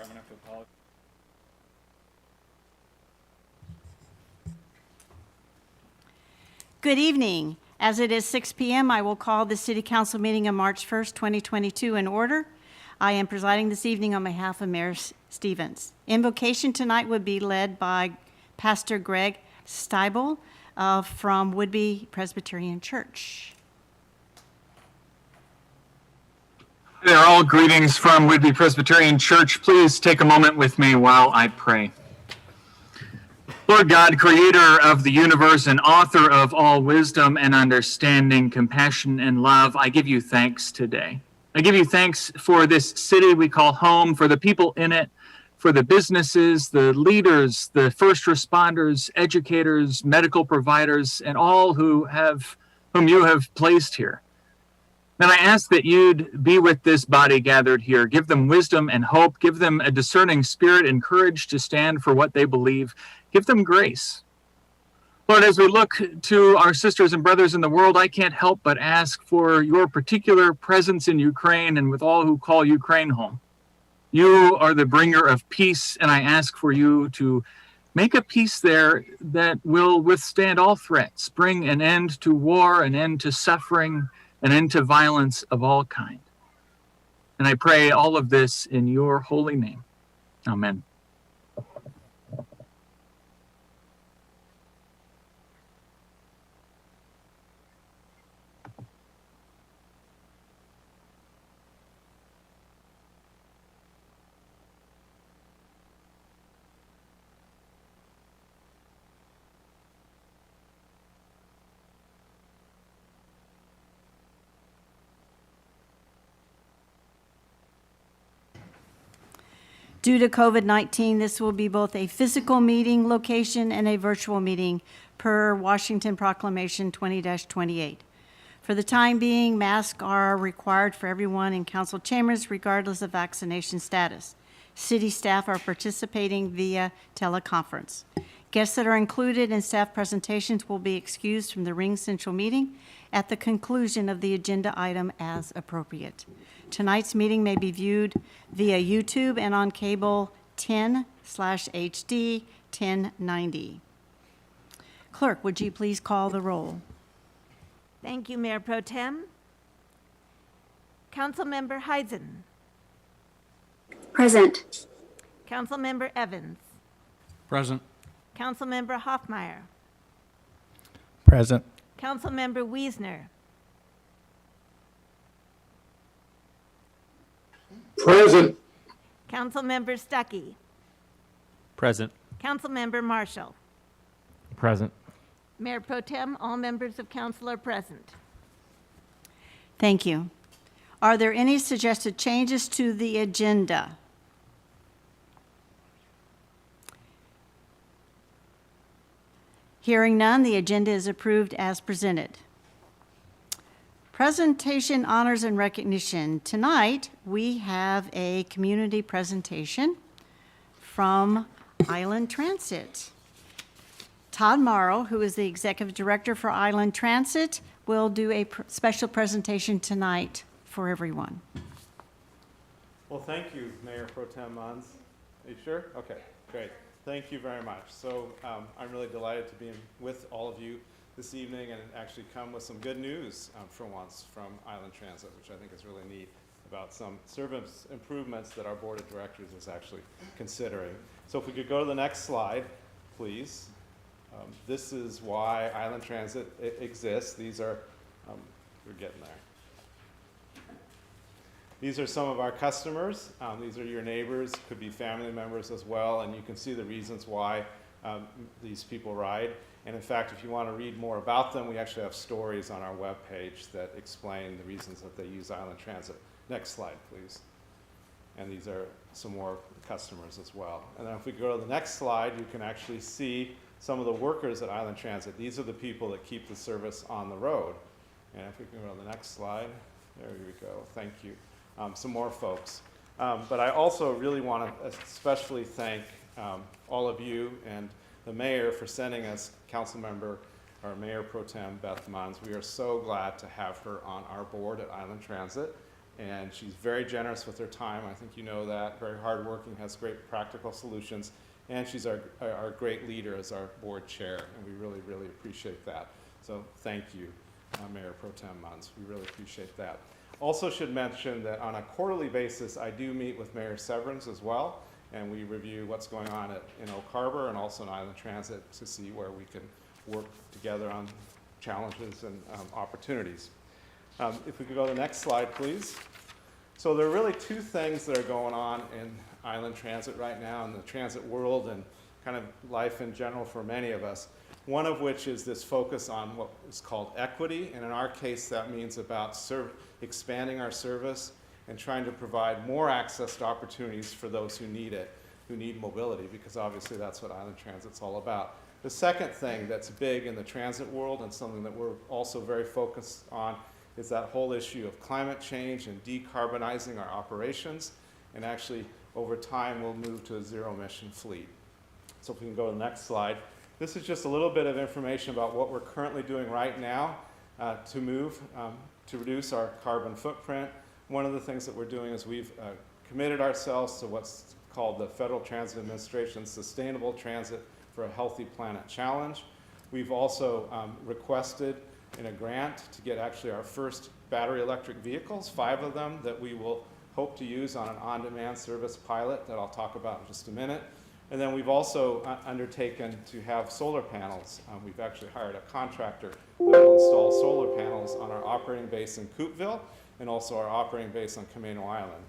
I'm going to have to apologize. Good evening. As it is 6 p.m., I will call the City Council meeting on March 1st, 2022 in order. I am presiding this evening on behalf of Mayor Stevens. Invocation tonight would be led by Pastor Greg Steible from Whidbey Presbyterian Church. They're all greetings from Whidbey Presbyterian Church. Please take a moment with me while I pray. Lord God, creator of the universe and author of all wisdom and understanding, compassion and love, I give you thanks today. I give you thanks for this city we call home, for the people in it, for the businesses, the leaders, the first responders, educators, medical providers, and all whom you have placed here. And I ask that you'd be with this body gathered here. Give them wisdom and hope. Give them a discerning spirit and courage to stand for what they believe. Give them grace. Lord, as we look to our sisters and brothers in the world, I can't help but ask for your particular presence in Ukraine and with all who call Ukraine home. You are the bringer of peace, and I ask for you to make a peace there that will withstand all threats, bring an end to war, an end to suffering, an end to violence of all kind. And I pray all of this in your holy name. Amen. Due to COVID-19, this will be both a physical meeting location and a virtual meeting per Washington Proclamation 20-28. For the time being, masks are required for everyone in council chambers regardless of vaccination status. City staff are participating via teleconference. Guests that are included in staff presentations will be excused from the Ring Central meeting at the conclusion of the agenda item as appropriate. Tonight's meeting may be viewed via YouTube and on cable 10/HD 1090. Clerk, would you please call the roll? Thank you, Mayor Pro Tem. Councilmember Heisen. Present. Councilmember Evans. Present. Councilmember Hoffmeyer. Present. Councilmember Wiesner. Present. Councilmember Stuckey. Present. Councilmember Marshall. Present. Mayor Pro Tem, all members of council are present. Thank you. Are there any suggested changes to the agenda? Hearing none, the agenda is approved as presented. Presentation, honors, and recognition. Tonight, we have a community presentation from Island Transit. Todd Morrow, who is the Executive Director for Island Transit, will do a special presentation tonight for everyone. Well, thank you, Mayor Pro Tem Mons. Are you sure? Okay, great. Thank you very much. So I'm really delighted to be with all of you this evening and actually come with some good news for once from Island Transit, which I think is really neat, about some service improvements that our board of directors is actually considering. So if we could go to the next slide, please. This is why Island Transit exists. These are, we're getting there. These are some of our customers. These are your neighbors, could be family members as well, and you can see the reasons why these people ride. And in fact, if you want to read more about them, we actually have stories on our webpage that explain the reasons that they use Island Transit. Next slide, please. And these are some more customers as well. And then if we go to the next slide, you can actually see some of the workers at Island Transit. These are the people that keep the service on the road. And if we can go to the next slide, there we go, thank you. Some more folks. But I also really want to especially thank all of you and the mayor for sending us Councilmember or Mayor Pro Tem Beth Mons. We are so glad to have her on our board at Island Transit. and she's very generous with her time. I think you know that. Very hardworking, has great practical solutions, and she's our great leader as our board chair, and we really, really appreciate that. So thank you, Mayor Pro Tem Munns. We really appreciate that. Also should mention that on a quarterly basis, I do meet with Mayor Severns as well, and we review what's going on in Oak Harbor and also in Island Transit to see where we can work together on challenges and opportunities. If we could go to the next slide, please. So there are really two things that are going on in Island Transit right now, in the transit world and kind of life in general for many of us. One of which is this focus on what is called equity, and in our case that means about expanding our service and trying to provide more access to opportunities for those who need it, who need mobility, because obviously that's what Island Transit's all about. The second thing that's big in the transit world and something that we're also very focused on is that whole issue of climate change and decarbonizing our operations, and actually over time we'll move to a zero-emission fleet. So if we can go to the next slide. This is just a little bit of information about what we're currently doing right now to reduce our carbon footprint. One of the things that we're doing is we've committed ourselves to what's called the Federal Transit Administration's Sustainable Transit for a Healthy Planet Challenge. We've also requested in a grant to get actually our first battery electric vehicles, 5 of them that we will hope to use on an on-demand service pilot that I'll talk about in just a minute. And then we've also undertaken to have solar panels. We've actually hired a contractor that will install solar panels on our operating base in Coupeville and also our operating base on Camino Island.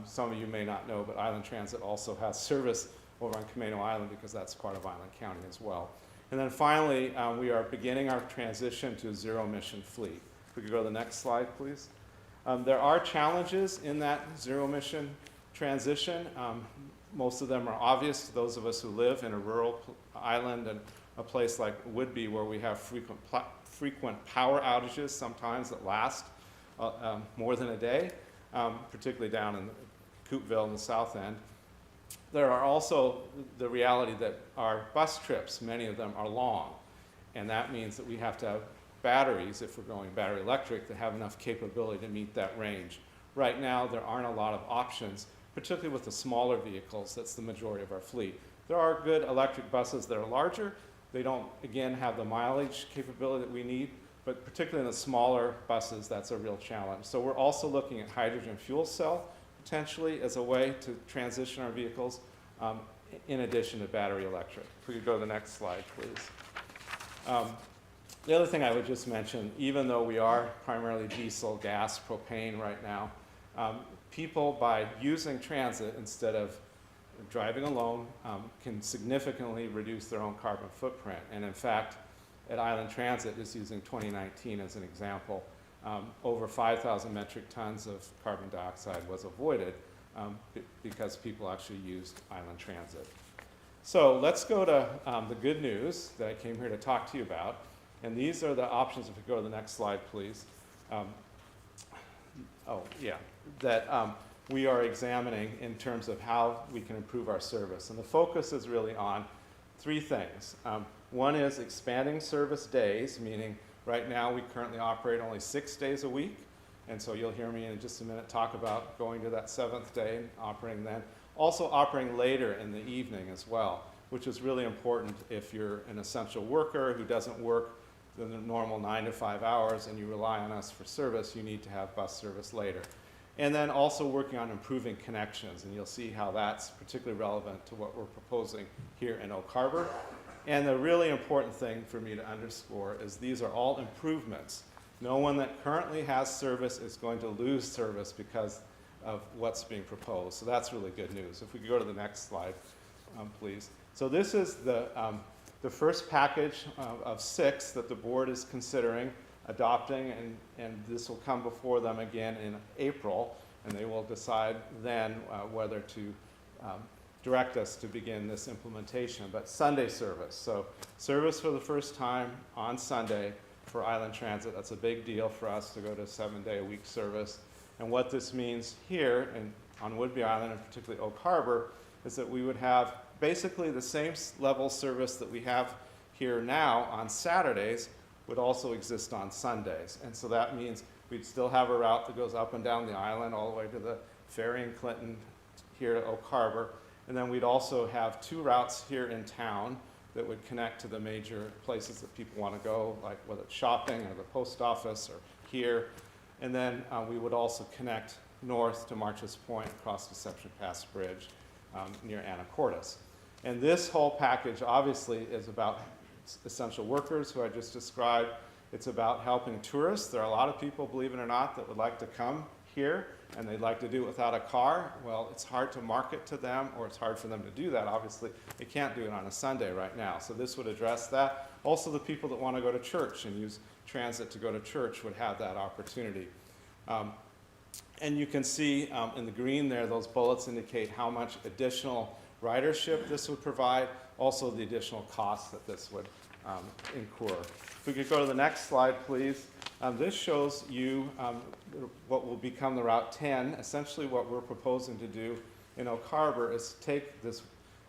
Some of you may not know, but Island Transit also has service over on Camino Island because that's part of Island County as well. And then finally, we are beginning our transition to a zero-emission fleet. If we could go to the next slide, please. There are challenges in that zero-emission transition. Most of them are obvious to those of us who live in a rural island and a place like Whidbey where we have frequent power outages sometimes that last more than a day, particularly down in Coupeville in the south end. There are also the reality that our bus trips, many of them are long, and that means that we have to have batteries, if we're going battery electric, that have enough capability to meet that range. Right now, there aren't a lot of options, particularly with the smaller vehicles. That's the majority of our fleet. There are good electric buses that are larger. They don't, again, have the mileage capability that we need, but particularly in the smaller buses, that's a real challenge. So we're also looking at hydrogen fuel cell, potentially, as a way to transition our vehicles, in addition to battery electric. If we could go to the next slide, please. The other thing I would just mention, even though we are primarily diesel, gas, propane right now, people, by using transit instead of driving alone, can significantly reduce their own carbon footprint. And in fact, at Island Transit, just using 2019 as an example, over 5,000 metric tons of carbon dioxide was avoided because people actually used Island Transit. So let's go to the good news that I came here to talk to you about. And these are the options. If we go to the next slide, please. That we are examining in terms of how we can improve our service. And the focus is really on 3 things. One is expanding service days, meaning right now we currently operate only 6 days a week. And so you'll hear me in just a minute talk about going to that 7th day and operating then. Also operating later in the evening as well, which is really important if you're an essential worker who doesn't work the normal 9 to 5 hours and you rely on us for service. You need to have bus service later. And then also working on improving connections, and you'll see how that's particularly relevant to what we're proposing here in Oak Harbor. And the really important thing for me to underscore is these are all improvements. No one that currently has service is going to lose service because of what's being proposed. So that's really good news. If we could go to the next slide, please. So this is the first package of 6 that the board is considering adopting, and this will come before them again in April, and they will decide then whether to direct us to begin this implementation. But Sunday service, so service for the first time on Sunday for Island Transit. That's a big deal for us to go to 7-day-a-week service. And what this means here on Whidbey Island, and particularly Oak Harbor, is that we would have basically the same level of service that we have here now on Saturdays would also exist on Sundays. And so that means We'd still have a route that goes up and down the island all the way to the ferry in Clinton here to Oak Harbor. And then we'd also have 2 routes here in town that would connect to the major places that people want to go, like whether it's shopping or the post office or here. And then we would also connect north to March's Point across Deception Pass Bridge near Anacortes. And this whole package obviously is about essential workers who I just described. It's about helping tourists. There are a lot of people, believe it or not, that would like to come here and they'd like to do it without a car. Well, it's hard to market to them, or it's hard for them to do that. Obviously, they can't do it on a Sunday right now. So this would address that. Also, the people that want to go to church and use transit to go to church would have that opportunity. And you can see in the green there, those bullets indicate how much additional ridership this would provide, also the additional costs that this would incur. If we could go to the next slide, please. This shows you what will become the Route 10. Essentially what we're proposing to do in Oak Harbor is take this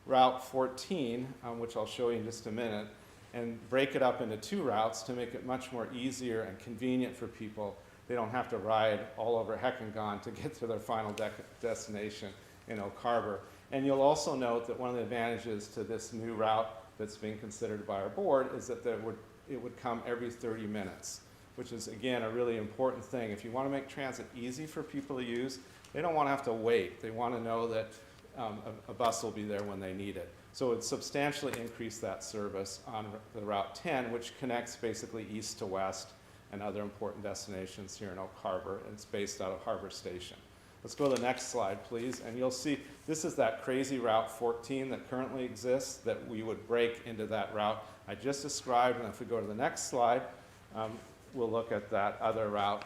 Route 14, which I'll show you in just a minute, and break it up into 2 routes to make it much more easier and convenient for people. They don't have to ride all over Heckengon to get to their final destination in Oak Harbor. And you'll also note that one of the advantages to this new route that's being considered by our board is that it would come every 30 minutes, which is, again, a really important thing. If you want to make transit easy for people to use, they don't want to have to wait. They want to know that a bus will be there when they need it. So it substantially increased that service on the Route 10, which connects basically east to west and other important destinations here in Oak Harbor, and it's based out of Harbor Station. Let's go to the next slide, please, and you'll see this is that crazy Route 14 that currently exists that we would break into that route I just described. And if we go to the next slide, we'll look at that other route,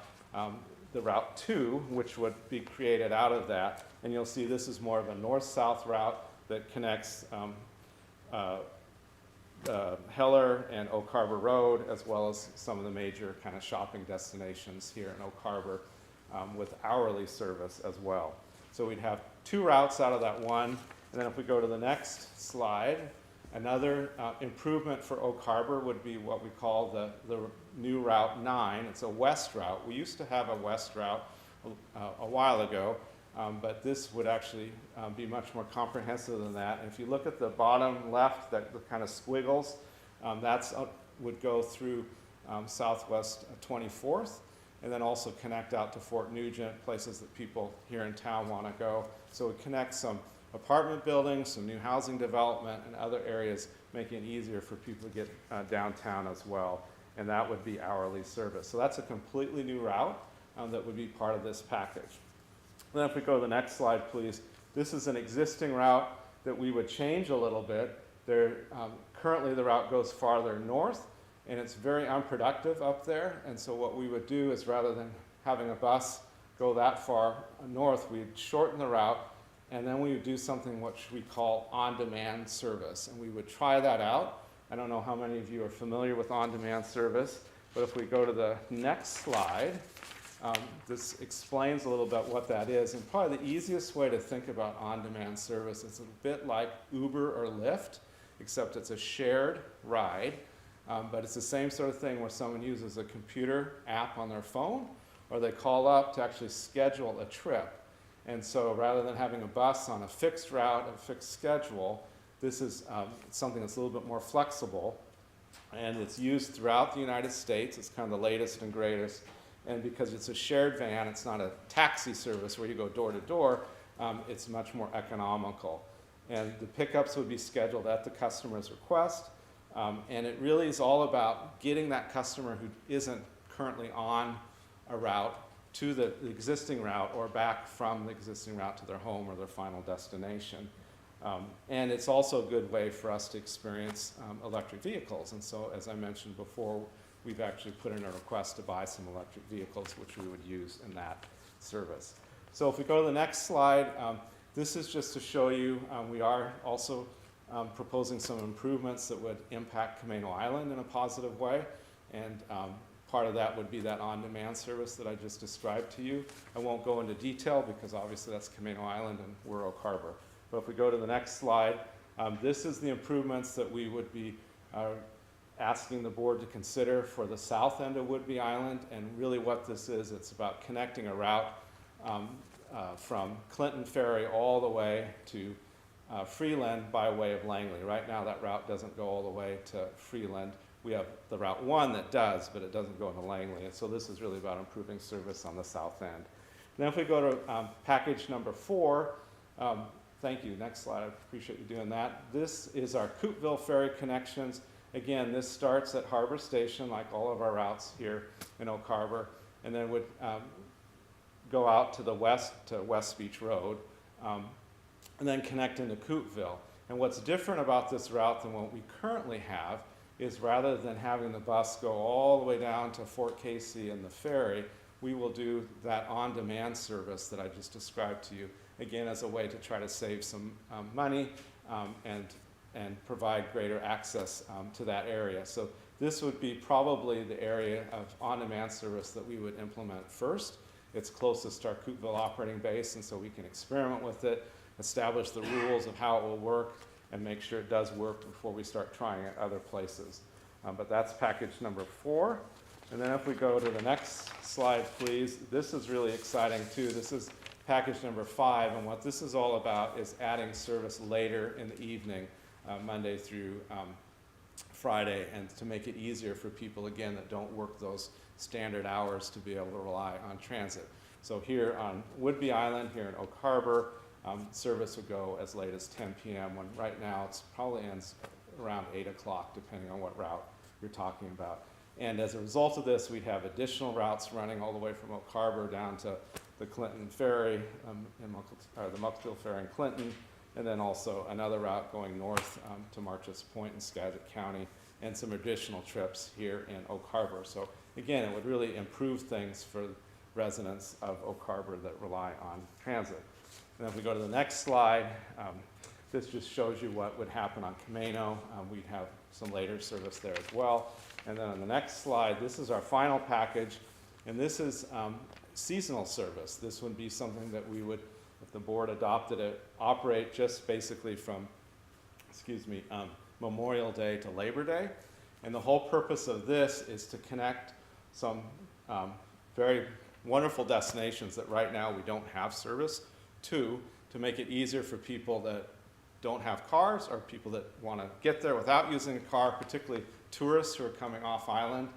the Route 2, which would be created out of that. And you'll see this is more of a north-south route that connects Heller and Oak Harbor Road, as well as some of the major kind of shopping destinations here in Oak Harbor, with hourly service as well. So we'd have 2 routes out of that one. And then if we go to the next slide, another improvement for Oak Harbor would be what we call the new Route 9. It's a west route. We used to have a west route a while ago, but this would actually be much more comprehensive than that. And if you look at the bottom left, the kind of squiggles, would go through Southwest 24th, and then also connect out to Fort Nugent, places that people here in town want to go. So it connects some apartment buildings, some new housing development, and other areas, making it easier for people to get downtown as well. And that would be hourly service. So that's a completely new route that would be part of this package. Then if we go to the next slide, please. This is an existing route that we would change a little bit. Currently the route goes farther north, and it's very unproductive up there. And so what we would do is, rather than having a bus go that far north, we'd shorten the route, and then we would do something which we call on-demand service. And we would try that out. I don't know how many of you are familiar with on-demand service, but if we go to the next slide, this explains a little bit what that is. And probably the easiest way to think about on-demand service is a bit like Uber or Lyft, except it's a shared ride. But it's the same sort of thing where someone uses a computer app on their phone, or they call up to actually schedule a trip. And so rather than having a bus on a fixed route, a fixed schedule, this is something that's a little bit more flexible. And it's used throughout the United States. It's kind of the latest and greatest. And because it's a shared van, it's not a taxi service where you go door to door, it's much more economical. And the pickups would be scheduled at the customer's request. And it really is all about getting that customer who isn't currently on a route to the existing route, or back from the existing route to their home or their final destination. And it's also a good way for us to experience electric vehicles. And so, as I mentioned before, we've actually put in a request to buy some electric vehicles, which we would use in that service. So if we go to the next slide, this is just to show you, we are also proposing some improvements that would impact Camino Island in a positive way. And part of that would be that on-demand service that I just described to you. I won't go into detail because obviously that's Camino Island and we're Oak Harbor. But if we go to the next slide, this is the improvements that we would be asking the board to consider for the south end of Whidbey Island. And really what this is, it's about connecting a route from Clinton Ferry all the way to Freeland by way of Langley. Right now that route doesn't go all the way to Freeland. We have the Route 1 that does, but it doesn't go into Langley. And so this is really about improving service on the south end. Now if we go to package number 4, thank you, next slide, I appreciate you doing that. This is our Coupeville Ferry connections. Again, this starts at Harbor Station, like all of our routes here in Oak Harbor, and then would go out to the west to West Beach Road, and then connect into Coupeville. And what's different about this route than what we currently have is rather than having the bus go all the way down to Fort Casey and the ferry, we will do that on-demand service that I just described to you, again, as a way to try to save some money and provide greater access to that area. So this would be probably the area of on-demand service that we would implement first. It's closest to our Coupeville operating base, and so we can experiment with it, establish the rules of how it will work, and make sure it does work before we start trying it other places. But that's package number 4. And then if we go to the next slide, please, this is really exciting too. This is package number 5, and what this is all about is adding service later in the evening, Monday through Friday, and to make it easier for people, again, that don't work those standard hours to be able to rely on transit. So here on Whidbey Island, here in Oak Harbor, service would go as late as 10 p.m. when right now it probably ends around 8 o'clock, depending on what route you're talking about. And as a result of this, we'd have additional routes running all the way from Oak Harbor down to the Clinton Ferry, the Muckville Ferry in Clinton, and then also another route going north to March's Point in Skagit County, and some additional trips here in Oak Harbor. So again, it would really improve things for residents of Oak Harbor that rely on transit. And if we go to the next slide, this just shows you what would happen on Camino. We'd have some later service there as well. And then on the next slide, this is our final package, and this is seasonal service. This would be something that we would, if the board adopted it, operate just basically from, Memorial Day to Labor Day. And the whole purpose of this is to connect some very wonderful destinations that right now we don't have service to make it easier for people that don't have cars or people that want to get there without using a car, particularly tourists who are coming off island,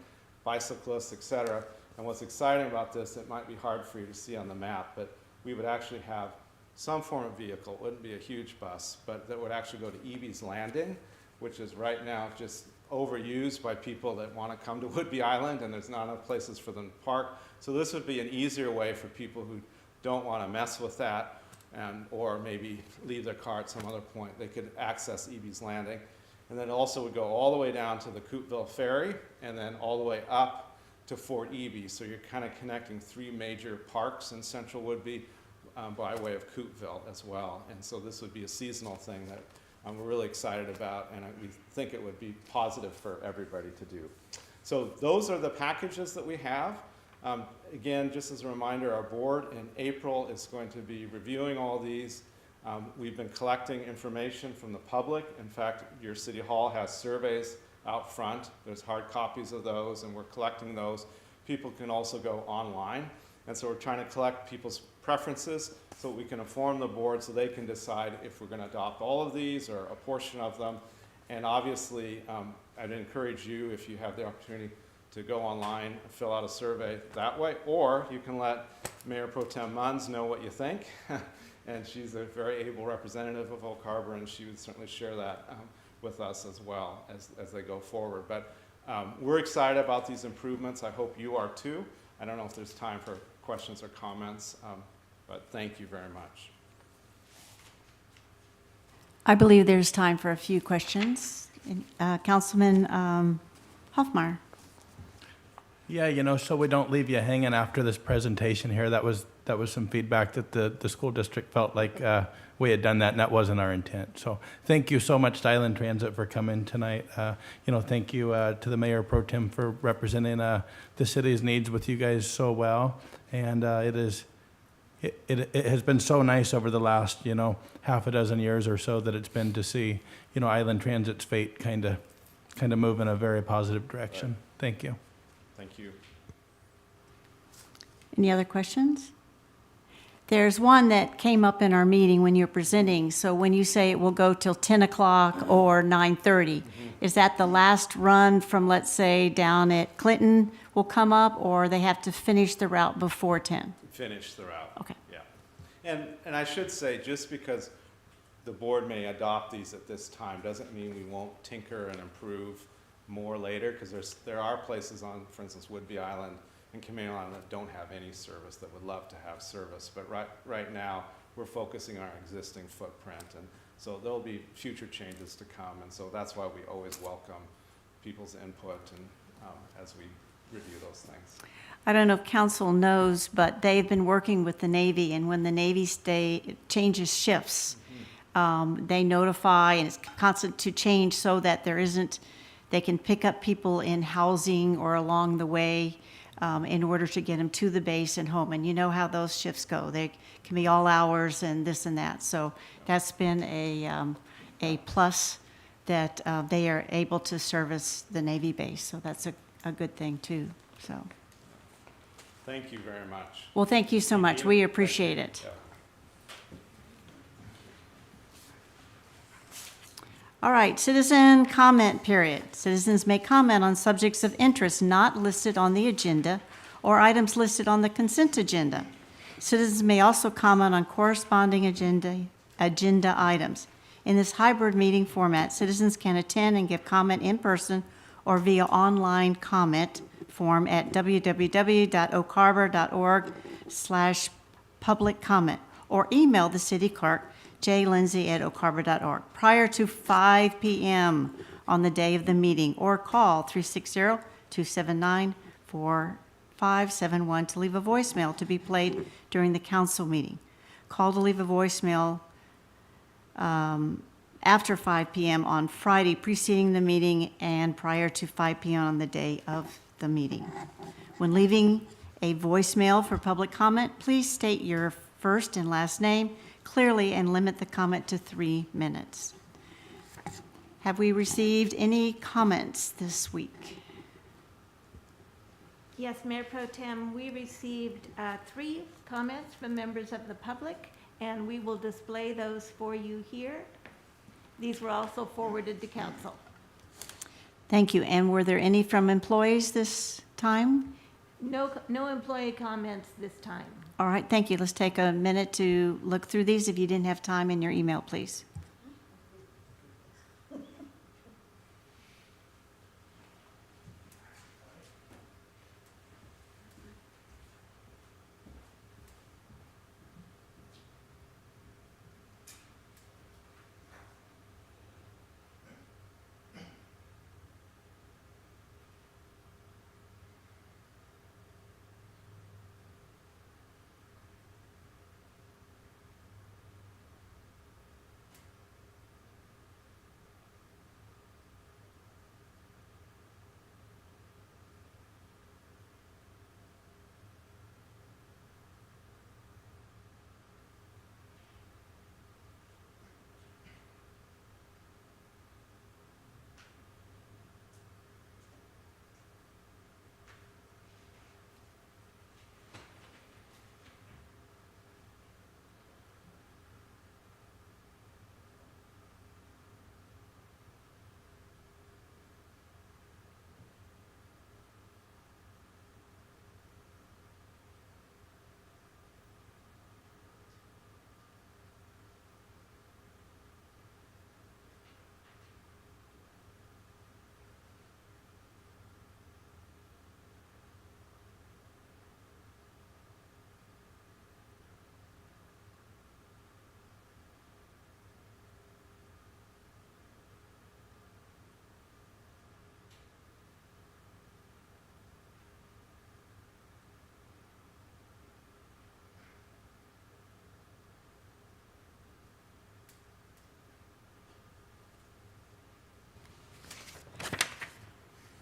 bicyclists, etc. And what's exciting about this, it might be hard for you to see on the map, but we would actually have some form of vehicle. It wouldn't be a huge bus, but that would actually go to Eby's Landing, which is right now just overused by people that want to come to Whidbey Island, and there's not enough places for them to park. So this would be an easier way for people who don't want to mess with that, or maybe leave their car at some other point. They could access Eby's Landing. And then also would go all the way down to the Coupeville Ferry, and then all the way up to Fort Eby. So you're kind of connecting 3 major parks in central Whidbey by way of Coupeville as well. And so this would be a seasonal thing that we're really excited about, and we think it would be positive for everybody to do. So those are the packages that we have. Again, just as a reminder, our board in April is going to be reviewing all these. We've been collecting information from the public. In fact, your city hall has surveys out front. There's hard copies of those, and we're collecting those. People can also go online. And so we're trying to collect people's preferences so we can inform the board so they can decide if we're going to adopt all of these or a portion of them. And obviously, I'd encourage you, if you have the opportunity, to go online, fill out a survey that way, or you can let Mayor Pro Tem Munns know what you think. And she's a very able representative of Oak Harbor, and she would certainly share that with us as well as they go forward. But we're excited about these improvements. I hope you are too. I don't know if there's time for questions or comments, but thank you very much. I believe there's time for a few questions. Councilman Hoffmeyer. Yeah, so we don't leave you hanging after this presentation here. That was some feedback that the school district felt like we had done that, and that wasn't our intent. So thank you so much to Island Transit for coming tonight. Thank you to the Mayor Pro Tem for representing the city's needs with you guys so well. And it has been so nice over the last, half a dozen years or so that it's been to see, Island Transit's fate kind of kind of move in a very positive direction. Thank you. Thank you. Any other questions? There's one that came up in our meeting when you're presenting. So when you say it will go till 10 o'clock or 9:30, is that the last run from, let's say, down at Clinton will come up, or they have to finish the route before 10? Finish the route. Okay. Yeah. And I should say, just because the board may adopt these at this time doesn't mean we won't tinker and improve more later, because there are places on, for instance, Whidbey Island and Camino Island that don't have any service that would love to have service. But right now, we're focusing on our existing footprint, and so there'll be future changes to come, and so that's why we always welcome people's input and as we review those things. I don't know if council knows, but they've been working with the Navy, and when the Navy changes shifts, they notify, and it's constant to change so that they can pick up people in housing or along the way in order to get them to the base and home. And you know how those shifts go. They can be all hours and this and that. So that's been a plus that they are able to service the Navy base. So that's a good thing too, so. Thank you very much. Well, thank you so much. We appreciate it. Yeah. All right, citizen comment period. Citizens may comment on subjects of interest not listed on the agenda or items listed on the consent agenda. Citizens may also comment on corresponding agenda items. In this hybrid meeting format, citizens can attend and give comment in person or via online comment form at www.ocarver.org/public comment, or email the city clerk, jlindsay@ocarver.org, prior to 5 p.m. on the day of the meeting, or call 360-279-4571 to leave a voicemail to be played during the council meeting. Call to leave a voicemail after 5 p.m. on Friday preceding the meeting and prior to 5 p.m. on the day of the meeting. When leaving a voicemail for public comment, please state your first and last name clearly and limit the comment to 3 minutes. Have we received any comments this week? Yes, Mayor Pro Tem, we received 3 comments from members of the public, and we will display those for you here. These were also forwarded to council. Thank you. And were there any from employees this time? No employee comments this time. All right, thank you. Let's take a minute to look through these if you didn't have time in your email, please.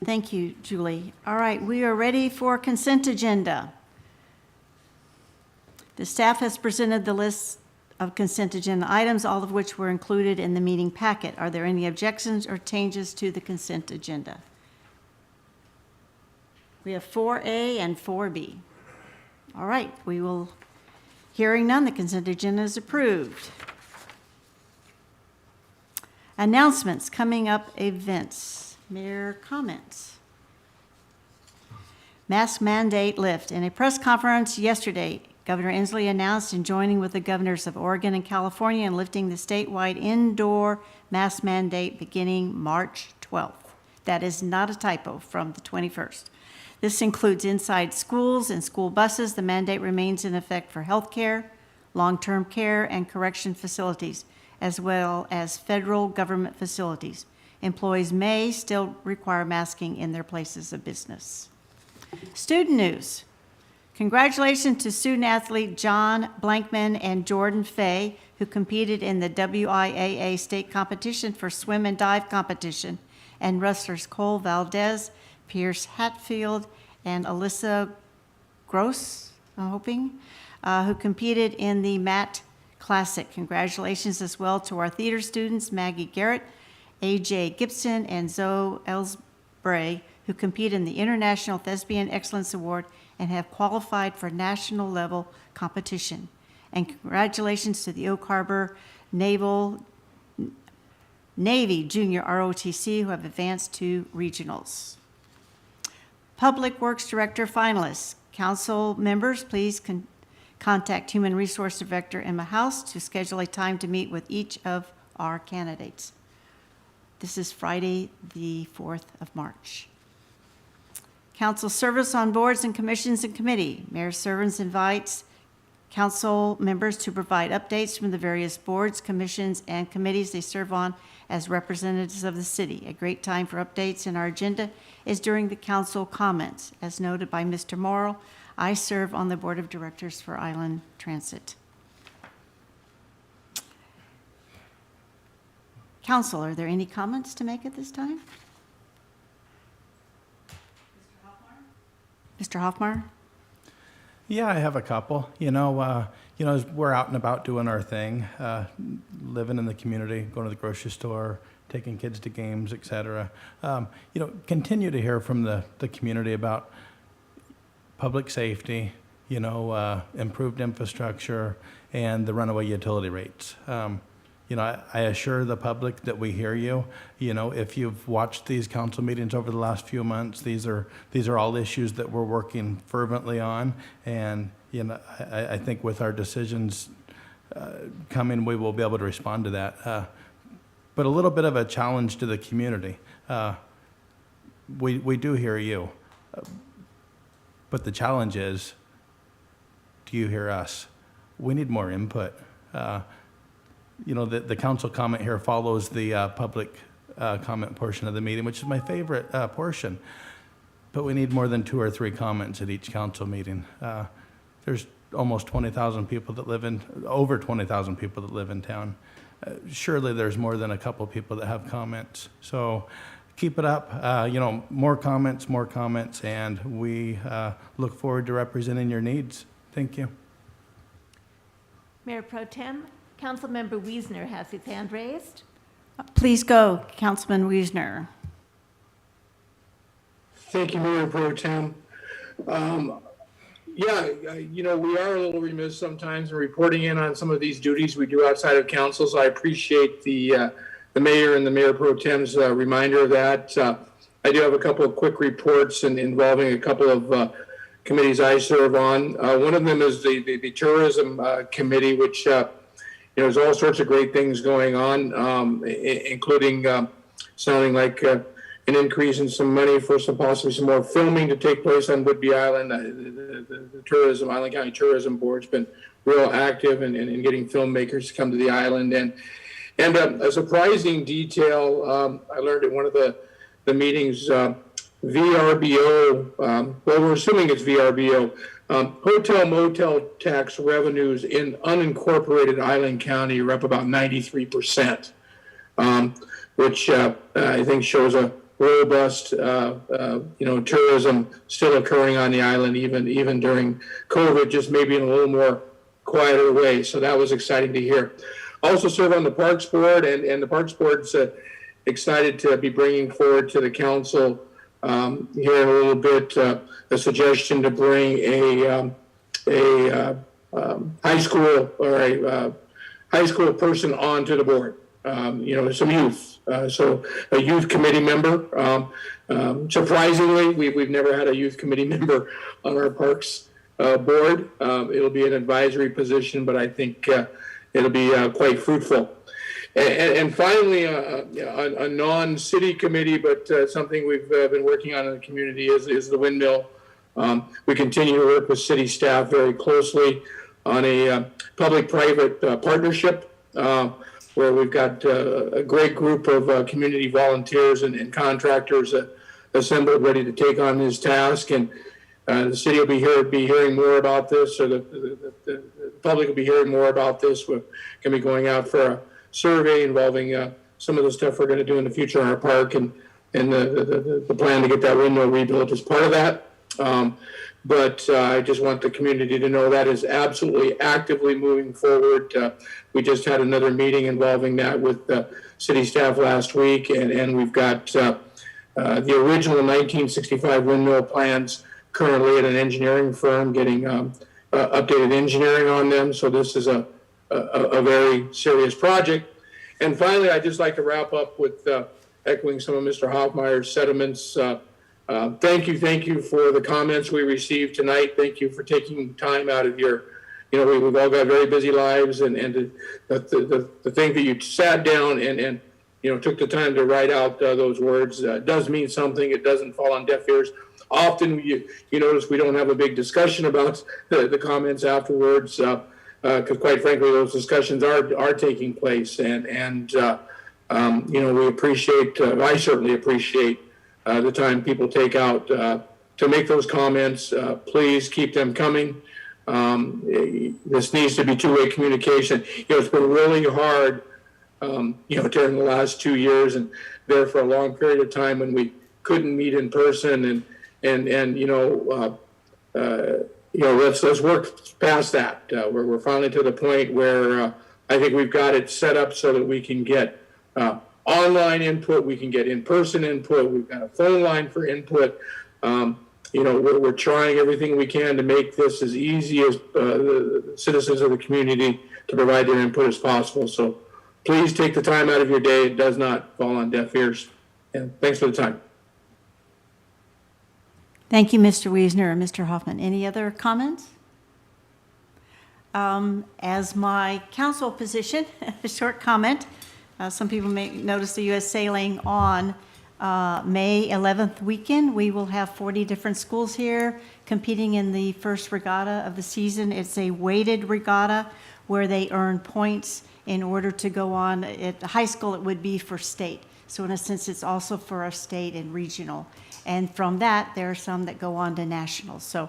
Thank you, Julie. All right, we are ready for consent agenda. The staff has presented the list of consent agenda items, all of which were included in the meeting packet. Are there any objections or changes to the consent agenda? We have 4A and 4B. All right, hearing none, the consent agenda is approved. Announcements, coming up events. Mayor comments. Mask mandate lift. In a press conference yesterday, Governor Inslee announced in joining with the governors of Oregon and California in lifting the statewide indoor mask mandate beginning March 12th. That is not a typo, from the 21st. This includes inside schools and school buses. The mandate remains in effect for healthcare, long-term care, and correction facilities, as well as federal government facilities. Employees may still require masking in their places of business. Student news. Congratulations to student athlete John Blankman and Jordan Fay, who competed in the WIAA state competition for swim and dive competition, and wrestlers Cole Valdez, Pierce Hatfield, and Alyssa Gross, I'm hoping, who competed in the MAT Classic. Congratulations as well to our theater students, Maggie Garrett, AJ Gibson, and Zoe Ellsbray, who compete in the International Thespian Excellence Award and have qualified for national level competition. And congratulations to the Oak Harbor Navy Junior ROTC, who have advanced to regionals. Public Works Director finalists. Council members, please contact Human Resource Director Emma House to schedule a time to meet with each of our candidates. This is Friday, the 4th of March. Council service on boards and commissions and committee. Mayor Severns invites council members to provide updates from the various boards, commissions, and committees they serve on as representatives of the city. A great time for updates in our agenda is during the council comments. As noted by Mr. Morrill, I serve on the board of directors for Island Transit. Council, are there any comments to make at this time? Mr. Hoffmeyer? Yeah, I have a couple. As we're out and about doing our thing, living in the community, going to the grocery store, taking kids to games, etc. Continue to hear from the community about public safety, improved infrastructure, and the runaway utility rates. I assure the public that we hear you. If you've watched these council meetings over the last few months, these are all issues that we're working fervently on. And, I think with our decisions coming, we will be able to respond to that. But a little bit of a challenge to the community. We do hear you. But the challenge is, do you hear us? We need more input. The council comment here follows the public comment portion of the meeting, which is my favorite portion. But we need more than 2 or 3 comments at each council meeting. There's almost 20,000 people that live in, over 20,000 people that live in town. Surely there's more than a couple people that have comments. So keep it up. More comments, and we look forward to representing your needs. Thank you. Mayor Pro Tem, Councilmember Wiesner has his hand raised. Please go, Councilman Wiesner. Thank you, Mayor Pro Tem. We are a little remiss sometimes in reporting in on some of these duties we do outside of council, so I appreciate the mayor and the Mayor Pro Tem's reminder of that. I do have a couple of quick reports involving a couple of committees I serve on. One of them is the Tourism Committee, which there's all sorts of great things going on, including sounding like an increase in some money for possibly some more filming to take place on Whidbey Island. The Island County Tourism Board's been real active in getting filmmakers to come to the island. And a surprising detail I learned at one of the meetings, VRBO, well, we're assuming it's VRBO, hotel motel tax revenues in unincorporated Island County are up about 93%, which I think shows a robust, tourism still occurring on the island, even during COVID, just maybe in a little more quieted away. So that was exciting to hear. I also serve on the Parks Board, and the Parks Board's excited to be bringing forward to the council here in a little bit a suggestion to bring a high school or a high school person onto the board. Some youth. So a youth committee member. Surprisingly, we've never had a youth committee member on our parks board. It'll be an advisory position, but I think it'll be quite fruitful. And finally, a non-city committee, but something we've been working on in the community is the windmill. We continue to work with city staff very closely on a public-private partnership where we've got a great group of community volunteers and contractors assembled, ready to take on this task. And the city will be hearing more about this, or the public will be hearing more about this. We're going to be going out for a survey involving some of the stuff we're going to do in the future in our park, and the plan to get that windmill rebuilt is part of that. But I just want the community to know that is absolutely actively moving forward. We just had another meeting involving that with city staff last week, and we've got the original 1965 windmill plans currently at an engineering firm getting updated engineering on them. So this is a very serious project. And finally, I'd just like to wrap up with echoing some of Mr. Hoffmeyer's sentiments. Thank you for the comments we received tonight. Thank you for taking time out of your, we've all got very busy lives, and the thing that you sat down and took the time to write out those words does mean something. It doesn't fall on deaf ears. Often you notice we don't have a big discussion about the comments afterwards, because quite frankly, those discussions are taking place, and we appreciate, I certainly appreciate the time people take out to make those comments. Please keep them coming. This needs to be two-way communication. It's been really hard, during the last 2 years, and there for a long period of time when we couldn't meet in person, let's work past that. We're finally to the point where I think we've got it set up so that we can get online input, we can get in-person input, we've got a phone line for input. We're trying everything we can to make this as easy as the citizens of the community to provide their input as possible. So please take the time out of your day. It does not fall on deaf ears. And thanks for the time. Thank you, Mr. Wiesner and Mr. Hoffman. Any other comments? As my council position, a short comment. Some people may notice the U.S. sailing on May 11th weekend. We will have 40 different schools here competing in the first regatta of the season. It's a weighted regatta where they earn points in order to go on. At high school, it would be for state. So in a sense, it's also for our state and regional. And from that, there are some that go on to nationals. So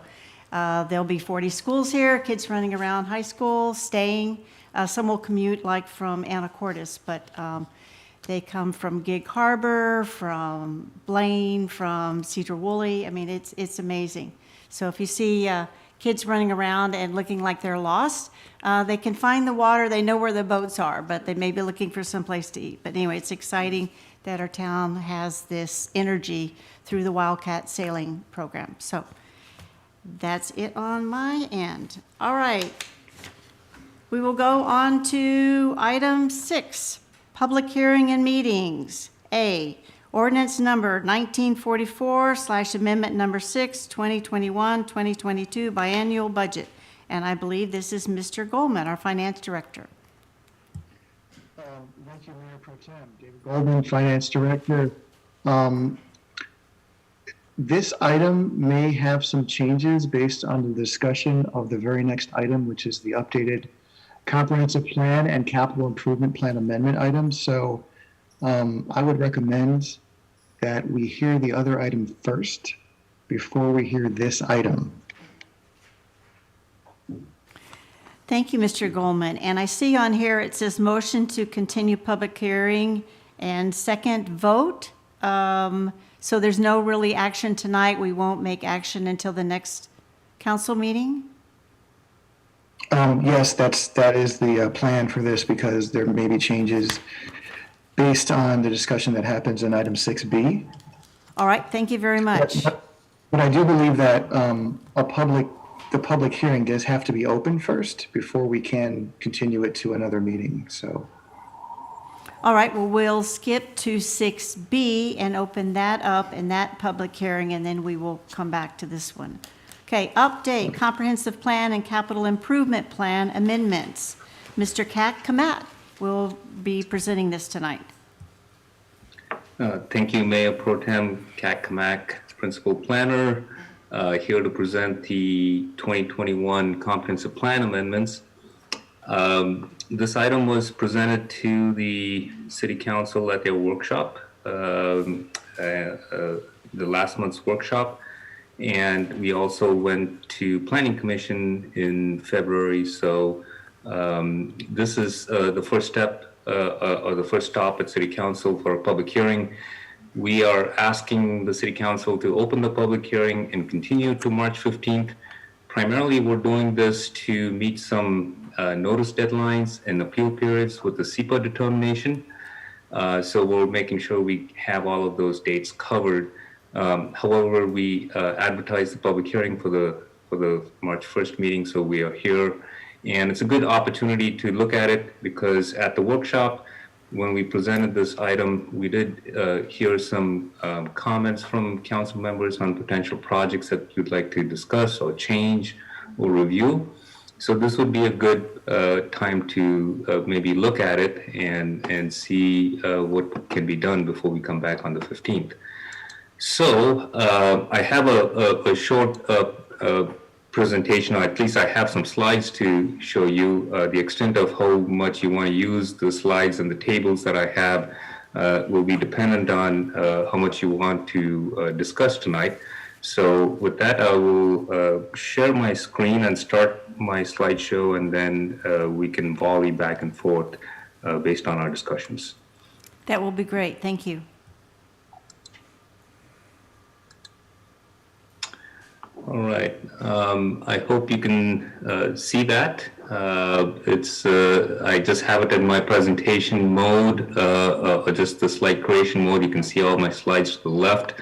there'll be 40 schools here, kids running around high school, staying. Some will commute like from Anacortes, but they come from Gig Harbor, from Blaine, from Cedar Woolley. I mean, it's amazing. So if you see kids running around and looking like they're lost, they can find the water. They know where the boats are, but they may be looking for some place to eat. But anyway, it's exciting that our town has this energy through the Wildcat Sailing Program. So that's it on my end. All right. We will go on to item 6, public hearing and meetings. A, ordinance number 1944/amendment number 6, 2021-2022 biennial budget. And I believe this is Mr. Goldman, our finance director. Thank you, Mayor Pro Tem. David Goldman, Finance Director. This item may have some changes based on the discussion of the very next item, which is the updated comprehensive plan and capital improvement plan amendment items. So I would recommend that we hear the other item first before we hear this item. Thank you, Mr. Goldman. And I see on here it says motion to continue public hearing and second vote. So there's no really action tonight. We won't make action until the next council meeting? Yes, that is the plan for this because there may be changes based on the discussion that happens in item 6B. All right, thank you very much. But I do believe that the public hearing does have to be open first before we can continue it to another meeting, so. All right, well, we'll skip to 6B and open that up in that public hearing, and then we will come back to this one. Okay, update, comprehensive plan and capital improvement plan amendments. Mr. Kamat will be presenting this tonight. Thank you, Mayor Pro Tem Kamak, Principal Planner, here to present the 2021 Comprehensive Plan amendments. This item was presented to the City Council at their workshop, the last month's workshop, and we also went to Planning Commission in February. So this is the first step or the first stop at City Council for a public hearing. We are asking the City Council to open the public hearing and continue to March 15th. Primarily, we're doing this to meet some notice deadlines and appeal periods with the SEPA determination. So we're making sure we have all of those dates covered. However, we advertised the public hearing for the March 1st meeting, so we are here. And it's a good opportunity to look at it because at the workshop, when we presented this item, we did hear some comments from council members on potential projects that you'd like to discuss or change or review. So this would be a good time to maybe look at it and see what can be done before we come back on the 15th. So I have a short presentation, or at least I have some slides to show you. The extent of how much you want to use the slides and the tables that I have will be dependent on how much you want to discuss tonight. So with that, I will share my screen and start my slideshow, and then we can volley back and forth based on our discussions. That will be great, thank you. All right. I hope you can see that. I just have it in my presentation mode, or just the slide creation mode. You can see all my slides to the left.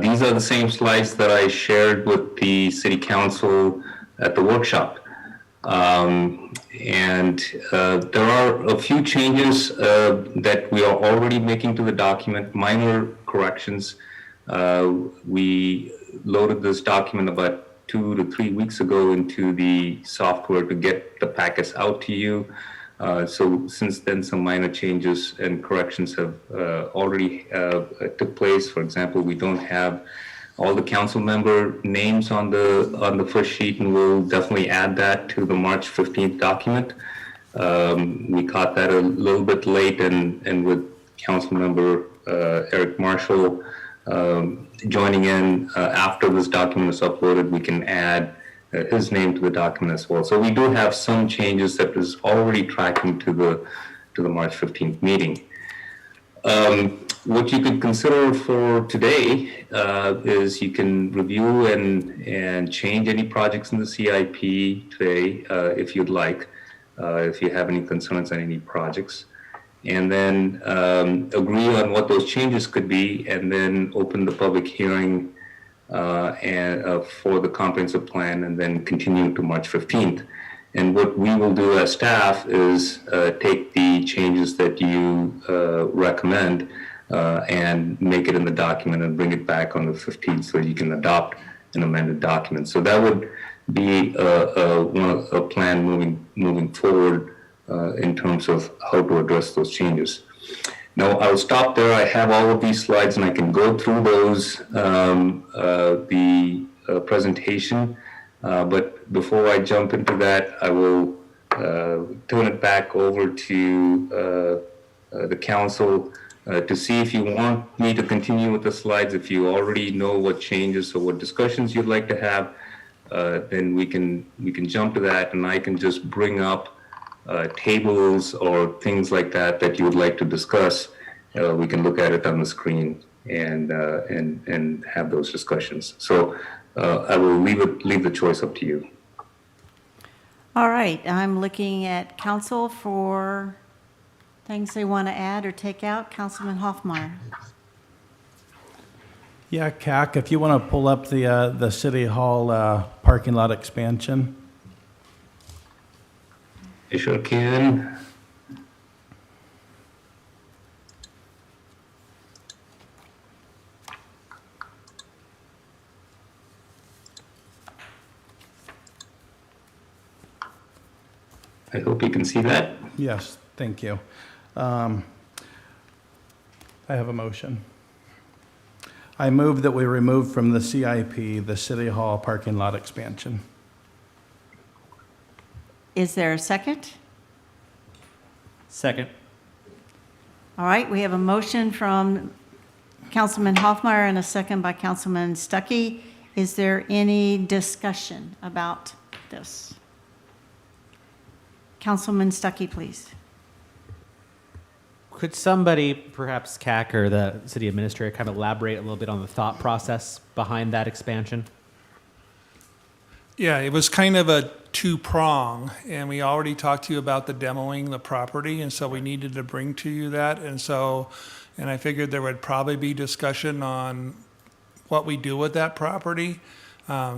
These are the same slides that I shared with the City Council at the workshop. And there are a few changes that we are already making to the document, minor corrections. We loaded this document about 2 to 3 weeks ago into the software to get the packets out to you. So since then, some minor changes and corrections have already took place. For example, we don't have all the council member names on the first sheet, and we'll definitely add that to the March 15th document. We caught that a little bit late, and with council member Eric Marshall joining in after this document is uploaded, we can add his name to the document as well. So we do have some changes that is already tracking to the March 15th meeting. What you could consider for today is you can review and change any projects in the CIP today if you'd like, if you have any concerns on any projects. And then agree on what those changes could be, and then open the public hearing for the comprehensive plan, and then continue to March 15th. And what we will do as staff is take the changes that you recommend and make it in the document and bring it back on the 15th so you can adopt an amended document. So that would be a plan moving forward in terms of how to address those changes. Now, I'll stop there. I have all of these slides, and I can go through those, the presentation. But before I jump into that, I will turn it back over to the council to see if you want me to continue with the slides. If you already know what changes or what discussions you'd like to have, then we can jump to that, and I can just bring up tables or things like that you would like to discuss. We can look at it on the screen and have those discussions. So I will leave the choice up to you. All right, I'm looking at council for things they want to add or take out. Councilman Hoffmeyer. Yeah, CAC, if you want to pull up the City Hall parking lot expansion. I sure can. I hope you can see that. Yes, thank you. I have a motion. I move that we remove from the CIP the City Hall parking lot expansion. Is there a second? Second. All right, we have a motion from Councilman Hoffmeyer and a second by Councilman Stuckey. Is there any discussion about this? Councilman Stuckey, please. Could somebody, perhaps CAC or the city administrator, kind of elaborate a little bit on the thought process behind that expansion? Yeah, it was kind of a two-prong, and we already talked to you about the demoing the property, and so we needed to bring to you that. And I figured there would probably be discussion on what we do with that property.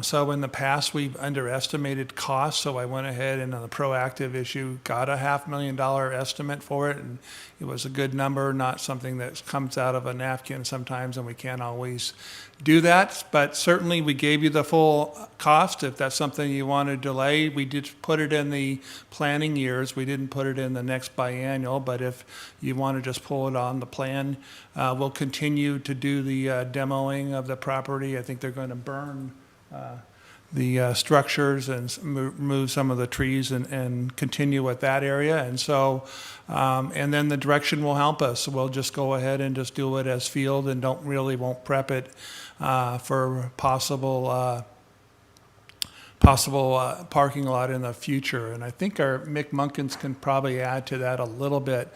So in the past, we've underestimated costs, so I went ahead and on the proactive issue, got a $500,000 estimate for it, and it was a good number, not something that comes out of a napkin sometimes, and we can't always do that. But certainly, we gave you the full cost. If that's something you want to delay, we did put it in the planning years. We didn't put it in the next biennial, but if you want to just pull it on the plan, we'll continue to do the demoing of the property. I think they're going to burn the structures and remove some of the trees and continue with that area. And so, and then the direction will help us. We'll just go ahead and just do it as field and won't prep it for possible parking lot in the future. And I think our Mick Munkins can probably add to that a little bit.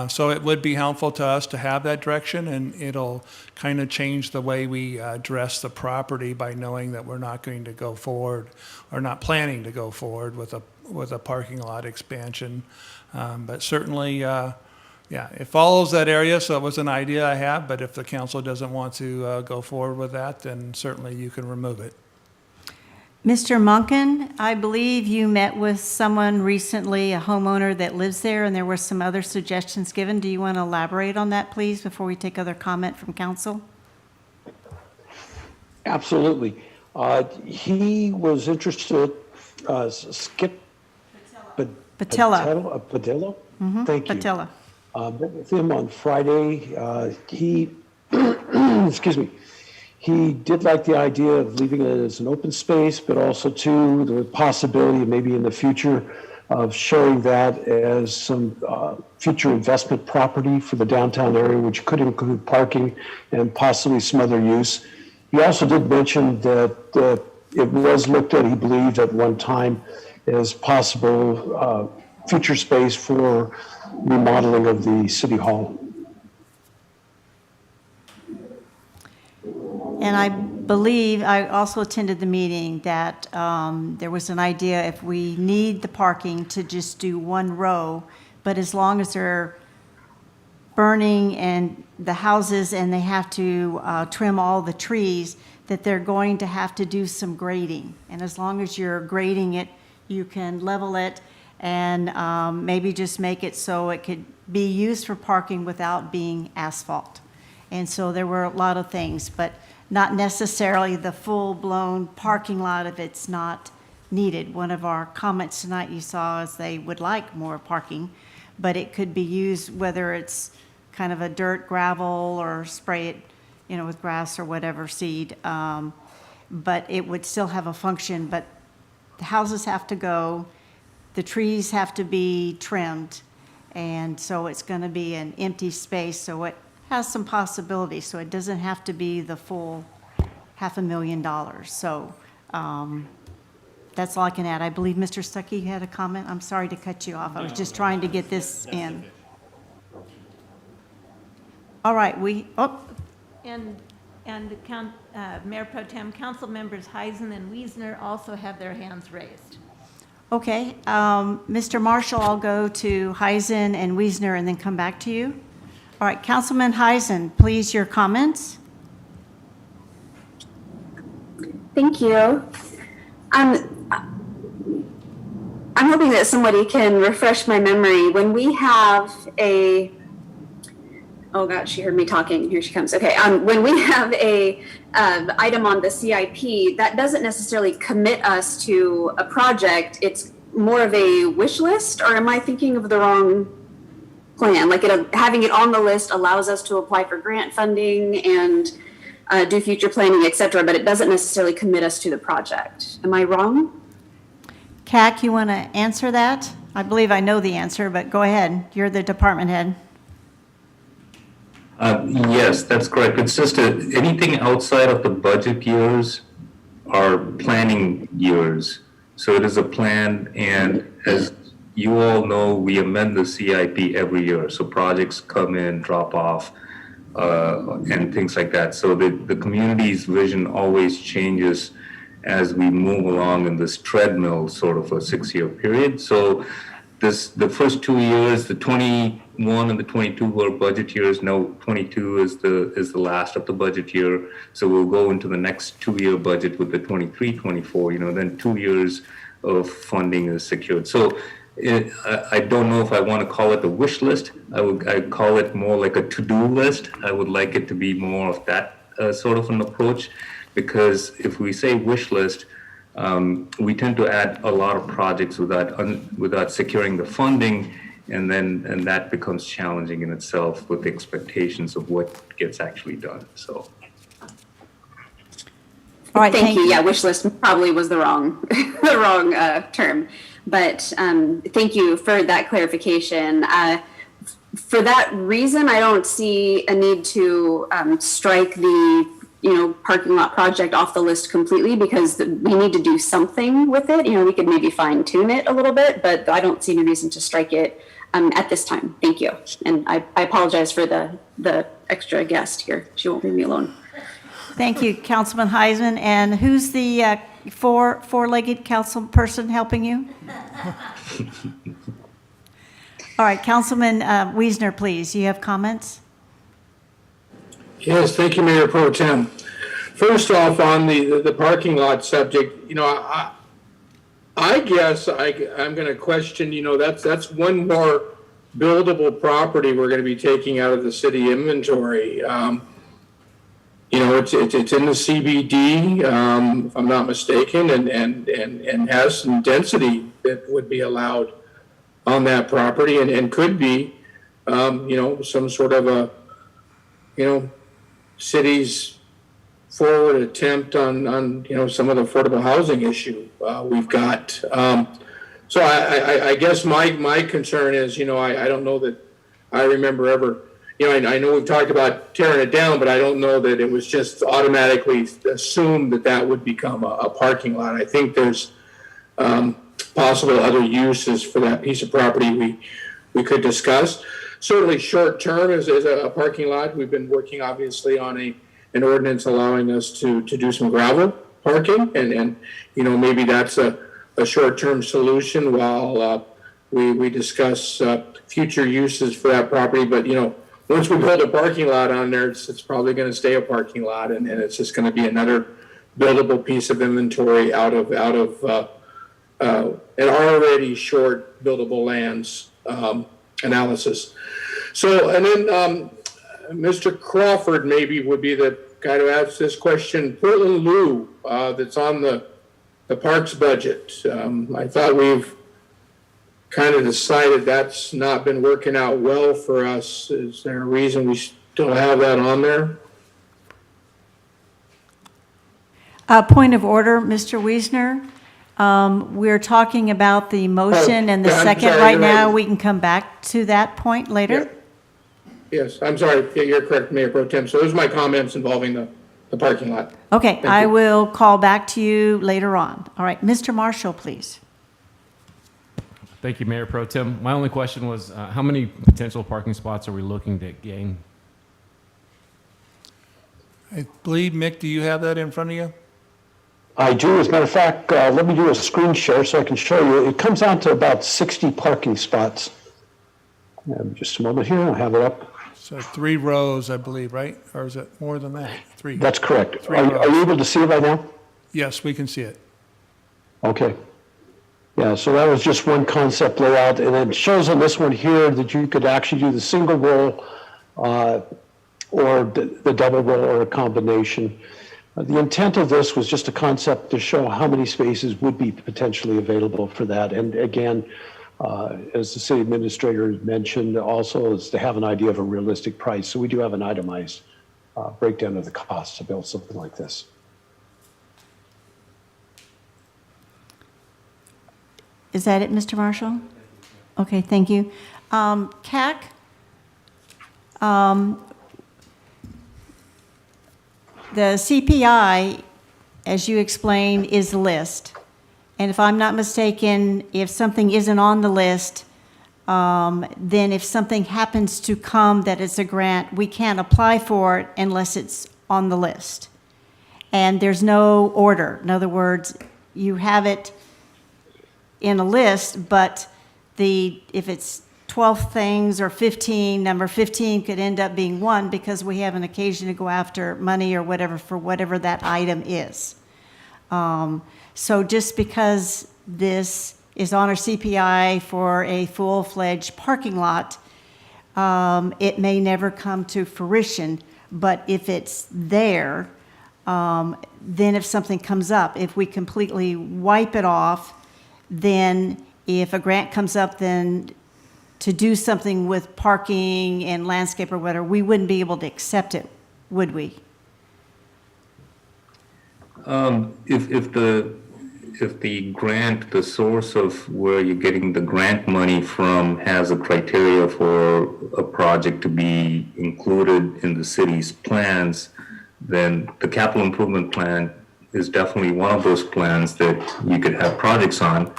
So it would be helpful to us to have that direction, and it'll kind of change the way we address the property by knowing that we're not going to go forward or not planning to go forward with a parking lot expansion. But certainly, yeah, it follows that area, so it was an idea I have, but if the council doesn't want to go forward with that, then certainly you can remove it. Mr. Monken, I believe you met with someone recently, a homeowner that lives there, and there were some other suggestions given. Do you want to elaborate on that, please, before we take other comment from council? Absolutely. He was interested, Skip Patella. Padilla? Thank you. Patella. Met with him on Friday. He, excuse me, he did like the idea of leaving it as an open space, but also too, the possibility maybe in the future of showing that as some future investment property for the downtown area, which could include parking and possibly some other use. He also did mention that it was looked at, he believed at one time, as possible future space for remodeling of the city hall. And I believe, I also attended the meeting, that there was an idea if we need the parking to just do one row, but as long as they're burning and the houses and they have to trim all the trees, that they're going to have to do some grading. And as long as you're grading it, you can level it and maybe just make it so it could be used for parking without being asphalt. And so there were a lot of things, but not necessarily the full-blown parking lot if it's not needed. One of our comments tonight you saw is they would like more parking, but it could be used whether it's kind of a dirt, gravel, or spray it, with grass or whatever seed. But it would still have a function, but the houses have to go, the trees have to be trimmed, and so it's going to be an empty space, so it has some possibilities, so it doesn't have to be the full $500,000. So that's all I can add. I believe Mr. Stuckey had a comment. I'm sorry to cut you off. I was just trying to get this in. All right, And Mayor Pro Tem, Councilmembers Heisen and Wiesner also have their hands raised. Okay, Mr. Marshall, I'll go to Heisen and Wiesner and then come back to you. All right, Councilman Heisen, please, your comments. Thank you. I'm hoping that somebody can refresh my memory. When we have a, oh God, she heard me talking. Here she comes. Okay. When we have a item on the CIP, that doesn't necessarily commit us to a project. It's more of a wish list, or am I thinking of the wrong plan? Like having it on the list allows us to apply for grant funding and do future planning, et cetera, but it doesn't necessarily commit us to the project. Am I wrong? CAC, you want to answer that? I believe I know the answer, but go ahead. You're the department head. Yes, that's correct. It's just anything outside of the budget years are planning years. So it is a plan, and as you all know, we amend the CIP every year. So projects come in, drop off, and things like that. So the community's vision always changes as we move along in this treadmill, sort of a 6-year period. So the first 2 years, the 21 and the 22 were budget years. Now 22 is the last of the budget year. So we'll go into the next 2-year budget with the 23, 24. Then 2 years of funding is secured. So I don't know if I want to call it a wish list. I'd call it more like a to-do list. I would like it to be more of that sort of an approach, because if we say wish list, we tend to add a lot of projects without securing the funding, and that becomes challenging in itself with the expectations of what gets actually done. So. All right, thank you. Yeah, wish list probably was the wrong term, but thank you for that clarification. For that reason, I don't see a need to strike the parking lot project off the list completely, because we need to do something with it. We could maybe fine tune it a little bit, but I don't see any reason to strike it at this time. Thank you. And I apologize for the extra guest here. She won't leave me alone. Thank you, Councilman Heisman. And who's the four-legged council person helping you? All right, Councilman Wiesner, please. You have comments? Yes, thank you, Mayor Pro Tem. First off, on the parking lot subject, I guess I'm going to question, that's one more buildable property we're going to be taking out of the city inventory. It's in the CBD, if I'm not mistaken, and has some density that would be allowed on that property, and could be, some sort of a, city's forward attempt on some of the affordable housing issue we've got. So I guess my concern is, I don't know that I remember ever, I know we've talked about tearing it down, but I don't know that it was just automatically assumed that would become a parking lot. I think there's possible other uses for that piece of property we could discuss. Certainly short term is a parking lot. We've been working obviously on an ordinance allowing us to do some gravel parking, and maybe that's a short term solution while we discuss future uses for that property. But once we build a parking lot on there, it's probably going to stay a parking lot, and it's just going to be another buildable piece of inventory out of an already short buildable lands analysis. So, and then Mr. Crawford maybe would be the guy to ask this question. Portland Lou, that's on the parks budget. I thought we've kind of decided that's not been working out well for us. Is there a reason we still have that on there? Point of order, Mr. Wiesner. We're talking about the motion and the second right now. We can come back to that point later. Yeah. Yes, I'm sorry. Yeah, you're correct, Mayor Pro Tem. So those are my comments involving the parking lot. Okay, I will call back to you later on. All right, Mr. Marshall, please. Thank you, Mayor Pro Tem. My only question was, how many potential parking spots are we looking to gain? I believe, Mick, do you have that in front of you? I do. As a matter of fact, let me do a screen share so I can show you. It comes out to about 60 parking spots. Just a moment here. I'll have it up. So 3 rows, I believe, right? Or is it more than that? 3. That's correct. 3 Are rows. you able to see it right now? Yes, we can see it. Okay. Yeah, so that was just one concept layout, and it shows on this one here that you could actually do the single roll or the double roll or a combination. The intent of this was just a concept to show how many spaces would be potentially available for that. And again, as the city administrator mentioned, also is to have an idea of a realistic price. So we do have an itemized breakdown of the costs to build something like this. Is that it, Mr. Marshall? Okay, thank you. CAC, the CPI, as you explained, is the list. And if I'm not mistaken, if something isn't on the list, then if something happens to come that is a grant, we can't apply for it unless it's on the list. And there's no order. In other words, you have it in a list, but if it's 12 things or 15, number 15 could end up being 1 because we have an occasion to go after money or whatever for whatever that item is. So just because this is on our CPI for a full-fledged parking lot, it may never come to fruition, but if it's there, then if something comes up, if we completely wipe it off, then if a grant comes up, then to do something with parking and landscape or whatever, we wouldn't be able to accept it, would we? If the grant, the source of where you're getting the grant money from has a criteria for a project to be included in the city's plans, then the capital improvement plan is definitely one of those plans that you could have projects on.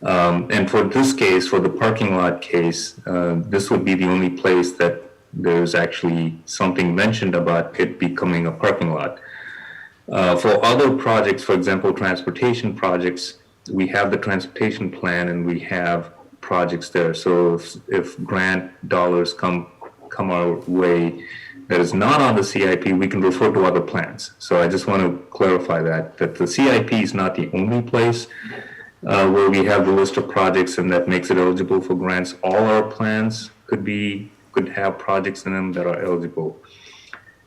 And for this case, for the parking lot case, this would be the only place that there's actually something mentioned about it becoming a parking lot. For other projects, for example, transportation projects, we have the transportation plan and we have projects there. So if grant dollars come our way that is not on the CIP, we can refer to other plans. So I just want to clarify that the CIP is not the only place where we have the list of projects and that makes it eligible for grants. All our plans could have projects in them that are eligible.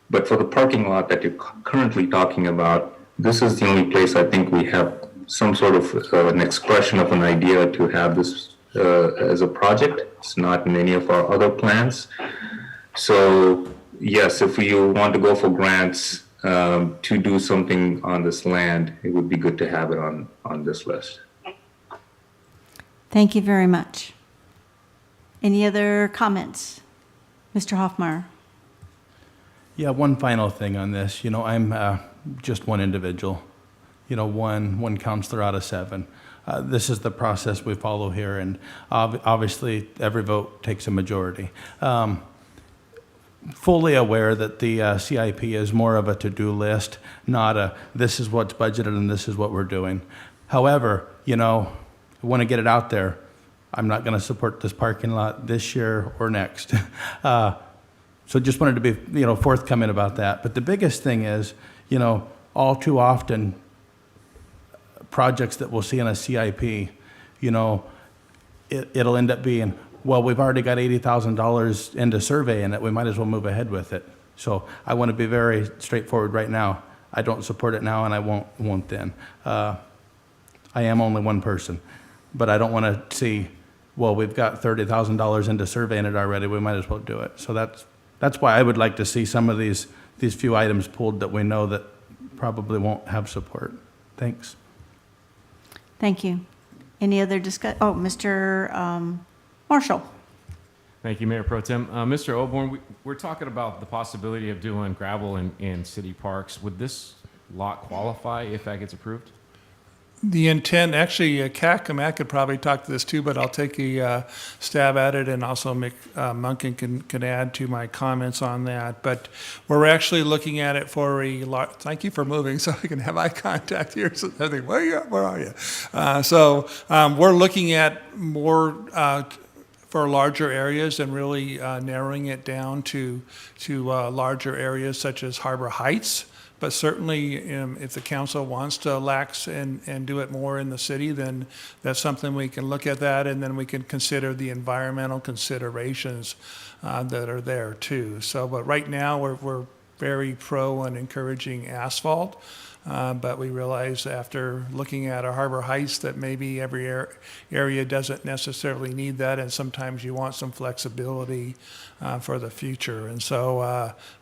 But for the parking lot that you're currently talking about, this is the only place I think we have some sort of an expression of an idea to have this as a project. It's not in any of our other plans. So yes, if you want to go for grants to do something on this land, it would be good to have it on this list. Thank you very much. Any other comments? Mr. Hoffmeyer? Yeah, one final thing on this. You know, I'm just one individual, you know, one counselor out of 7. This is the process we follow here, and obviously every vote takes a majority. Fully aware that the CIP is more of a to-do list, not a this is what's budgeted and this is what we're doing. However, you know, I want to get it out there. I'm not going to support this parking lot this year or next. So just wanted to be, you know, forthcoming about that. But the biggest thing is, you know, all too often, projects that we'll see in a CIP, you know, it'll end up being, well, we've already got $80,000 into surveying it. We might as well move ahead with it. So I want to be very straightforward right now. I don't support it now, and I won't then. I am only one person, but I don't want to see, well, we've got $30,000 into surveying it already. We might as well do it. So that's why I would like to see some of these few items pulled that we know that probably won't have support. Thanks. Thank you. Any other discussion? Oh, Mr. Marshall. Thank you, Mayor Pro Tem. Mr. Oborn, we're talking about the possibility of doing gravel in city parks. Would this lot qualify if that gets approved? The intent, actually, Kat Matt could probably talk to this too, but I'll take a stab at it, and also Mick Munkin can add to my comments on that. But we're actually looking at it for thank you for moving so I can have eye contact here. So I think, where are you? We're looking at more for larger areas and really narrowing it down to larger areas such as Harbor Heights. But certainly, if the council wants to lax and do it more in the city, then that's something we can look at that, and then we can consider the environmental considerations that are there too. So, but right now, we're very pro and encouraging asphalt. But we realize after looking at our Harbor Heights that maybe every area doesn't necessarily need that, and sometimes you want some flexibility for the future. And so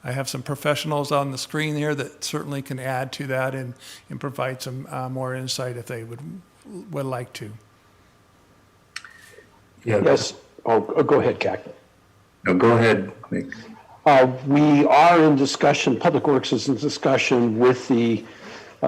I have some professionals on the screen here that certainly can add to that and provide some more insight if they would like to. Yeah. Yes. Oh, go ahead, Kat. No, go ahead, Mick. We are in discussion, Public Works is in discussion with the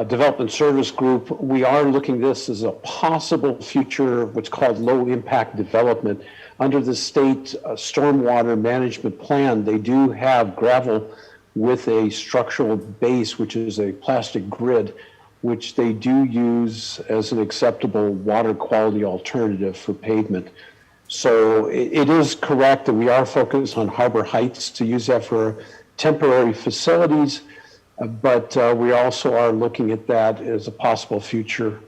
Development Service Group. We are looking at this as a possible future, what's called low impact development. Under the state stormwater management plan, they do have gravel with a structural base, which is a plastic grid, which they do use as an acceptable water quality alternative for pavement. So it is correct that we are focused on Harbor Heights to use that for temporary facilities, but we also are looking at that as a possible future.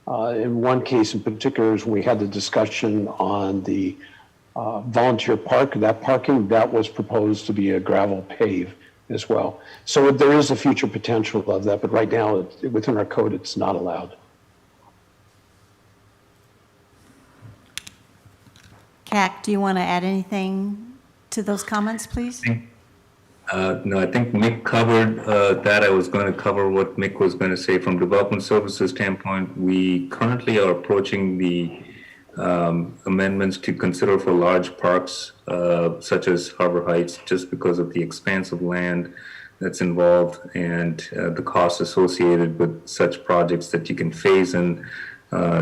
In one case in particular is when we had the discussion on the volunteer park, that parking, that was proposed to be a gravel pave as well. So there is a future potential of that, but right now within our code, it's not allowed. Kat, do you want to add anything to those comments, please? No, I think Mick covered that. I was going to cover what Mick was going to say from development services standpoint. We currently are approaching the amendments to consider for large parks such as Harbor Heights, just because of the expanse of land that's involved and the costs associated with such projects that you can phase in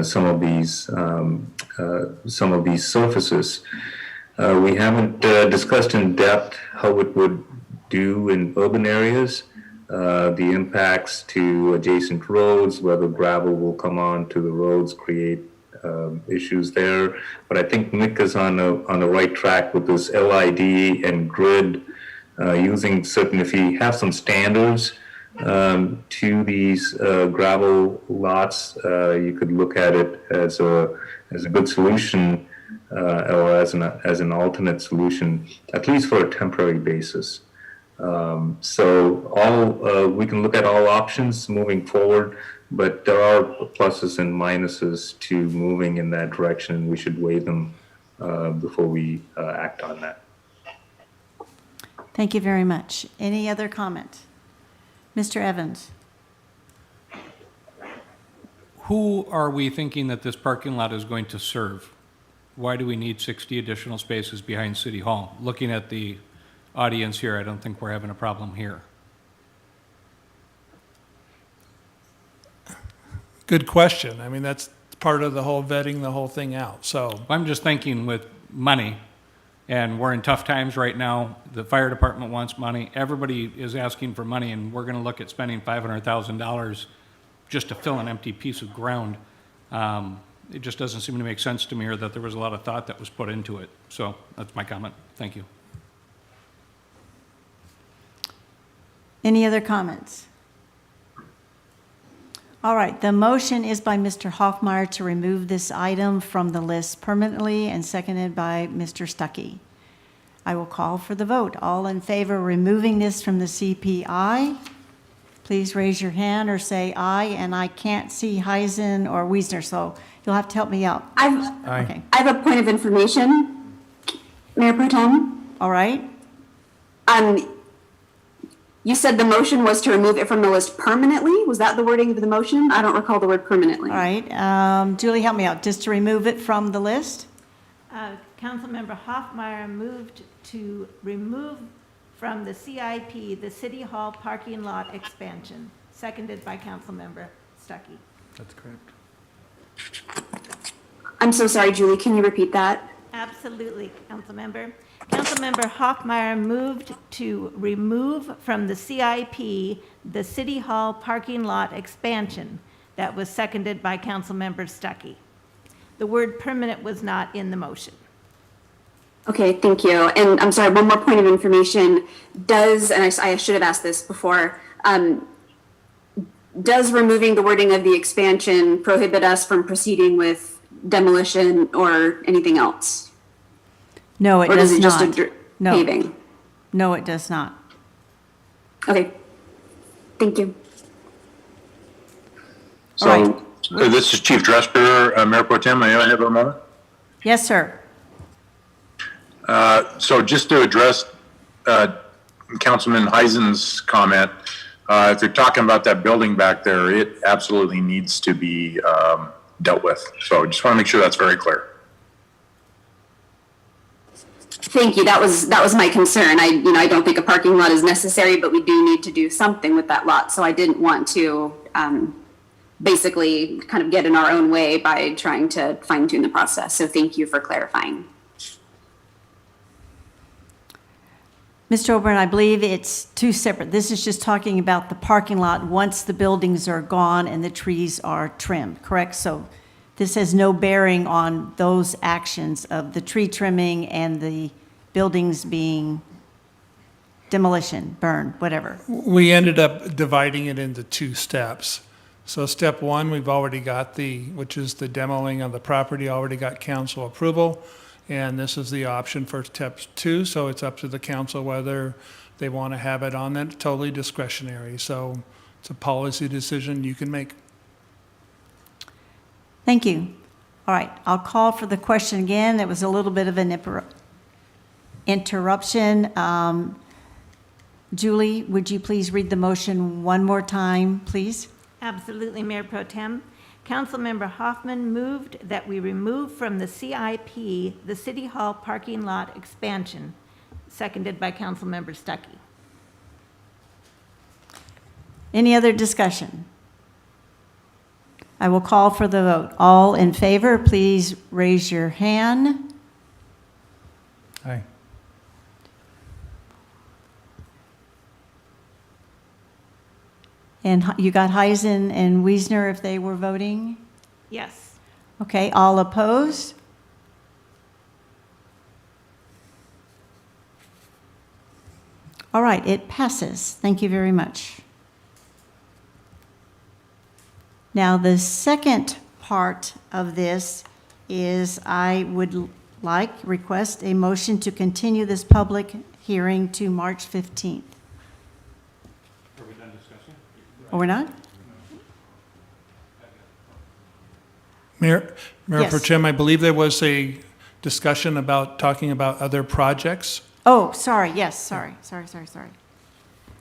some of these surfaces. We haven't discussed in depth how it would do in urban areas, the impacts to adjacent roads, whether gravel will come on to the roads, create issues there. But I think Mick is on the right track with this LID and grid, using certain, if you have some standards to these gravel lots, you could look at it as a good solution, or as an alternate solution, at least for a temporary basis. So we can look at all options moving forward, but there are pluses and minuses to moving in that direction, and we should weigh them before we act on that. Thank you very much. Any other comment? Mr. Evans? Who are we thinking that this parking lot is going to serve? Why do we need 60 additional spaces behind City Hall? Looking at the audience here, I don't think we're having a problem here. Good question. I mean, that's part of the whole vetting the whole thing out. So I'm just thinking with money, and we're in tough times right now. The fire department wants money. Everybody is asking for money, and we're going to look at spending $500,000 just to fill an empty piece of ground. It just doesn't seem to make sense to me, or that there was a lot of thought that was put into it. So that's my comment. Thank you. Any other comments? All right, the motion is by Mr. Hoffmeyer to remove this item from the list permanently, and seconded by Mr. Stuckey. I will call for the vote. All in favor of removing this from the CPI, please raise your hand or say aye, and I can't see Heisen or Wiesner, so you'll have to help me out. I have a point of information, Mayor Pro Tem. All right. You said the motion was to remove it from the list permanently? Was that the wording of the motion? I don't recall the word permanently. All right, Julie, help me out, just to remove it from the list? Councilmember Hoffmeyer moved to remove from the CIP the City Hall parking lot expansion, seconded by Councilmember Stuckey. That's correct. I'm so sorry, Julie, can you repeat that? Absolutely, Councilmember. Councilmember Hoffmeyer moved to remove from the CIP the City Hall parking lot expansion. That was seconded by Councilmember Stuckey. The word permanent was not in the motion. Okay, thank you. And I'm sorry, one more point of information. Does, and I should have asked this before, does removing the wording of the expansion prohibit us from proceeding with demolition or anything else? No, it Or does is it just not. a No. paving? No, it does not. Okay, thank you. All right. So this is Chief Dresper, Mayor Pro Tem. May I have a moment? Yes, sir. So just to address Councilman Heisen's comment, if you're talking about that building back there, it absolutely needs to be dealt with. So just want to make sure that's very clear. Thank you. That was my concern. I don't think a parking lot is necessary, but we do need to do something with that lot. So I didn't want to basically kind of get in our own way by trying to fine tune the process. So thank you for clarifying. Mr. Oberon, I believe it's two separate. This is just talking about the parking lot once the buildings are gone and the trees are trimmed, correct? So this has no bearing on those actions of the tree trimming and the buildings being demolition, burn, whatever. We ended up dividing it into two steps. So step one, we've already got which is the demoing of the property, already got council approval. And this is the option for step two, so it's up to the council whether they want to have it on that, totally discretionary. So it's a policy decision you can make. Thank you. All right, I'll call for the question again. There was a little bit of an interruption. Julie, would you please read the motion one more time, please? Absolutely, Mayor Pro Tem. Councilmember Hoffman moved that we remove from the CIP the City Hall parking lot expansion, seconded by Councilmember Stuckey. Any other discussion? I will call for the vote. All in favor, please raise your hand. Aye. And you got Heisen and Wiesner if they were voting? Yes. Okay, all opposed? All right, it passes. Thank you very much. Now, the second part of this is I would request a motion to continue this public hearing to March 15th. Are we done discussing? Oh, we're not? Mayor Pro Yes. Tem, I believe there was a discussion about talking about other projects. Oh, sorry, yes, sorry.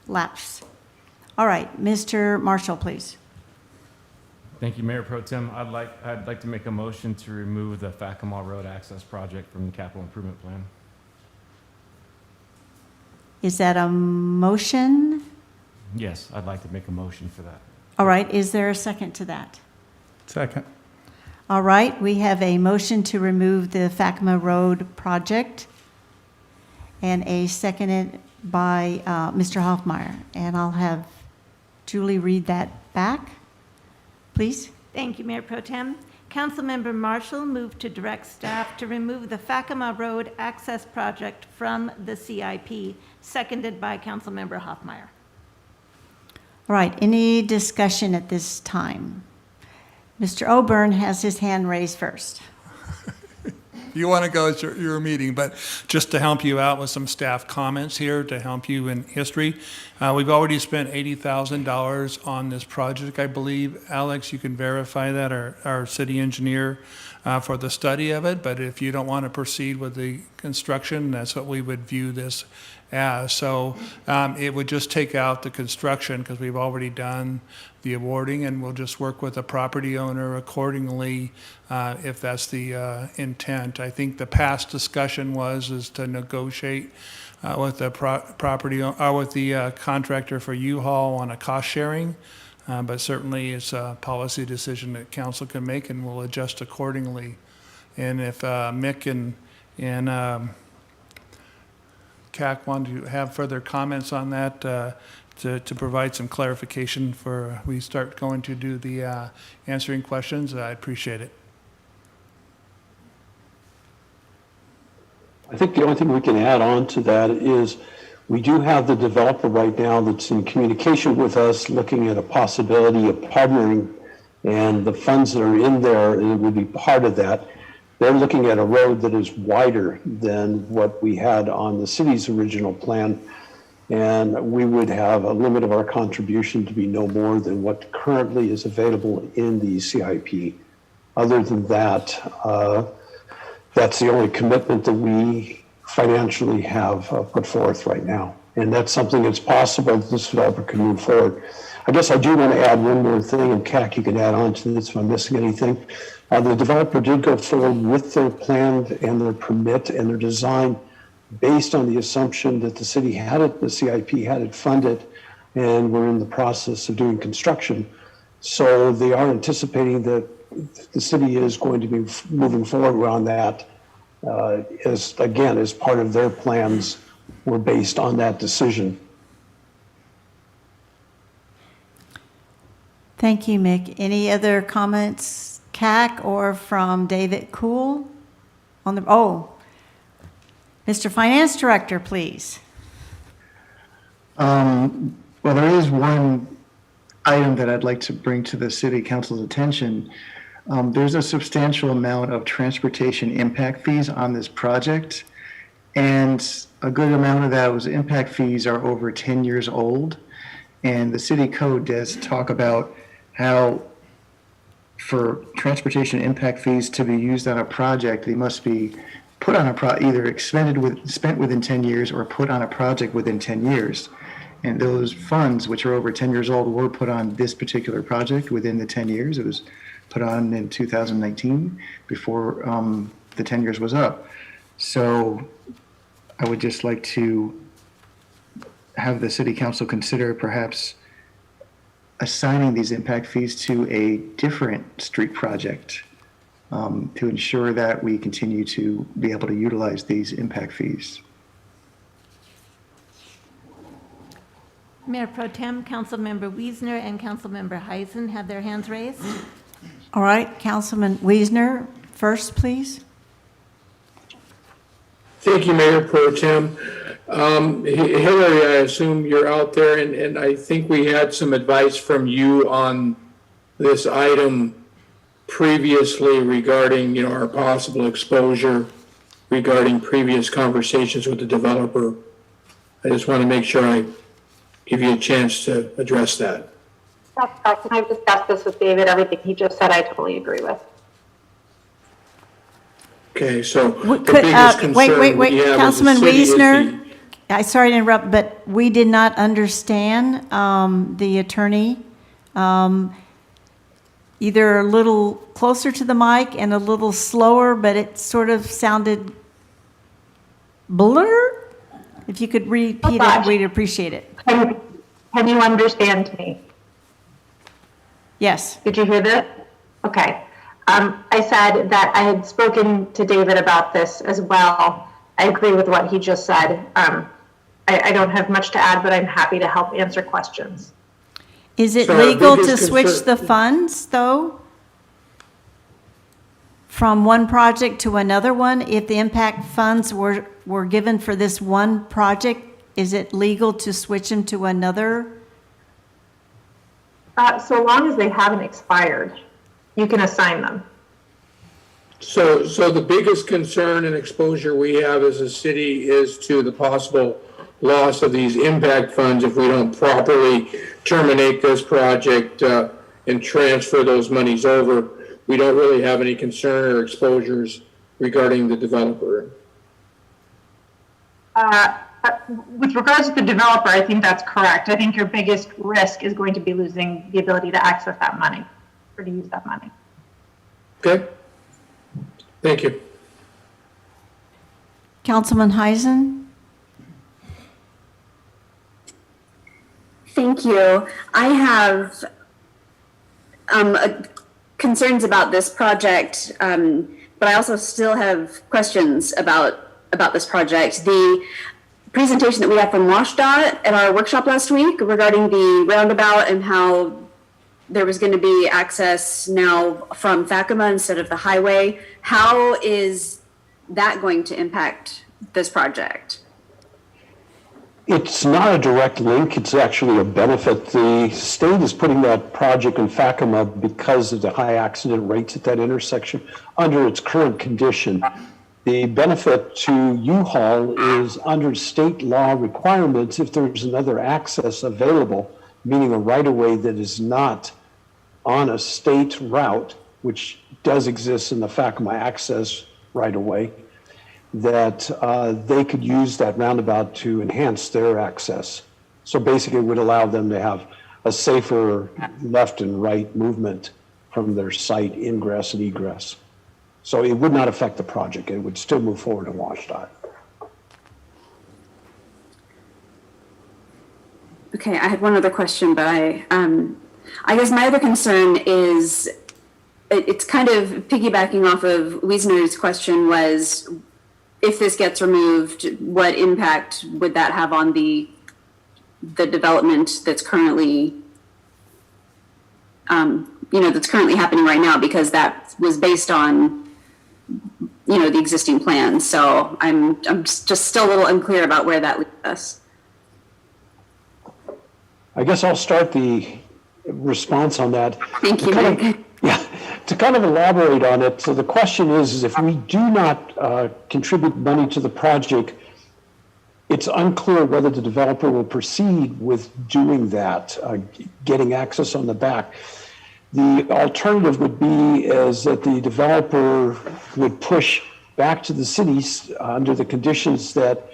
Lapse. All right, Mr. Marshall, please. Thank you, Mayor Pro Tem. I'd like to make a motion to remove the Facamall Road Access Project from the capital improvement plan. Is that a motion? Yes, I'd like to make a motion for that. All right, is there a second to that? Second. All right, we have a motion to remove the Facama Road project and a seconded by Mr. Hoffmeyer. And I'll have Julie read that back, please. Thank you, Mayor Pro Tem. Councilmember Marshall moved to direct staff to remove the Facama Road Access Project from the CIP, seconded by Councilmember Hoffmeyer. All right, any discussion at this time? Mr. Oberon has his hand raised first. You want to go, it's your meeting, but just to help you out with some staff comments here, to help you in history, we've already spent $80,000 on this project, I believe. Alex, you can verify that, our city engineer, for the study of it, but if you don't want to proceed with the construction, that's what we would view this as. So it would just take out the construction because we've already done the awarding, and we'll just work with the property owner accordingly if that's the intent. I think the past discussion is to negotiate with the with the contractor for U-Haul on a cost sharing, but certainly it's a policy decision that council can make, and we'll adjust accordingly. And if Mick and CAC want to have further comments on that, to provide some clarification for we start going to do the answering questions, I appreciate it. I think the only thing we can add on to that is we do have the developer right now that's in communication with us, looking at a possibility of partnering, and the funds that are in there would be part of that. They're looking at a road that is wider than what we had on the city's original plan, and we would have a limit of our contribution to be no more than what currently is available in the CIP. Other than that, that's the only commitment that we financially have put forth right now. And that's something that's possible that this developer can move forward. I guess I do want to add one more thing, and CAC, you can add on to this if I'm missing anything. The developer did go forward with their plan and their permit and their design based on the assumption that the city had it, the CIP had it funded, and we're in the process of doing construction. So they are anticipating that the city is going to be moving forward on that, as part of their plans were based on that decision. Thank you, Mick. Any other comments, CAC or from David Cool? Mr. Finance Director, please. Well, there is one item that I'd like to bring to the City Council's attention. There's a substantial amount of transportation impact fees on this project, and a good amount of those impact fees are over 10 years old. And the city code does talk about how for transportation impact fees to be used on a project, they must be put on either spent within 10 years or put on a project within 10 years. And those funds, which are over 10 years old, were put on this particular project within the 10 years. It was put on in 2019 before the 10 years was up. So I would just like to have the City Council consider perhaps assigning these impact fees to a different street project to ensure that we continue to be able to utilize these impact fees. Mayor Pro Tem, Councilmember Wiesner and Councilmember Heisen have their hands raised. All right, Councilman Wiesner, first, please. Thank you, Mayor Pro Tem. Hillary, I assume you're out there, and I think we had some advice from you on this item previously regarding, our possible exposure regarding previous conversations with the developer. I just want to make sure I give you a chance to address that. That's correct, and I've discussed this with David. Everything he just said, I totally agree with. Okay, so the biggest concern wait, we have as a Councilman city is Wiesner, I'm sorry to interrupt, but we did not understand the attorney. Either a little closer to the mic and a little slower, but it sort of sounded blur. If you could repeat it, we'd appreciate it. Can you understand me? Yes. Did you hear that? Okay. I said that I had spoken to David about this as well. I agree with what he just said. I don't have much to add, but I'm happy to help answer questions. Is it So legal our to biggest switch concern- the funds, though, from one project to another one? If the impact funds were given for this one project, is it legal to switch them to another? So long as they haven't expired, you can assign them. So the biggest concern and exposure we have as a city is to the possible loss of these impact funds if we don't properly terminate this project and transfer those monies over. We don't really have any concern or exposures regarding the developer. With regards to the developer, I think that's correct. I think your biggest risk is going to be losing the ability to access that money or to use that money. Okay? Thank you. Councilman Heisen? Thank you. I have concerns about this project, but but I also still have questions about this project. The presentation that we had from WashDOT at our workshop last week regarding the roundabout and how there was going to be access now from Fakima instead of the highway. How is that going to impact this project? It's not a direct link. It's actually a benefit. The state is putting that project in Fakima because of the high accident rates at that intersection under its current condition. The benefit to U-Haul is under state law requirements, if there's another access available, meaning a right-of-way that is not on a state route, which does exist in the Fakima access right-of-way, that they could use that roundabout to enhance their access. So basically it would allow them to have a safer left and right movement from their site ingress and egress. So it would not affect the project. It would still move forward in WashDOT. Okay, I had one other question, but I guess my other concern is, it's kind of piggybacking off of Wiesner's question, was if this gets removed, what impact would that have on the development that's currently, that's currently happening right now, because that was based on, the existing plan. So I'm just still a little unclear about where that leaves us. I guess I'll start the response on that. Thank you, Nick. To kind of elaborate on it, so the question is if we do not contribute money to the project, it's unclear whether the developer will proceed with doing that, getting access on the back. The alternative would be is that the developer would push back to the cities under the conditions that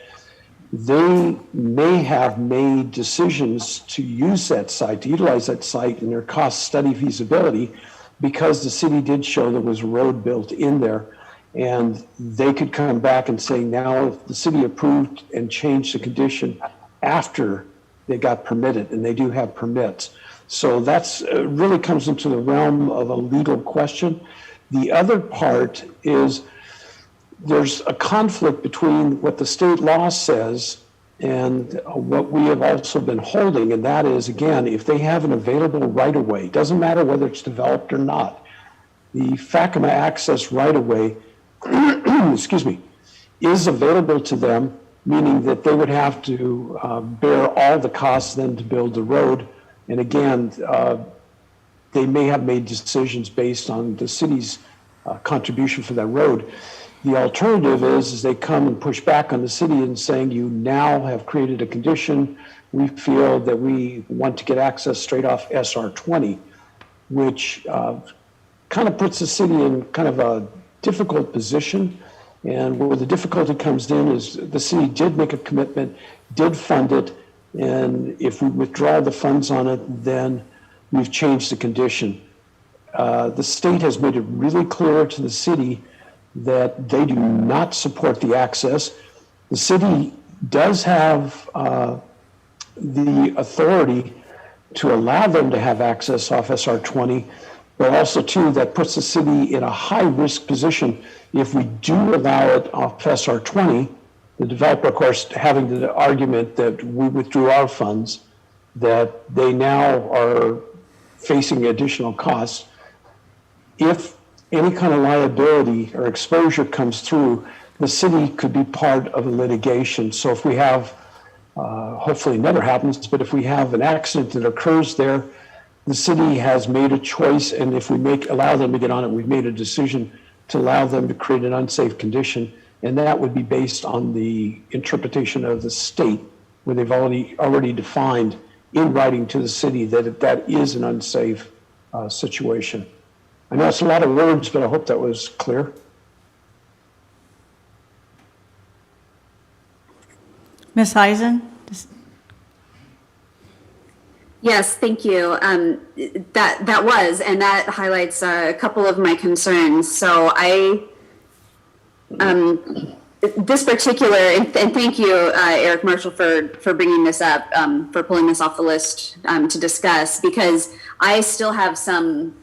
they may have made decisions to use that site, to utilize that site in their cost study feasibility, because the city did show there was a road built in there. And they could come back and say, now if the city approved and changed the condition after they got permitted, and they do have permits. So that's really comes into the realm of a legal question. The other part is there's a conflict between what the state law says and what we have also been holding, and that is, again, if they have an available right-of-way, doesn't matter whether it's developed or not, the Fakima access right-of-way, excuse me, is available to them, meaning that they would have to bear all the costs then to build the road. And again, they may have made decisions based on the city's contribution for that road. The alternative is they come and push back on the city and saying, you now have created a condition. We feel that we want to get access straight off SR 20, which kind of puts the city in kind of a difficult position. And where the difficulty comes in is the city did make a commitment, did fund it, and if we withdraw the funds on it, then we've changed the condition. The state has made it really clear to the city that they do not support the access. The city does have the authority to allow them to have access off SR 20, but also too, that puts the city in a high risk position. If we do allow it off SR 20, the developer, of course, having the argument that we withdrew our funds, that they now are facing additional costs. If any kind of liability or exposure comes through, the city could be part of a litigation. So if we have, hopefully it never happens, but if we have an accident that occurs there, the city has made a choice, and if we allow them to get on it, we've made a decision to allow them to create an unsafe condition, and that would be based on the interpretation of the state, where they've already defined in writing to the city that that is an unsafe situation. I know it's a lot of words, but I hope that was clear. Ms. Heisen? Yes, thank you. That was, and that highlights a couple of my concerns. So this particular, and thank you, Eric Marshall, for bringing this up, for pulling this off the list to discuss, because I still have some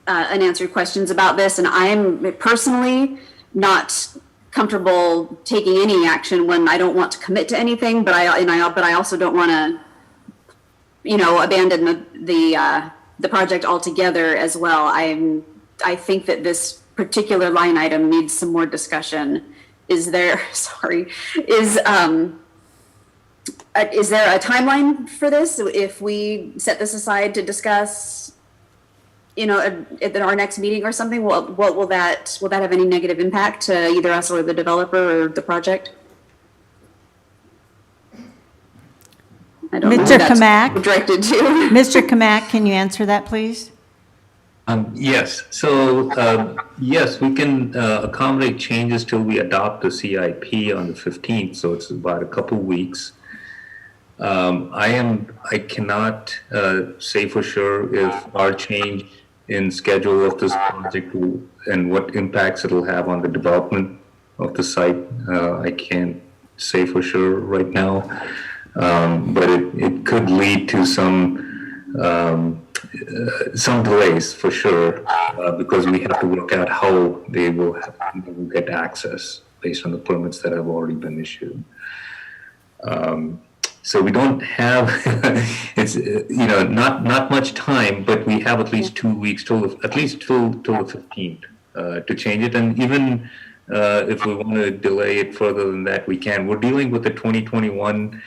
unanswered questions about this, and I'm personally not comfortable taking any action when I don't want to commit to anything, but I also don't want to, abandon the project altogether as well. I think that this particular line item needs some more discussion. Is there a timeline for this? If we set this aside to discuss, at our next meeting or something, what will that have any negative impact to either us or the developer or the project? I don't know who Mr. that's Kamak? directed to. Mr. Kamak, can you answer that, please? Yes, so, yes, we can accommodate changes till we adopt the CIP on the 15th, so it's about a couple weeks. I cannot say for sure if our change in schedule of this project and what impacts it'll have on the development of the site. I can't say for sure right now, but it could lead to some delays for sure, because we have to work out how they will get access based on the permits that have already been issued. So we don't have, it's, not much time, but we have at least 2 weeks till the 15th to change it. And even if we want to delay it further than that, we can. We're dealing with the 2021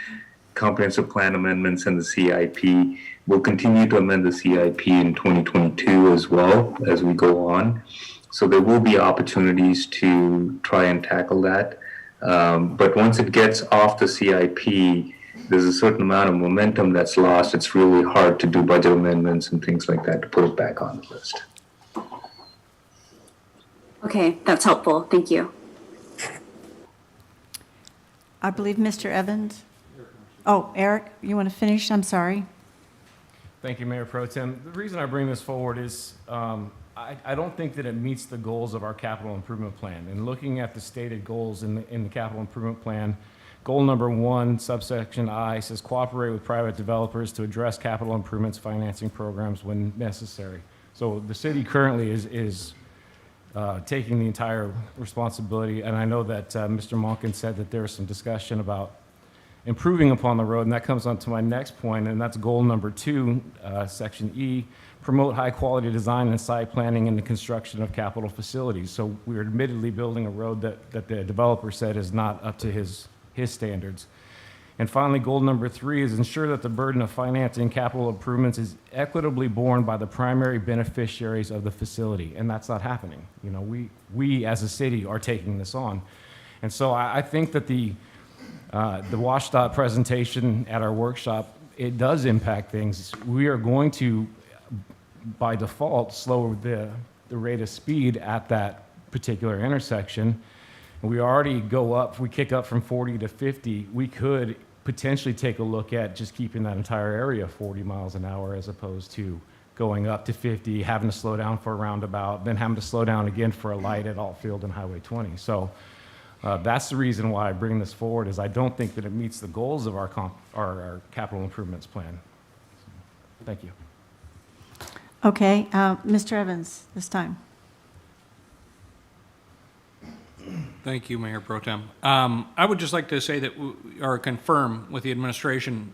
comprehensive plan amendments and the CIP. We'll continue to amend the CIP in 2022 as well as we go on. So there will be opportunities to try and tackle that. But once it gets off the CIP, there's a certain amount of momentum that's lost. It's really hard to do budget amendments and things like that to put it back on the list. Okay, that's helpful. Thank you. I believe Mr. Evans. Oh, Eric, you want to finish? I'm sorry. Thank you, Mayor Pro Tem. The reason I bring this forward is I don't think that it meets the goals of our capital improvement plan. And looking at the stated goals in the capital improvement plan, goal number 1, subsection I, says cooperate with private developers to address capital improvements financing programs when necessary. So the city currently is taking the entire responsibility. And I know that Mr. Monken said that there was some discussion about improving upon the road, and that comes on to my next point, and that's goal number 2, section E, promote high-quality design and site planning in the construction of capital facilities. So we're admittedly building a road that the developer said is not up to his standards. And finally, goal number 3 is ensure that the burden of financing capital improvements is equitably borne by the primary beneficiaries of the facility, and that's not happening. We as a city are taking this on. And so I think that the WashDOT presentation at our workshop, it does impact things. We are going to, by default, slow the rate of speed at that particular intersection. We already go up, if we kick up from 40 to 50, we could potentially take a look at just keeping that entire area 40 miles an hour as opposed to going up to 50, having to slow down for a roundabout, then having to slow down again for a light at Altfield and Highway 20. So that's the reason why I bring this forward, is I don't think that it meets the goals of our capital improvements plan. Thank you. Okay, Mr. Evans, this time. Thank you, Mayor Pro Tem. I would just like to say that, or confirm with the administration,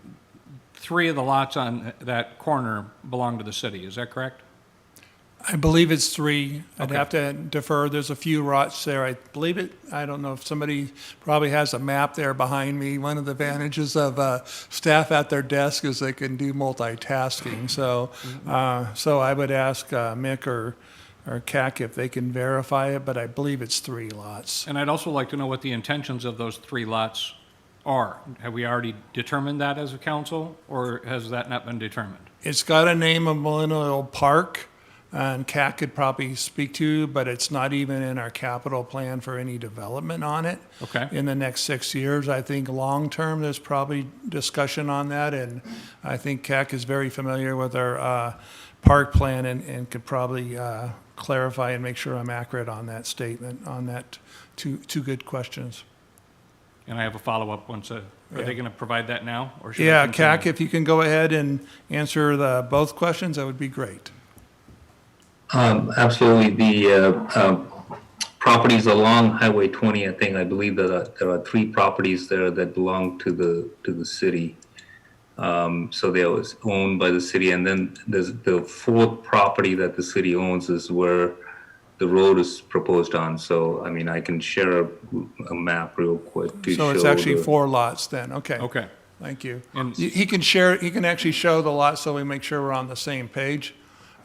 3 of the lots on that corner belong to the city. Is that correct? I believe it's 3. I'd Okay. have to defer. There's a few lots there. I believe it. I don't know if somebody probably has a map there behind me. One of the advantages of staff at their desk is they can do multitasking. So, so I would ask Mick or CAC if they can verify it, but I believe it's 3 lots. And I'd also like to know what the intentions of those 3 lots are. Have we already determined that as a council, or has that not been determined? It's got a name of Millennial Park, and CAC could probably speak to, but it's not even in our capital plan for any development on it. Okay. In the next 6 years, I think long-term, there's probably discussion on that, and I think CAC is very familiar with our park plan and could probably clarify and make sure I'm accurate on that statement, on that. Two good questions. And I have a follow-up once. Are they going to provide that now? Or should I Yeah, continue? CAC, if you can go ahead and answer both questions, that would be great. Absolutely. The properties along Highway 20, I believe that there are 3 properties there that belong to the city. So they was owned by the city, and then there's the 4th property that the city owns is where the road is proposed on. So, I mean, I can share a map real quick to show. So it's actually 4 lots then, okay. Okay. Thank you. And- He can share, he can actually show the lots so we make sure we're on the same page.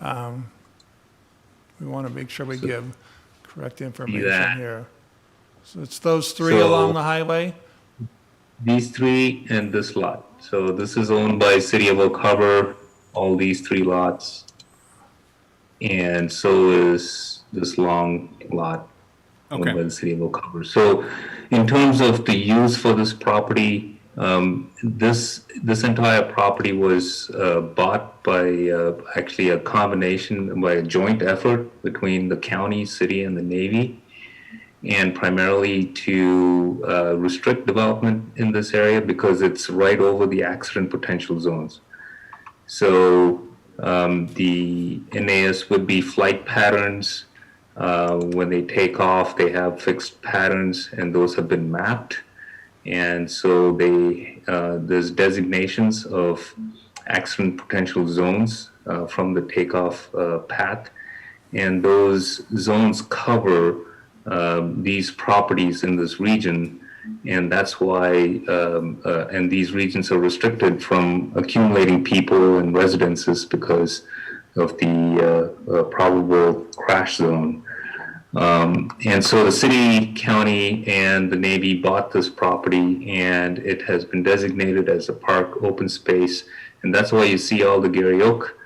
We want to make sure we give correct information Yeah. here. So it's those 3 So- along the highway? These 3 and this lot. So this is owned by City of Oak Harbor, all these 3 lots. And so is this long lot owned Okay. by the City of Oak Harbor. So in terms of the use for this property, this entire property was bought by actually a combination, by a joint effort between the county, city, and the Navy, and primarily to restrict development in this area because it's right over the accident potential zones. So the NAS would be flight patterns. When they take off, they have fixed patterns, and those have been mapped. And so there's designations of accident potential zones from the takeoff path, and those zones cover these properties in this region, and that's why and these regions are restricted from accumulating people and residences because of the probable crash zone. And so the city, county, and the Navy bought this property, and it has been designated as a park open space, and that's why you see all the Gary Oak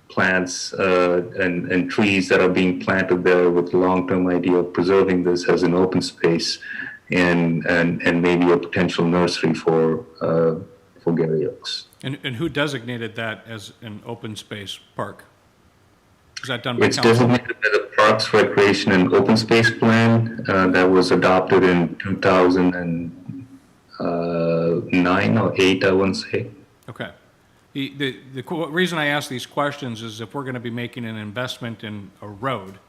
plants and trees that are being planted there with the long-term idea of preserving this as an open space and maybe a potential nursery for Gary Oaks. And who designated that as an open space park? Is that done by It's council? designated by the Parks, Recreation, and Open Space Plan that was adopted in 2009 or 8, I want to say. Okay. The reason I ask these questions is if we're going to be making an investment in a road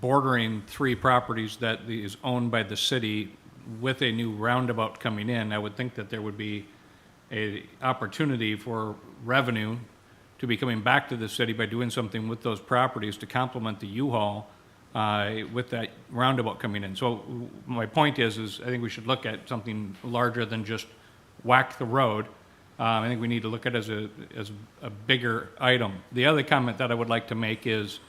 bordering 3 properties that is owned by the city with a new roundabout coming in, I would think that there would be a opportunity for revenue to be coming back to the city by doing something with those properties to complement the U-Haul with that roundabout coming in. So my point is I think we should look at something larger than just whack the road. I think we need to look at it as a bigger item. The other comment that I would like to make is,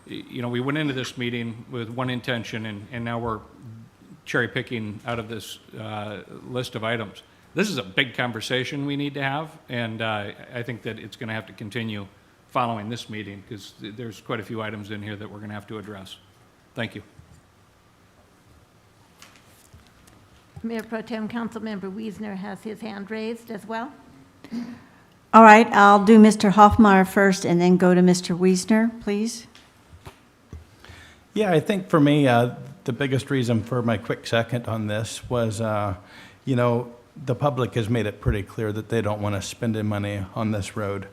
you know, we went into this meeting with one intention, and now we're cherry picking out of this list of items. This is a big conversation we need to have, and I think that it's going to have to continue following this meeting because there's quite a few items in here that we're going to have to address. Thank you. Mayor Pro Tem Councilmember Wiesner has his hand raised as well. All right, I'll do Mr. Hoffmeyer first and then go to Mr. Wiesner, please. Yeah, I think for me, the biggest reason for my quick second on this was, you know, the public has made it pretty clear that they don't want to spend any money on this road.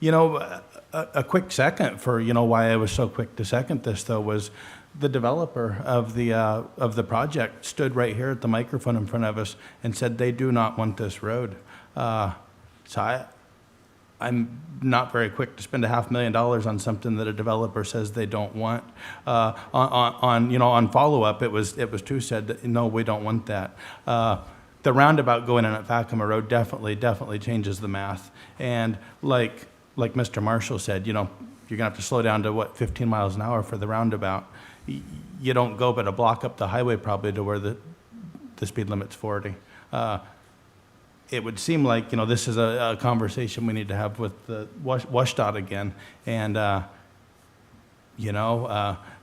You know, a quick second for, you know, why I was so quick to second this, though, was the developer of the project stood right here at the microphone in front of us and said they do not want this road. So I'm not very quick to spend $500,000 on something that a developer says they don't want. On follow-up, it was too said that no, we don't want that. The roundabout going in at Fakima Road definitely changes the math. And like Mr. Marshall said, you know, you're gonna have to slow down to 15 miles an hour for the roundabout. You don't go but a block up the highway probably to where the speed limit's 40. It would seem like, you know, this is a conversation we need to have with the WSDOT again. And, the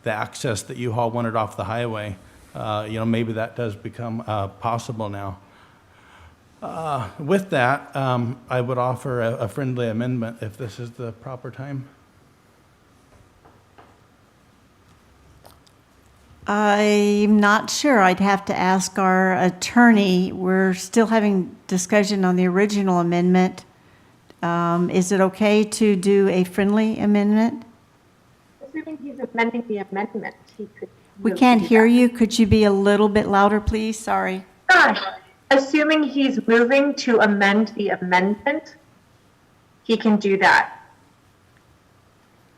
access that U-Haul wanted off the highway, maybe that does become possible now. With that, I would offer a friendly amendment if this is the proper time. I'm not sure. I'd have to ask our attorney. We're still having discussion on the original amendment. Is it okay to do a friendly amendment? he's amending the amendment, he could. We can't hear you. Could you be a little bit louder, please? Sorry. Gosh, assuming he's moving to amend the amendment, he can do that.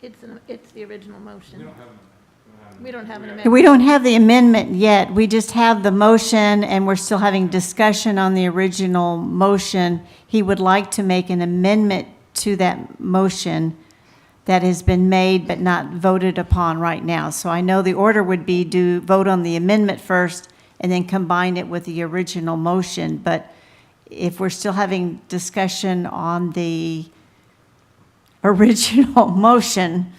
It's the original motion. We don't have an amendment. We don't have the amendment yet. We just have the motion, and we're still having discussion on the original motion. He would like to make an amendment to that motion that has been made but not voted upon right now. So I know the order would be to vote on the amendment first and then combine it with the original motion. But if we're still having discussion on the original motion,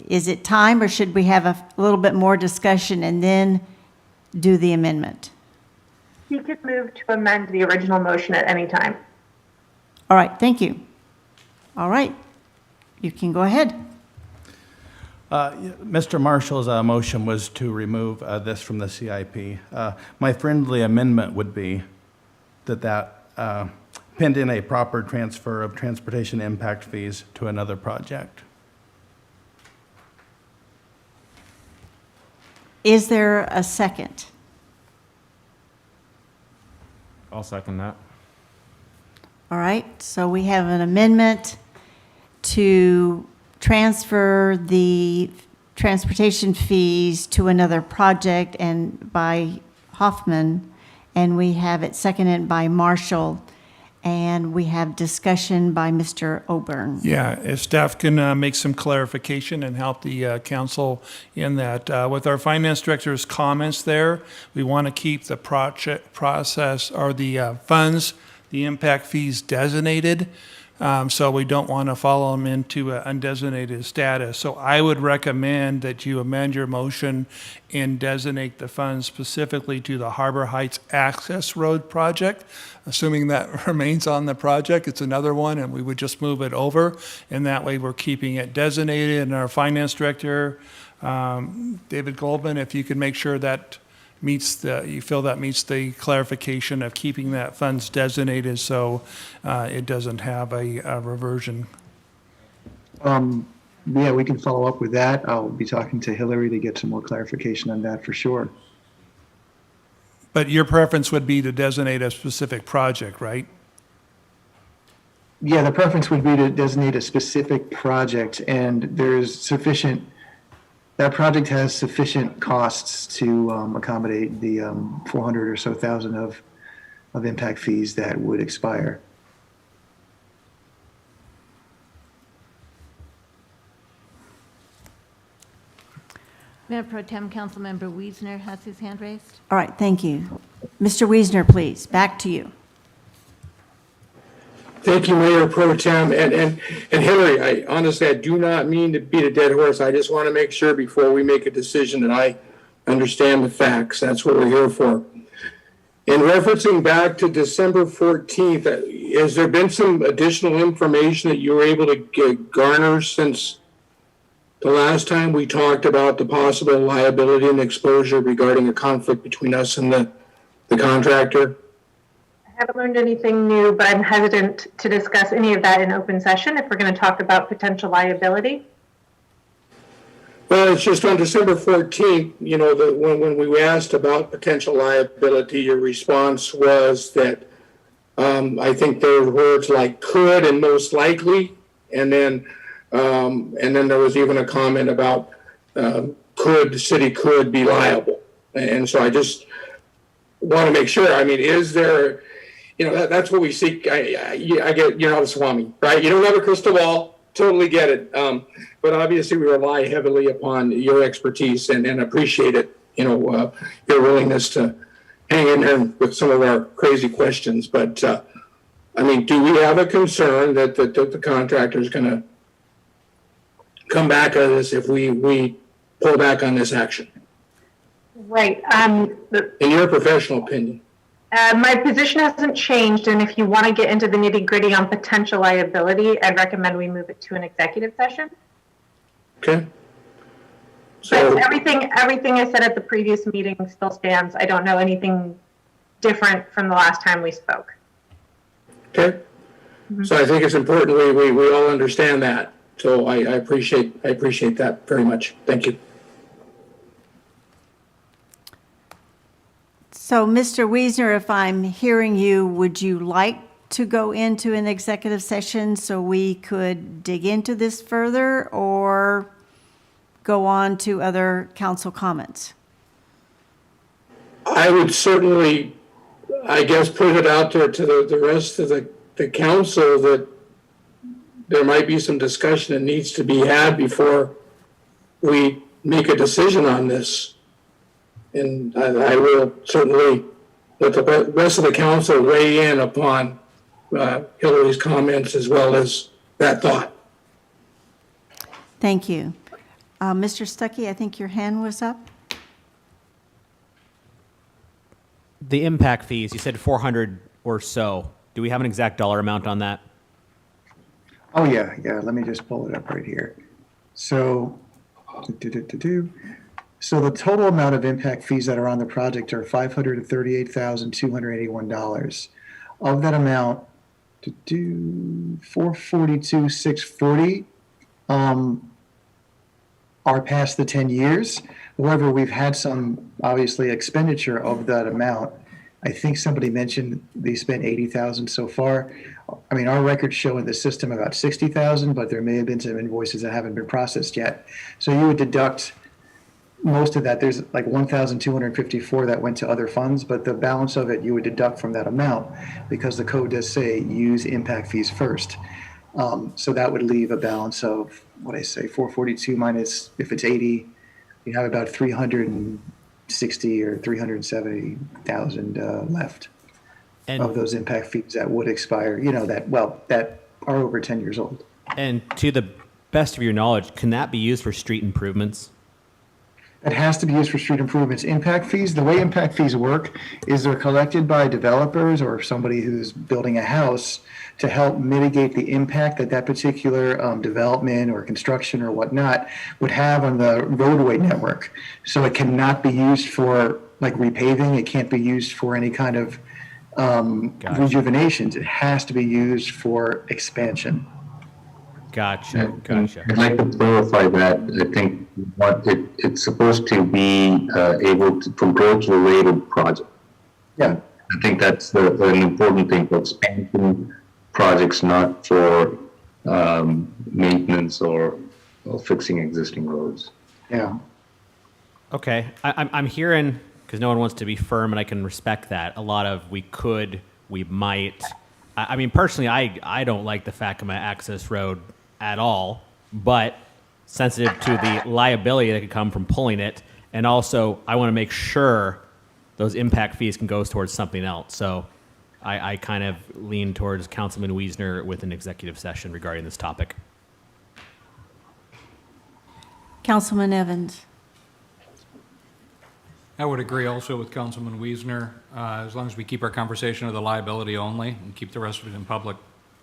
is it time, or should we have a little bit more discussion and then do the amendment? He could move to amend the original motion at any time. All right, thank you. All right, you can go ahead. Mr. Marshall's motion was to remove this from the CIP. My friendly amendment would be that pending a proper transfer of transportation impact fees to another project. Is there a second? I'll second that. All right, so we have an amendment to transfer the transportation fees to another project, and by Hoffman, and we have it seconded by Marshall, and we have discussion by Mr. Oburn. Yeah, if staff can make some clarification and help the council in that. With our finance director's comments there, we want to keep the project process or the funds, the impact fees designated. So we don't want to follow them into undesignated status. So I would recommend that you amend your motion and designate the funds specifically to the Harbor Heights Access Road project, assuming that remains on the project. It's another one, and we would just move it over. And that way we're keeping it designated. And our finance director, David Goldman, if you could make sure that you feel that meets the clarification of keeping that funds designated so it doesn't have a reversion. Yeah, we can follow up with that. I'll be talking to Hillary to get some more clarification on that for sure. But your preference would be to designate a specific project, right? Yeah, the preference would be to designate a specific project, and there's sufficient, that project has sufficient costs to accommodate the 400 or so thousand of impact fees that would expire. Mayor Pro Tem Councilmember Wiesner has his hand raised. All right, thank you. Mr. Wiesner, please, back to you. Thank you, Mayor Pro Tem. And Hillary, I honestly do not mean to beat a dead horse. I just want to make sure before we make a decision that I understand the facts. That's what we're here for. In referencing back to December 14th, has there been some additional information that you were able to garner since the last time we talked about the possible liability and exposure regarding a conflict between us and the contractor? I haven't learned anything new, but I'm hesitant to discuss any of that in open session if we're going to talk about potential liability. Well, it's just on December 14th, you know, when we asked about potential liability, your response was that I think there were words like could and most likely, and then there was even a comment about the city could be liable. And so I just want to make sure, I mean, is there, you know, that's what we seek. I get, you're not a Swami, right? You don't have a crystal ball, totally get it. But obviously we rely heavily upon your expertise and appreciate it, you know, your willingness to hang in there with some of our crazy questions. But I mean, do we have a concern that the contractor is going to come back on this if we pull back on this action? Right. In your professional opinion. My position hasn't changed, and if you want to get into the nitty-gritty on potential liability, I'd recommend we move it to an executive session. Okay. So But everything I said at the previous meeting still stands. I don't know anything different from the last time we spoke. okay. So I think it's important we all understand that. So I appreciate that very much. Thank you. So, Mr. Wiesner, if I'm hearing you, would you like to go into an executive session so we could dig into this further, or go on to other council comments? I would certainly, I guess, put it out there to the rest of the council that there might be some discussion that needs to be had before we make a decision on this. And I will certainly let the rest of the council weigh in upon Hillary's comments as well as that thought. Thank you. Mr. Stuckey, I think your hand was up. The impact fees, you said 400 or so. Do we have an exact dollar amount on that? Oh, yeah. Let me just pull it up right here. So, so the total amount of impact fees that are on the project are $538,281. Of that amount, $442,640 are past the 10 years. However, we've had some, obviously, expenditure of that amount. I think somebody mentioned they spent $80,000 so far. I mean, our records show in the system about $60,000, but there may have been some invoices that haven't been processed yet. So you would deduct most of that. There's like 1,254 that went to other funds, but the balance of it you would deduct from that amount, because the code does say use impact fees first. So that would leave a balance of, what I say, 442 minus, if it's 80, you have about 360 or 370,000 left of those impact fees that would expire, that are over 10 years old. And to the best of your knowledge, can that be used for street improvements? It has to be used for street improvements. Impact fees, the way impact fees work is they're collected by developers or somebody who's building a house to help mitigate the impact that particular development or construction or whatnot would have on the roadway network. So it cannot be used for like repaving. It can't be used for any kind of rejuvenations. It has to be used for expansion. Gotcha. I'd like to clarify that. I think it's supposed to be able to, for growth-related projects. Yeah. I think that's an important thing for expansion projects, not for maintenance or fixing existing roads. Yeah. Okay. I'm hearing, because no one wants to be firm, and I can respect that, a lot of we could, we might. I mean, personally, I don't like the Fakima access road at all, but sensitive to the liability that could come from pulling it. And also, I want to make sure those impact fees can go towards something else. So I kind of lean towards Councilman Wiesner with an executive session regarding this topic. Councilman Evans. I would agree also with Councilman Wiesner. As long as we keep our conversation of the liability only and keep the rest of it in public,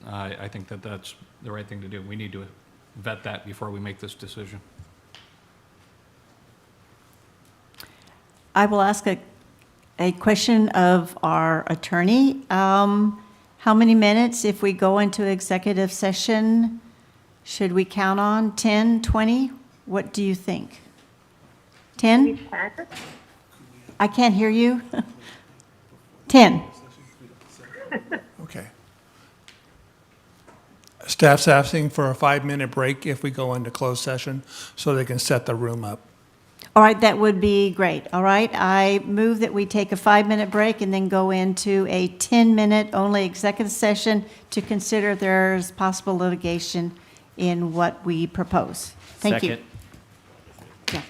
I think that that's the right thing to do. We need to vet that before we make this decision. I will ask a question of our attorney. How many minutes, if we go into executive session, should we count on? 10, 20? What do you think? 10? I can't hear you. 10. Okay. Staff's asking for a 5-minute break if we go into closed session so they can set the room up. All right, that would be great. All right, I move that we take a 5-minute break and then go into a 10-minute only executive session to consider if there's possible litigation in what we propose. Thank you. Second. Yeah.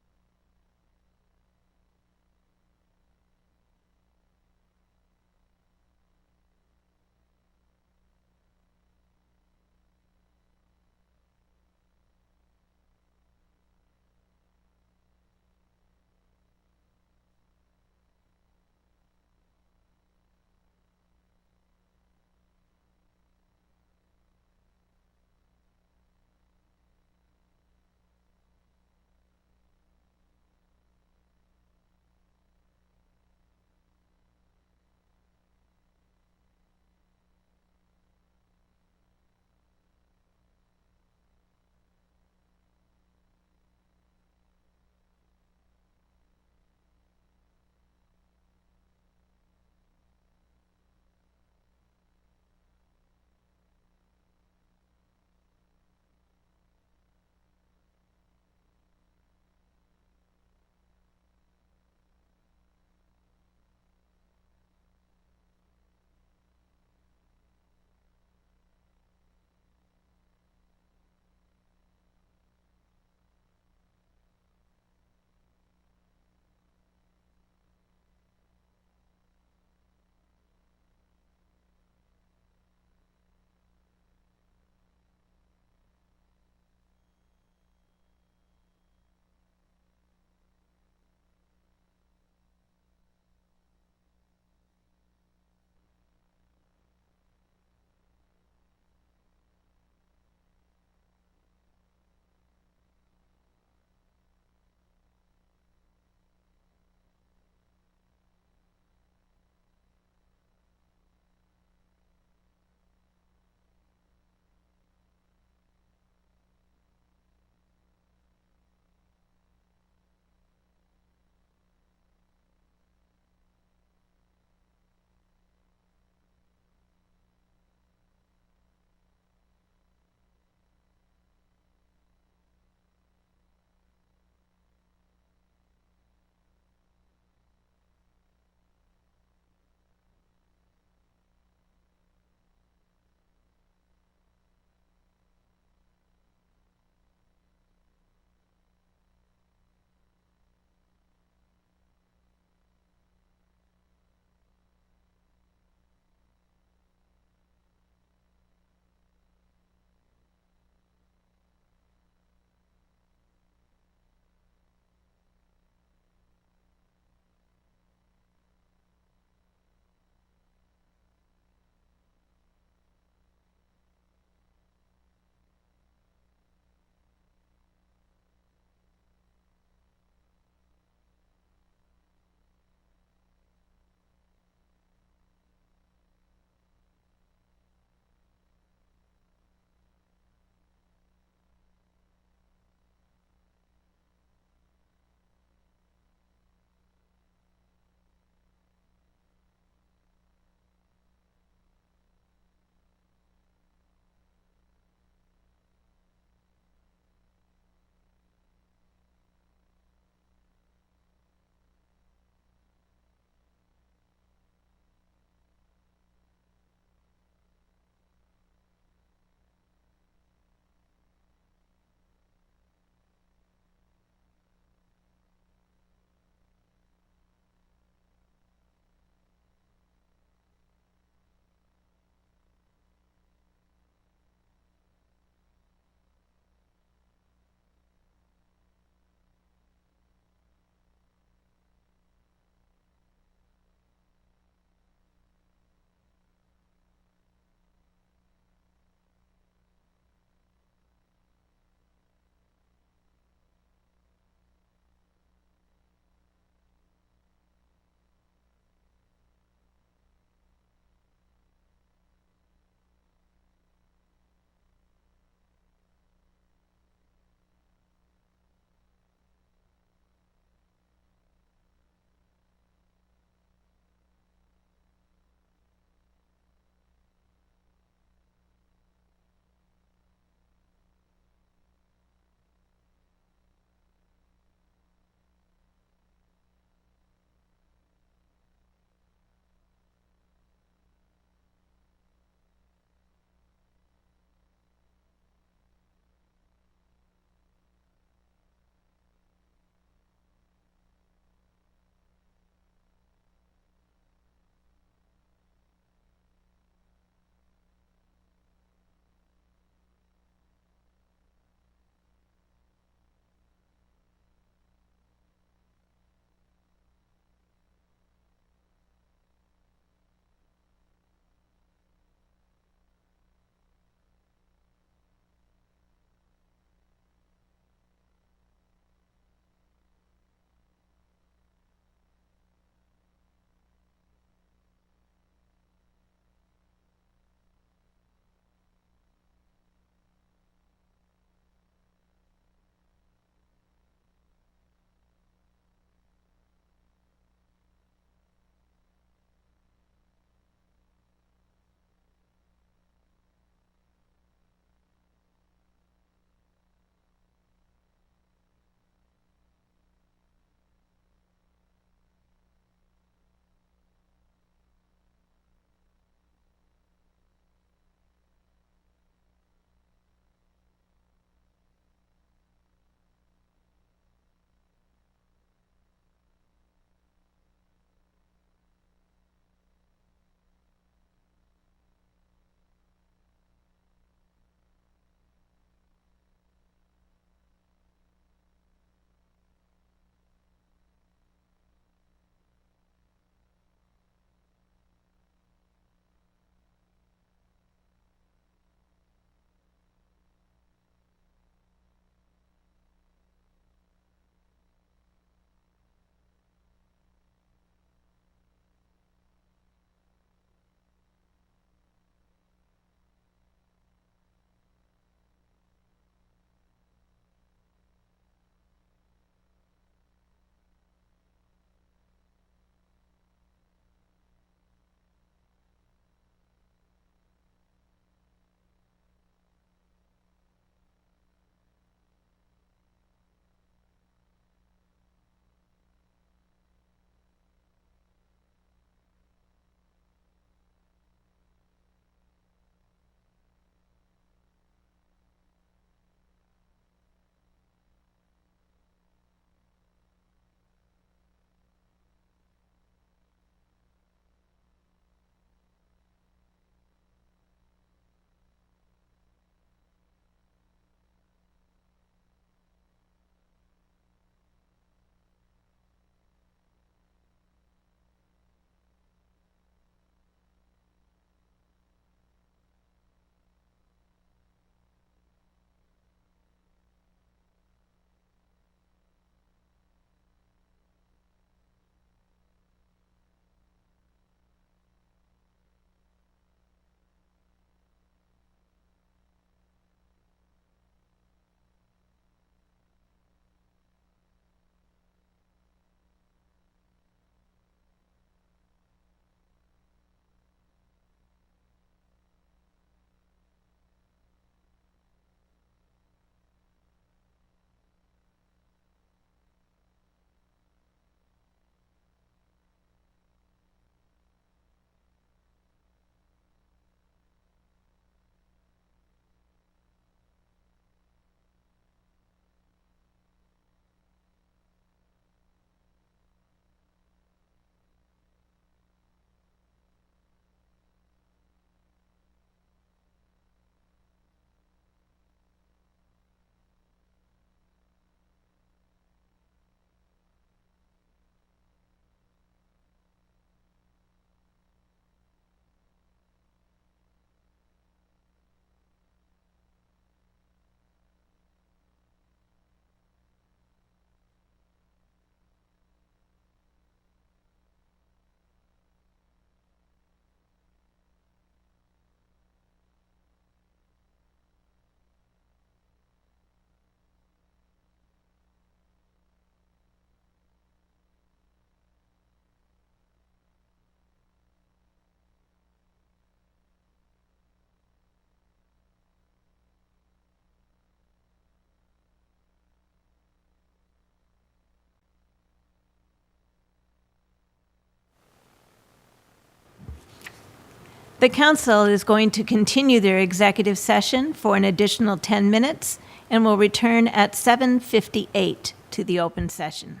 The council is going to continue their executive session for an additional 10 minutes and will return at 7:58 to the open session.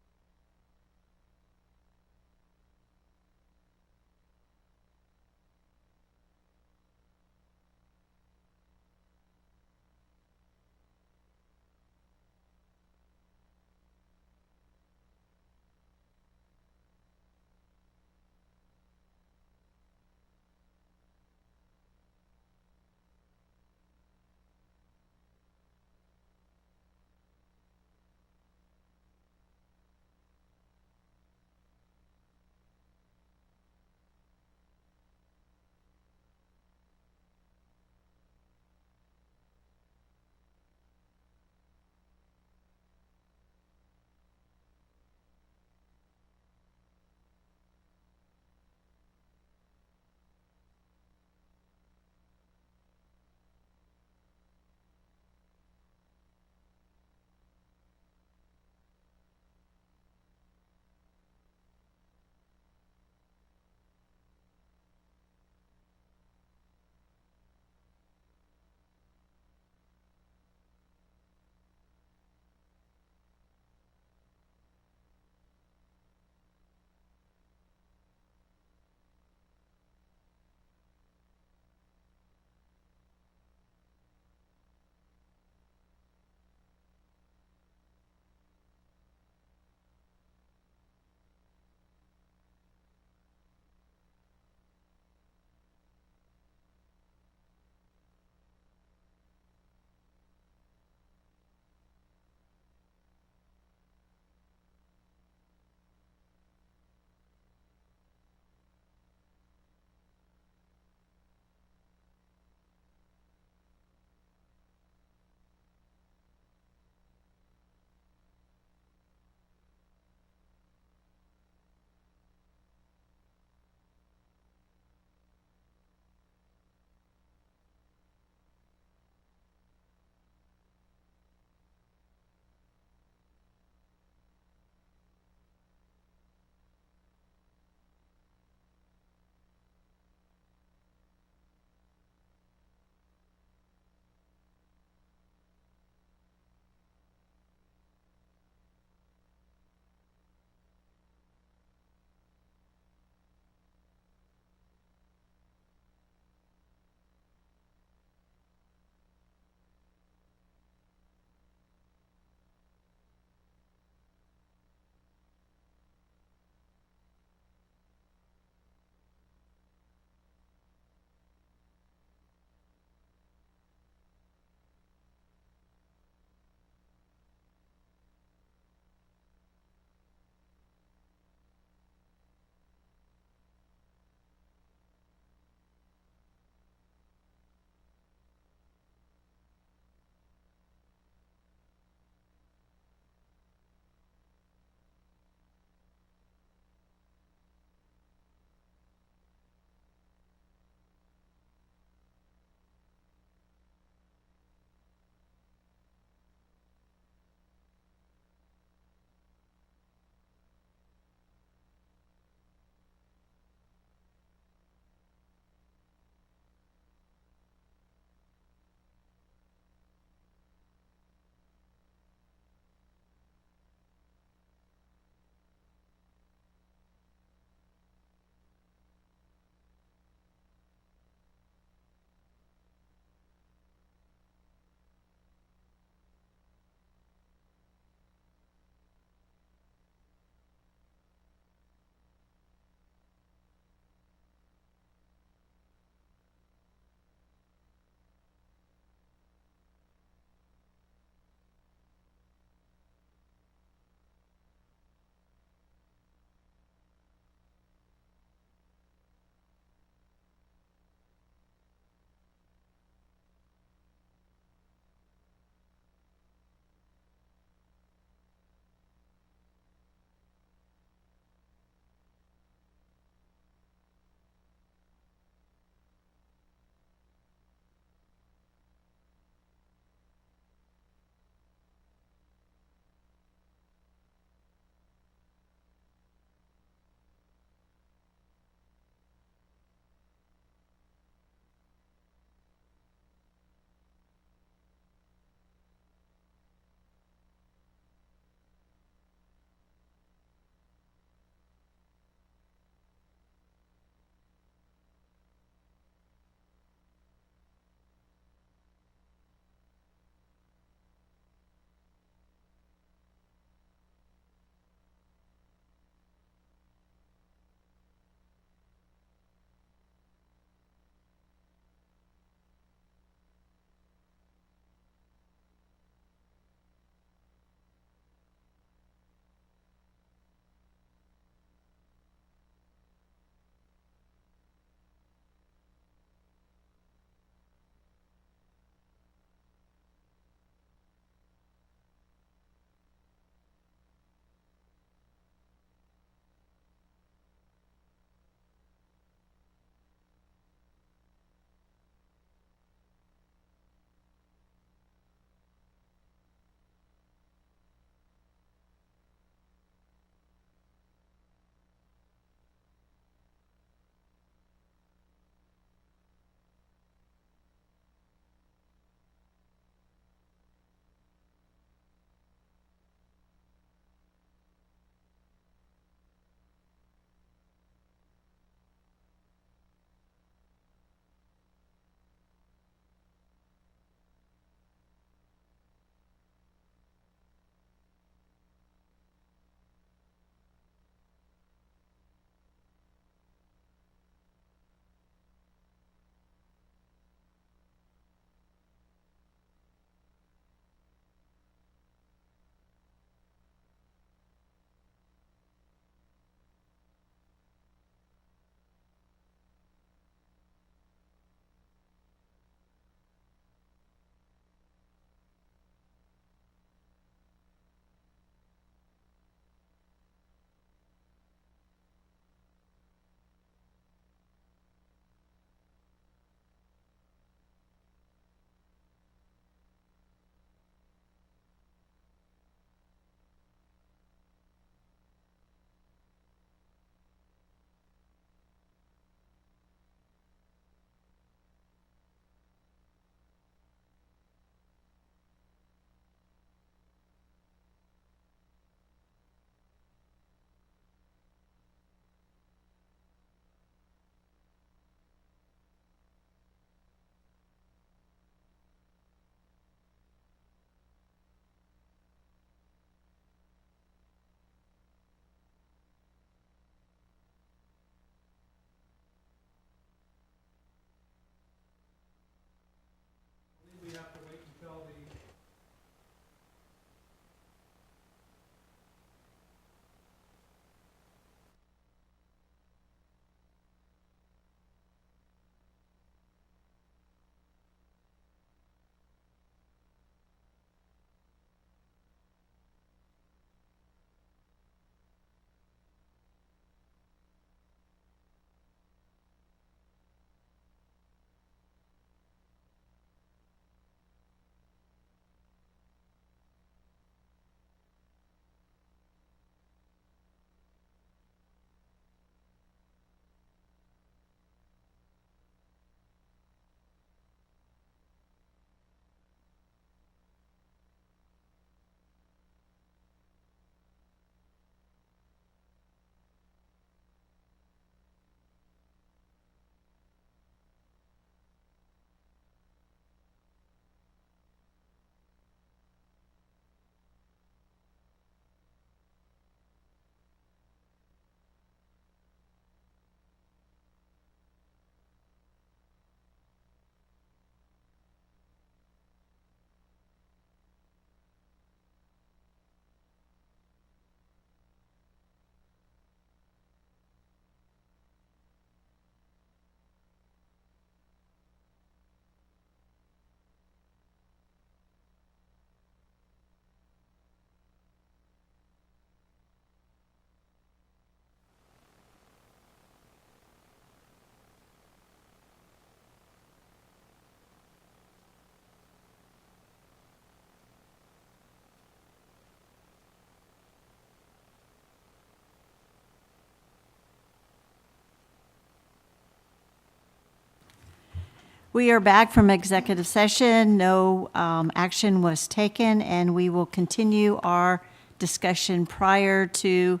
We are back from executive session. No action was taken, and we will continue our discussion prior to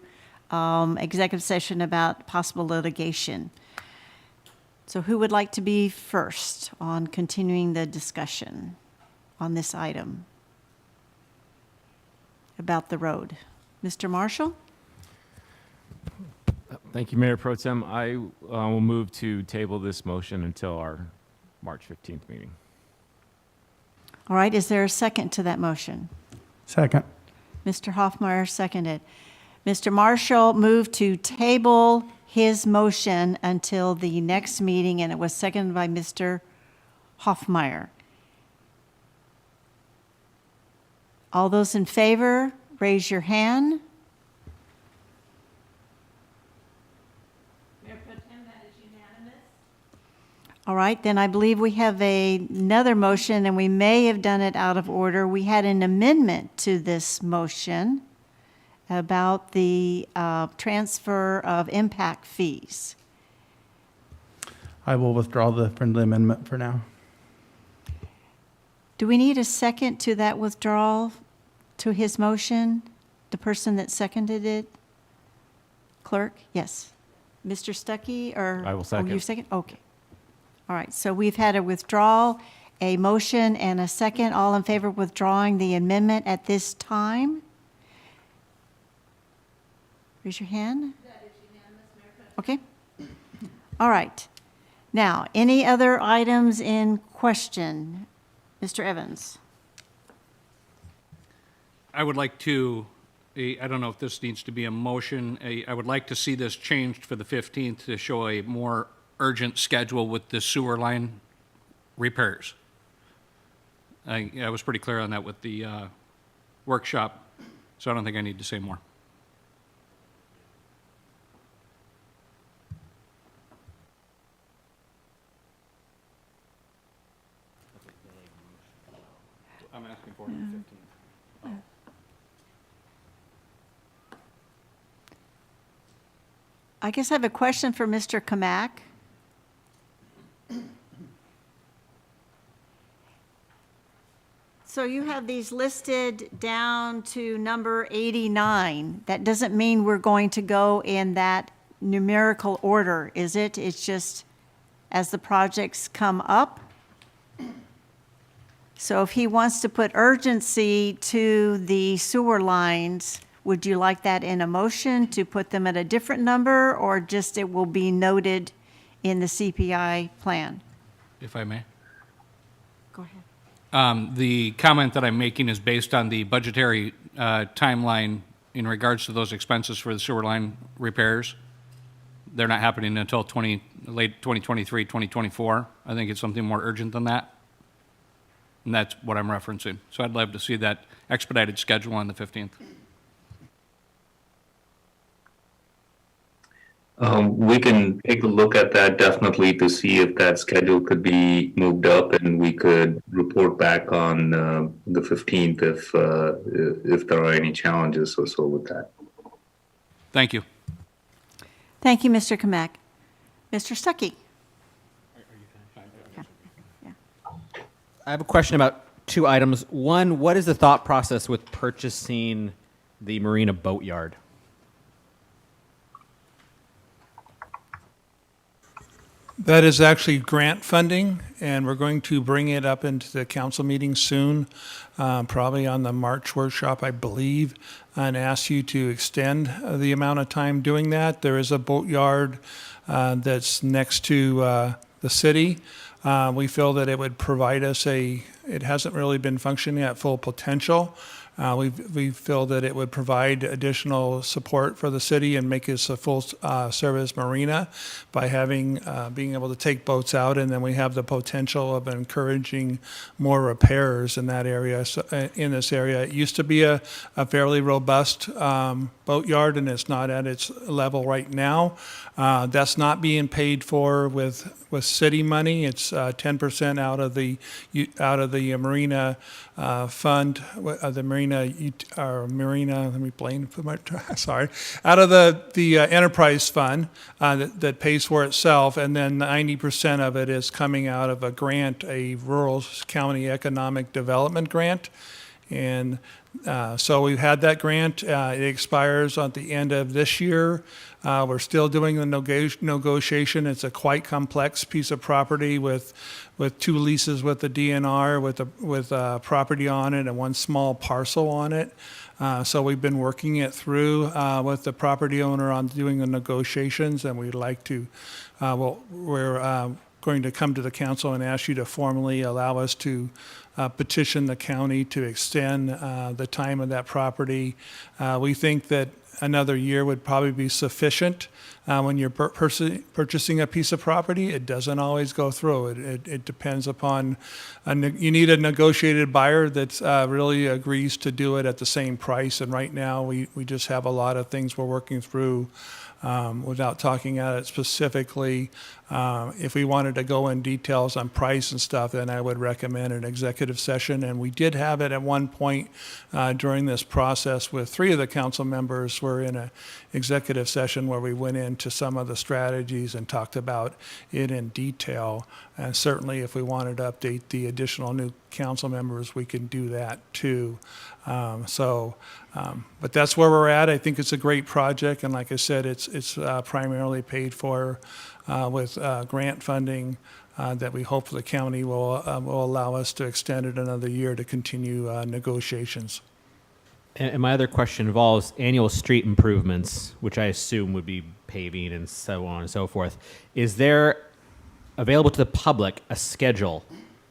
executive session about possible litigation. So who would like to be first on continuing the discussion on this item about the road? Mr. Marshall? Thank you, Mayor Pro Tem. I will move to table this motion until our March 15th meeting. All right, is there a second to that motion? Second. Mr. Hoffmeyer seconded. Mr. Marshall moved to table his motion until the next meeting, and it was seconded by Mr. Hoffmeyer. All those in favor, raise your hand. Mayor Pro Tem, that is unanimous. All right, then I believe we have another motion, and we may have done it out of order. We had an amendment to this motion about the transfer of impact fees. I will withdraw the friendly amendment for now. Do we need a second to that withdrawal to his motion? The person that seconded it? Clerk? Yes. Mr. Stuckey, or? I will second. Oh, you second? Okay. All right, so we've had a withdrawal, a motion, and a second. All in favor of withdrawing the amendment at this time? Raise your hand. That is unanimous, Mayor Pro Tem. Okay. All right. Now, any other items in question? Mr. Evans? I would like to, I don't know if this needs to be a motion, I would like to see this changed for the 15th to show a more urgent schedule with the sewer line repairs. I was pretty clear on that with the workshop, so I don't think I need to say more. I'm asking for it on the 15th. I guess I have a question for Mr. Kamak. So you have these listed down to number 89. That doesn't mean we're going to go in that numerical order, is it? It's just as the projects come up? So if he wants to put urgency to the sewer lines, would you like that in a motion to put them at a different number, or just it will be noted in the CPI plan? If I may. Go ahead. The comment that I'm making is based on the budgetary timeline in regards to those expenses for the sewer line repairs. They're not happening until late 2023, 2024. I think it's something more urgent than that. And that's what I'm referencing. So I'd love to see that expedited schedule on the 15th. We can take a look at that definitely to see if that schedule could be moved up, and we could report back on the 15th if there are any challenges or so with that. Thank you. Thank you, Mr. Kamak. Mr. Stuckey? I have a question about two items. One, what is the thought process with purchasing the Marina boatyard? That is actually grant funding, and we're going to bring it up into the council meeting soon, probably on the March workshop, I believe, and ask you to extend the amount of time doing that. There is a boatyard that's next to the city. We feel that it would provide us it hasn't really been functioning at full potential. We feel that it would provide additional support for the city and make us a full service marina by being able to take boats out, and then we have the potential of encouraging more repairs in that area. So, in this area, it used to be a fairly robust boatyard, and it's not at its level right now. That's not being paid for with city money. It's 10% out of the marina fund, the marina Marina, let me blame for my, sorry, out of the enterprise fund that pays for itself, and then 90% of it is coming out of a grant, a rural county economic development grant. And so we've had that grant. It expires at the end of this year. We're still doing the negotiation. It's a quite complex piece of property with 2 leases with the DNR, with property on it and 1 small parcel on it. So we've been working it through with the property owner on doing the negotiations, and we'd like to, we're going to come to the council and ask you to formally allow us to petition the county to extend the time of that property. We think that another year would probably be sufficient. When you're purchasing a piece of property, it doesn't always go through. It depends upon, you need a negotiated buyer that really agrees to do it at the same price. And right now, we just have a lot of things we're working through without talking about it specifically. If we wanted to go in details on price and stuff, then I would recommend an executive session. And we did have it at one point during this process with 3 of the council members were in an executive session where we went into some of the strategies and talked about it in detail. And certainly if we wanted to update the additional new council members, we can do that too. But that's where we're at. I think it's a great project, and like I said, it's primarily paid for with grant funding that we hope the county will allow us to extend it another year to continue negotiations. And my other question involves annual street improvements, which I assume would be paving and so on and so forth. Is there available to the public a schedule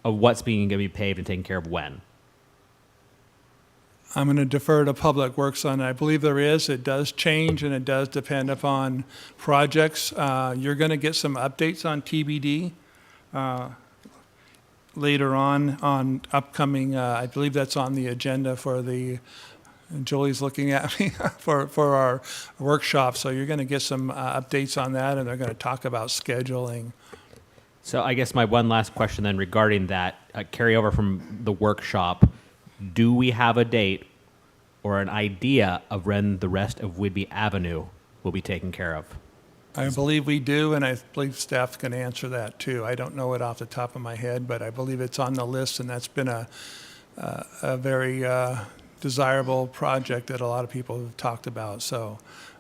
of what's being going to be paved and taken care of when? I'm going to defer to Public Works on it. I believe there is. It does change, and it does depend upon projects. You're going to get some updates on TBD later on upcoming, I believe that's on the agenda for the, Julie's looking at me, for our workshop. So you're going to get some updates on that, and they're going to talk about scheduling. So I guess my one last question then regarding that carryover from the workshop. Do we have a date or an idea of when the rest of Whidbey Avenue will be taken care of? I believe we do, and I believe staff can answer that too. I don't know it off the top of my head, but I believe it's on the list, and that's been a very desirable project that a lot of people have talked about. So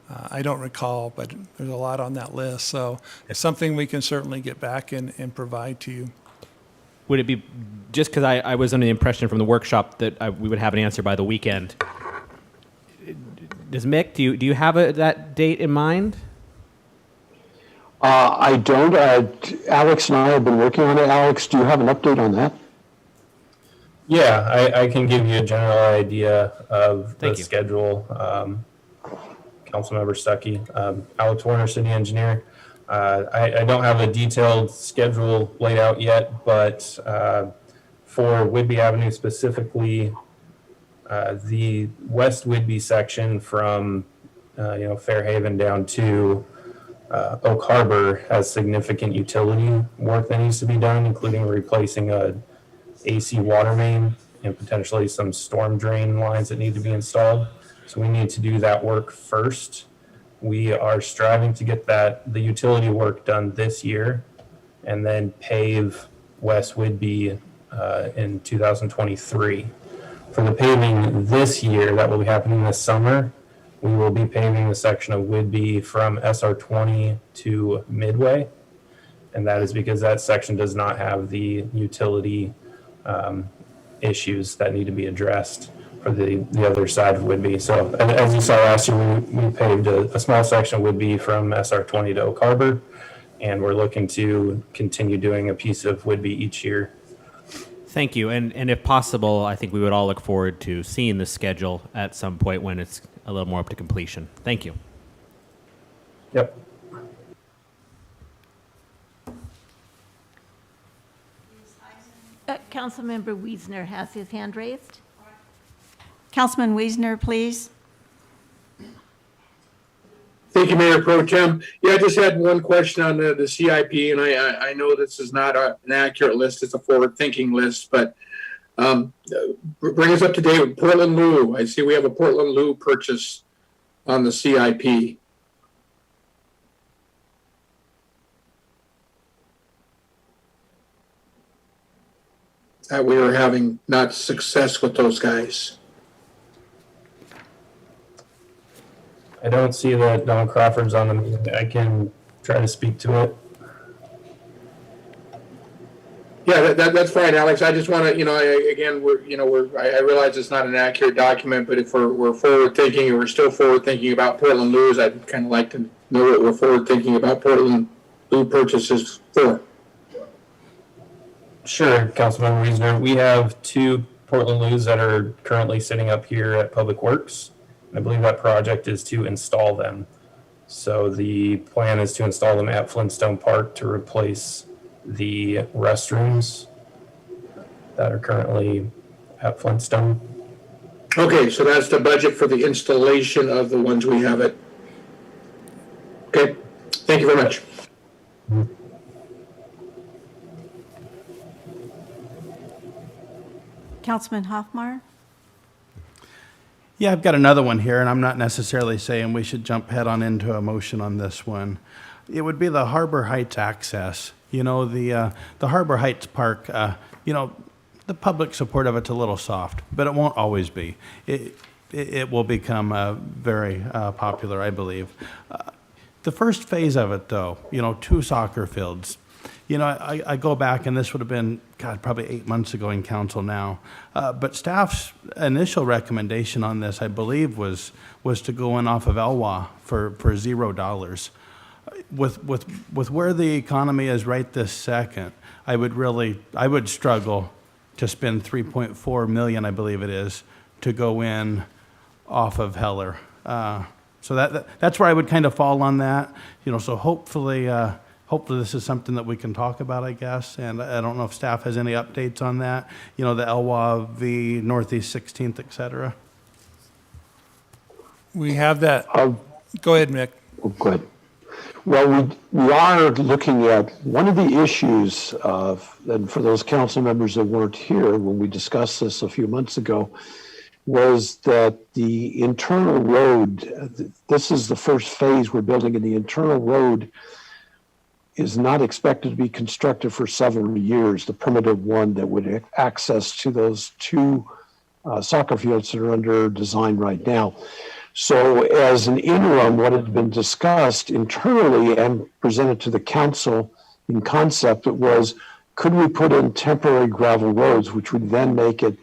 I don't recall, but there's a lot on that list. So it's something we can certainly get back and provide to you. Would it be, just because I was under the impression from the workshop that we would have an answer by the weekend. Does Mick, do you have that date in mind? I don't. Alex and I have been working on it. Alex, do you have an update on that? Yeah, I can give you a general idea of the you. schedule. Councilmember Stuckey, Alex Warner, city engineer. I don't have a detailed schedule laid out yet, but for Whidbey Avenue specifically, the West Whidbey section from Fairhaven down to Oak Harbor has significant utility work that needs to be done, including replacing a AC water main and potentially some storm drain lines that need to be installed. So we need to do that work first. We are striving to get the utility work done this year and then pave West Whidbey in 2023. For the paving this year, that will be happening this summer, we will be paving the section of Whidbey from SR20 to Midway. And that is because that section does not have the utility issues that need to be addressed for the other side of Whidbey. So as you saw last year, we paved a small section of Whidbey from SR20 to Oak Harbor, and we're looking to continue doing a piece of Whidbey each year. Thank you. And if possible, I think we would all look forward to seeing the schedule at some point when it's a little more up to completion. Thank you. Yep. Councilmember Wiesner has his hand raised. Councilman Wiesner, please. Thank you, Mayor Pro Tem. Yeah, I just had one question on the CIP, and I know this is not an accurate list, it's a forward-thinking list, but Bring us up to date with Portland Loo. I see we have a Portland Loo purchase on the CIP. That we are having not success with those guys. I don't see that Don Crawford's on the meeting. I can try to speak to it. Yeah, that's fine, Alex. I just want to, I realize it's not an accurate document, but if we're forward thinking and we're still forward thinking about Portland Loo's, I'd kind of like to know what we're forward thinking about Portland Loo purchases for. Sure, Councilmember Wiesner. We have 2 Portland Loos that are currently sitting up here at Public Works. I believe that project is to install them. So the plan is to install them at Flintstone Park to replace the restrooms that are currently at Flintstone. Okay, so that's the budget for the installation of the ones we have it. Okay, thank you very much. Councilman Hoffmeyer? Yeah, I've got another one here, and I'm not necessarily saying we should jump head on into a motion on this one. It would be the Harbor Heights access. You know, the Harbor Heights Park, the public support of it's a little soft, but it won't always be. It will become very popular, I believe. The first phase of it, though, 2 soccer fields. I go back, and this would have been, probably 8 months ago in council now. But staff's initial recommendation on this, I believe, was to go in off of LWA for $0. With where the economy is right this second, I would struggle to spend 3.4 million, I believe it is, to go in off of Heller. So that's where I would kind of fall on that. So hopefully this is something that we can talk about, I guess. And I don't know if staff has any updates on that. The LWA, v. Northeast 16th, et cetera. We have that. Go ahead, Mick. Oh, good. Well, we are looking at one of the issues and for those council members that weren't here when we discussed this a few months ago, was that the internal road, this is the first phase we're building, and the internal road is not expected to be constructed for several years, the primitive one that would access to those 2 soccer fields that are under design right now. So as an interim, what had been discussed internally and presented to the council in concept, it was, could we put in temporary gravel roads, which would then make it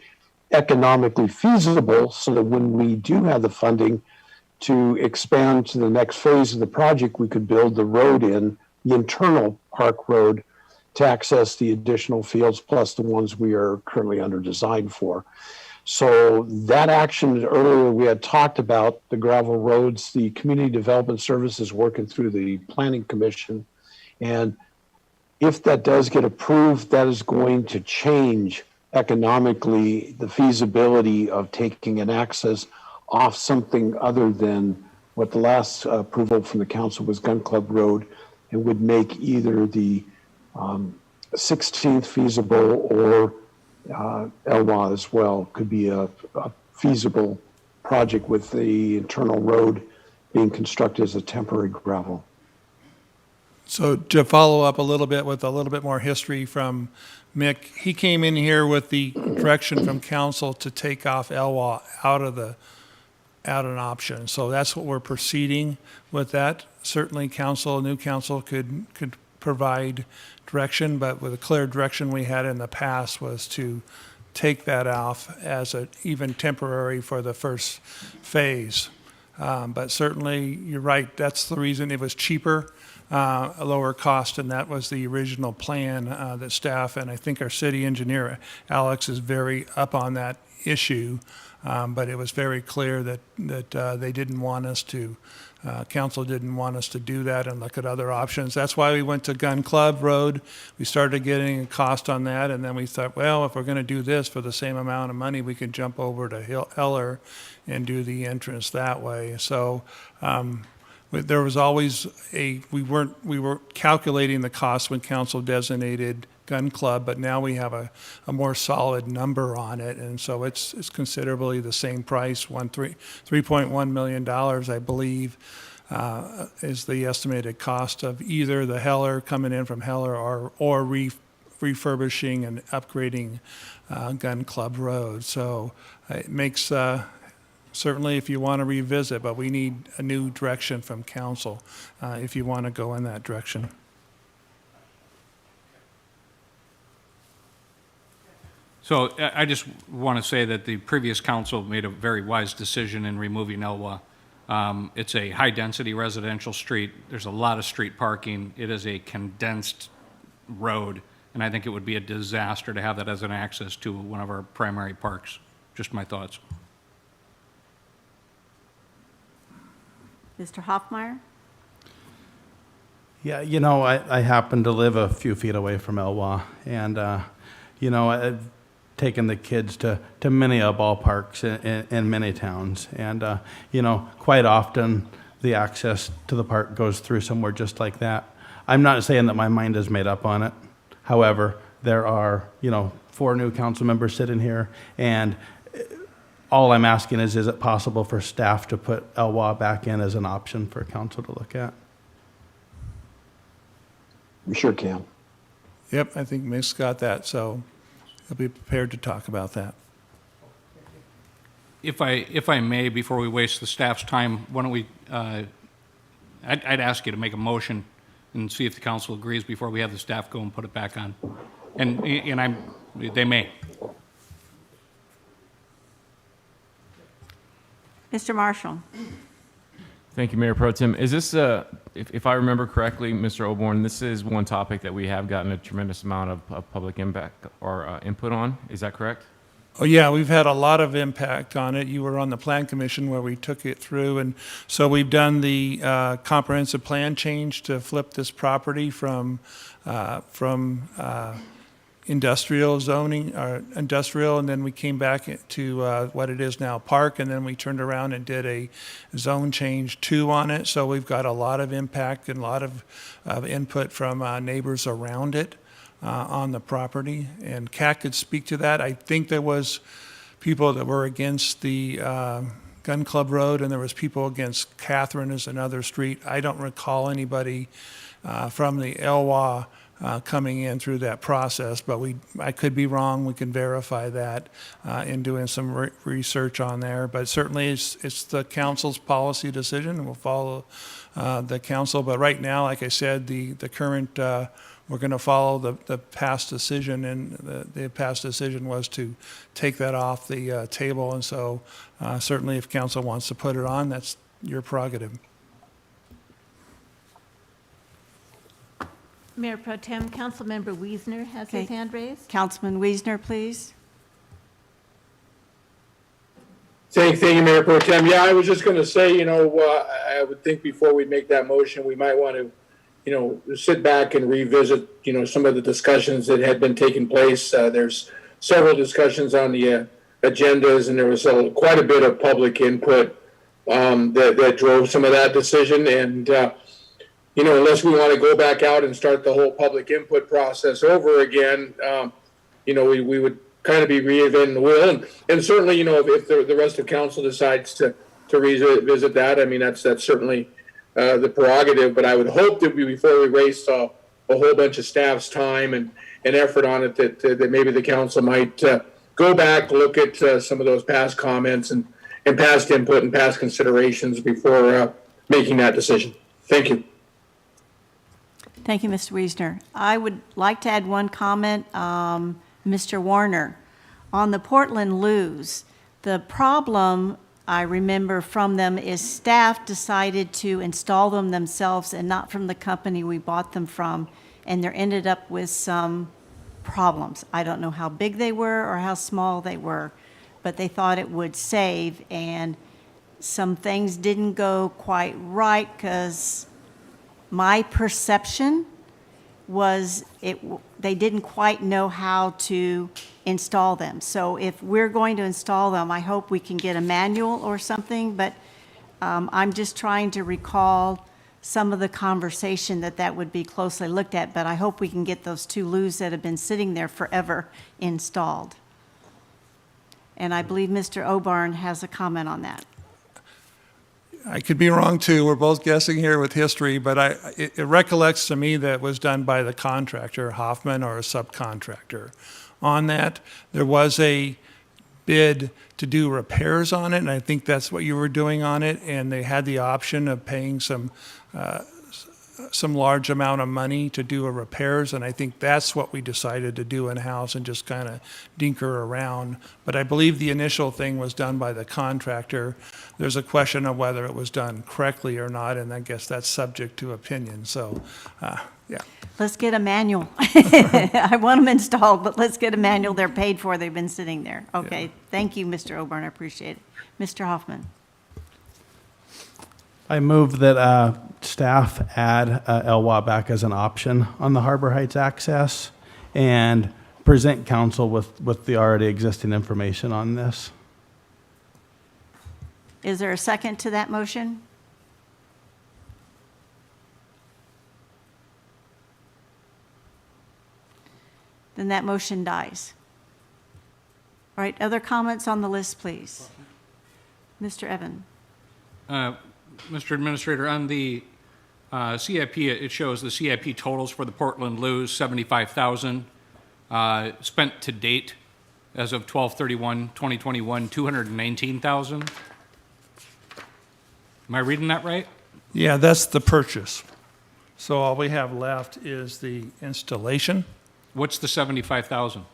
economically feasible so that when we do have the funding to expand to the next phase of the project, we could build the road in, the internal park road, to access the additional fields plus the ones we are currently under design for. So that action earlier we had talked about the gravel roads, the Community Development Services working through the Planning Commission. And if that does get approved, that is going to change economically the feasibility of taking an access off something other than what the last approval from the council was Gun Club Road, and would make either the 16th feasible or LWA as well could be a feasible project with the internal road being constructed as a temporary gravel. So to follow up a little bit with a little bit more history from Mick, he came in here with the direction from council to take off LWA out an option. So that's what we're proceeding with that. Certainly new council could provide direction, but with a clear direction we had in the past was to take that off as even temporary for the first phase. But certainly you're right, that's the reason it was cheaper, a lower cost, and that was the original plan that staff and I think our city engineer, Alex, is very up on that issue. But it was very clear that they didn't want us to, council didn't want us to do that and look at other options. That's why we went to Gun Club Road. We started getting a cost on that, and then we thought, well, if we're going to do this for the same amount of money, we can jump over to Heller and do the entrance that way. So there was always we were calculating the cost when council designated gun club, but now we have a more solid number on it, and so it's considerably the same price, $3.1 million, I believe, is the estimated cost of either the Heller, coming in from Heller, or refurbishing and upgrading Gun Club Road. So it makes, certainly if you want to revisit, but we need a new direction from council if you want to go in that direction. So I just want to say that the previous council made a very wise decision in removing Elwha. It's a high-density residential street. There's a lot of street parking. It is a condensed road, and I think it would be a disaster to have that as an access to one of our primary parks. Just my thoughts. Mr. Hoffmeyer? Yeah, I happen to live a few feet away from Elwha, and, I've taken the kids to many ballparks in many towns, and, quite often the access to the park goes through somewhere just like that. I'm not saying that my mind is made up on it. However, there are, 4 new council members sitting here, and all I'm asking is it possible for staff to put Elwha back in as an option for council to look at? We sure can. Yep, I think Mick's got that, so he'll be prepared to talk about that. If I may, before we waste the staff's time, why don't we, I'd ask you to make a motion and see if the council agrees before we have the staff go and put it back on. And they may. Mr. Marshall? Thank you, Mayor Pro Tem. Is this, if I remember correctly, Mr. Oborn, this is one topic that we have gotten a tremendous amount of public impact or input on. Is that correct? Oh, yeah, we've had a lot of impact on it. You were on the Plan Commission where we took it through, and so we've done the comprehensive plan change to flip this property from industrial zoning, or industrial, and then we came back to what it is now, park, and then we turned around and did a zone change 2 on it. So we've got a lot of impact and a lot of input from neighbors around it. On the property, and Kat could speak to that. I think there was people that were against the Gun Club Road, and there was people against Catherine as another street. I don't recall anybody from the Elwha coming in through that process, but I could be wrong. We can verify that in doing some research on there. But certainly it's the council's policy decision, and we'll follow the council. But right now, like I said, the current we're going to follow the past decision, and the past decision was to take that off the table. And so certainly if council wants to put it on, that's your prerogative. Mayor Pro Tem, Councilmember Wiesner has his hand raised. Councilman Wiesner, please. Thank you, Mayor Pro Tem. Yeah, I was just going to say, I would think before we make that motion, we might want to sit back and revisit, some of the discussions that had been taking place. There's several discussions on the agendas, and there was quite a bit of public input that drove some of that decision. And, unless we want to go back out and start the whole public input process over again, we would kind of be reinventing the wheel. And certainly, if the rest of council decides to revisit that, I mean, that's certainly the prerogative, but I would hope that before we waste a whole bunch of staff's time and effort on it, that maybe the council might go back, look at some of those past comments and past input and past considerations before making that decision. Thank you. Thank you, Mr. Wiesner. I would like to add one comment, Mr. Warner. On the Portland Loos, the problem I remember from them is staff decided to install them themselves and not from the company we bought them from, and there ended up with some problems. I don't know how big they were or how small they were, but they thought it would save, and some things didn't go quite right because my perception was they didn't quite know how to install them. So if we're going to install them, I hope we can get a manual or something, but I'm just trying to recall some of the conversation that would be closely looked at, but I hope we can get those two loos that have been sitting there forever installed. And I believe Mr. Obarn has a comment on that. I could be wrong too. We're both guessing here with history, but it recollects to me that it was done by the contractor, Hoffman, or a subcontractor. On that, there was a bid to do repairs on it, and I think that's what you were doing on it, and they had the option of paying some large amount of money to do a repairs, and I think that's what we decided to do in-house and just kind of dinker around. But I believe the initial thing was done by the contractor. There's a question of whether it was done correctly or not, and I guess that's subject to opinion, so, yeah. Let's get a manual. I want them installed, but let's get a manual. They're paid for. They've been sitting there. Okay, Yeah. Thank you, Mr. Obarn. I appreciate it. Mr. Hoffman. I move that staff add LWA back as an option on the Harbor Heights access and present council with the already existing information on this. Is there a second to that motion? Then that motion dies. All right, other comments on the list, please. Mr. Evan. Mr. Administrator, on the CIP, it shows the CIP totals for the Portland Loos, 75,000. Spent to date, as of 12/31/2021, 219,000. Am I reading that right? Yeah, that's the purchase. So all we have left is the installation. What's the 75,000?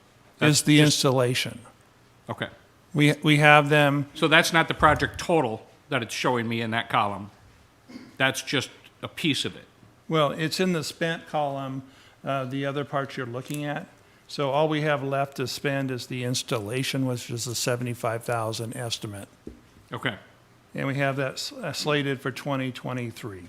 Is the installation. Okay. We have them, So that's not the project total that it's showing me in that column. That's just a piece of it. well, it's in the spent column, the other parts you're looking at. So all we have left to spend is the installation, which is a 75,000 estimate. Okay. And we have that slated for 2023.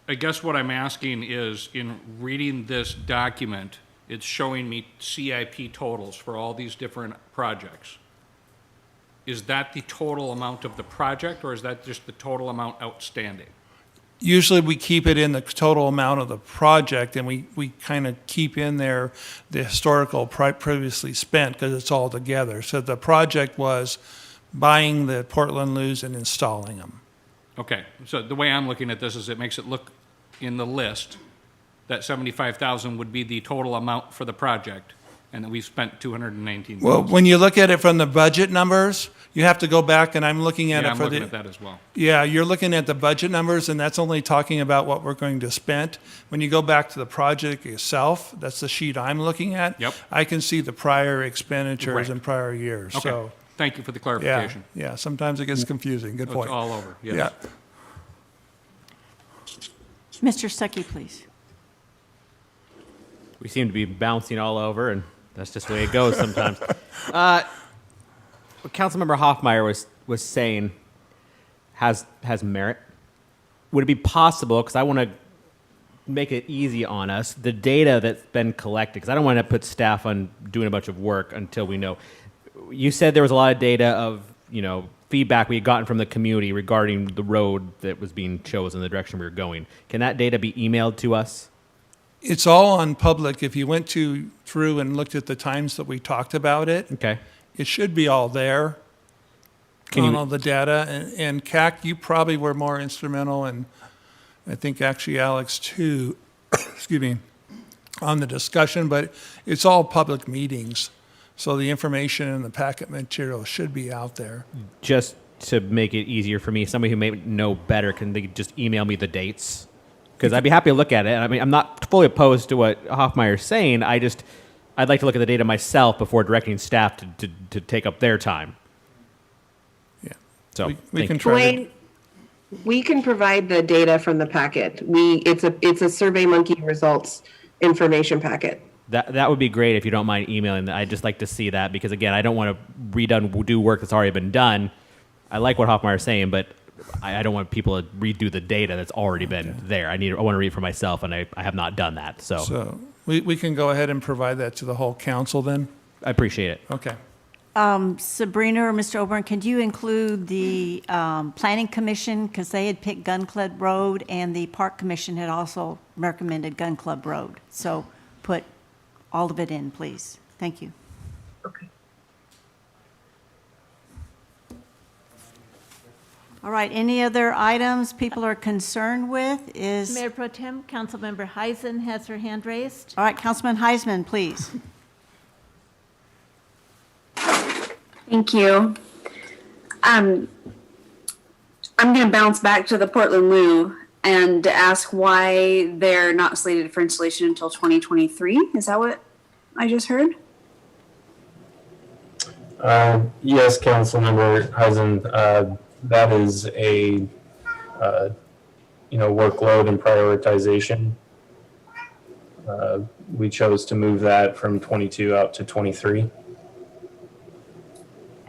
I guess what I'm asking is, in reading this document, it's showing me CIP totals for all these different projects. Is that the total amount of the project, or is that just the total amount outstanding? Usually we keep it in the total amount of the project, and we kind of keep in there the historical previously spent because it's all together. So the project was buying the Portland Loos and installing them. Okay, so the way I'm looking at this is it makes it look in the list that 75,000 would be the total amount for the project, and that we've spent 219,000. Well, when you look at it from the budget numbers, you have to go back, and I'm looking at Yeah, it I'm for looking the. at that as well. Yeah, you're looking at the budget numbers, and that's only talking about what we're going to spend. When you go back to the project itself, that's the sheet I'm looking at. Yep. I can see the prior expenditures Right. in prior years, Okay, so. thank you for the Yeah, clarification. yeah, sometimes it gets confusing, good It's point. all over, yes. Yeah. Mr. Stuckey, please. We seem to be bouncing all over, and that's just the way it goes sometimes. What Councilmember Hoffmeyer was saying has merit. Would it be possible, because I want to make it easy on us, the data that's been collected, because I don't want to put staff on doing a bunch of work until we know. You said there was a lot of data of, feedback we had gotten from the community regarding the road that was being chosen, the direction we were going. Can that data be emailed to us? It's all on public. If you went through and looked at the times that we talked about it, Okay. it should be all there on all the data. And CAC, you probably were more instrumental, and I think actually Alex too, excuse me, on the discussion, but it's all public meetings. So the information in the packet material should be out there. Just to make it easier for me, somebody who may know better, can they just email me the dates? Because I'd be happy to look at it. I mean, I'm not fully opposed to what Hoffmeyer's saying. I'd like to look at the data myself before directing staff to take up their time. Yeah. So We can thank you. try to. Dwayne, we can provide the data from the packet. It's a SurveyMonkey results information packet. That would be great if you don't mind emailing that. I'd just like to see that because, again, I don't want to do work that's already been done. I like what Hoffmeyer's saying, but I don't want people to redo the data that's already been there. I want to read it for myself, and I have not done that. So We can go ahead and provide that to the whole council then? I appreciate it. Okay. Sabrina or Mr. Oborn, could you include the Planning Commission, because they had picked Gun Club Road, and the Park Commission had also recommended Gun Club Road. So put all of it in, please. Thank you. Okay. All right, any other items people are concerned with is? Mayor Pro Tem, Councilmember Heisen has her hand raised. All right, Councilman Heisman, please. Thank you. I'm going to bounce back to the Portland Loo and ask why they're not slated for installation until 2023. Is that what I just heard? Yes, Councilmember Heisen, that is a, workload and prioritization. We chose to move that from 22 out to 23.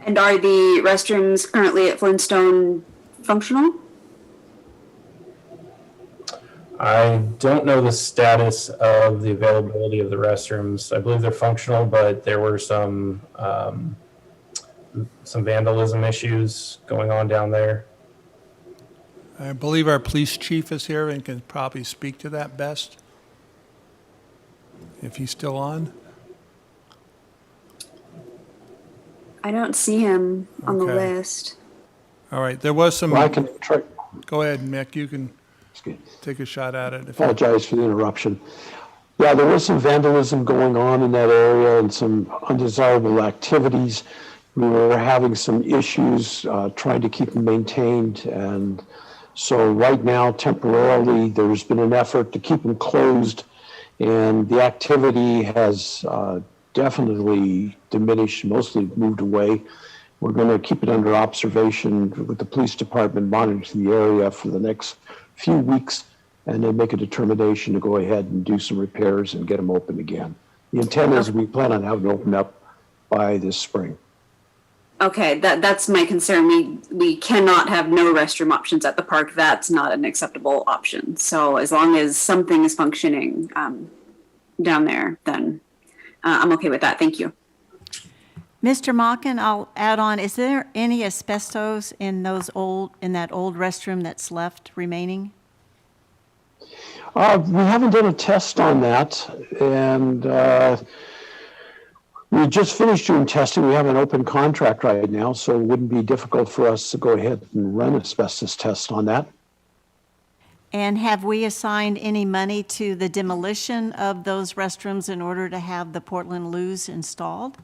And are the restrooms currently at Flintstone functional? I don't know the status of the availability of the restrooms. I believe they're functional, but there were some vandalism issues going on down there. I believe our police chief is here and can probably speak to that best, if he's still on. I don't see him on the Okay. list. All right, there was some. Well, I can try. Go ahead, Mick, you can take a shot at it. Apologize for the interruption. Yeah, there was some vandalism going on in that area and some undesirable activities. We were having some issues trying to keep them maintained. And so right now, temporarily, there's been an effort to keep them closed. And the activity has definitely diminished, mostly moved away. We're going to keep it under observation with the police department, monitoring the area for the next few weeks, and then make a determination to go ahead and do some repairs and get them open again. The intent is we plan on having it open up by this spring. Okay, that's my concern. We cannot have no restroom options at the park. That's not an acceptable option. So as long as something is functioning down there, then I'm okay with that. Thank you. Mr. Machin, I'll add on, is there any asbestos in that old restroom that's left remaining? We haven't done a test on that, and we just finished doing testing. We have an open contract right now, so it wouldn't be difficult for us to go ahead and run asbestos tests on that. And have we assigned any money to the demolition of those restrooms in order to have the Portland Loos installed?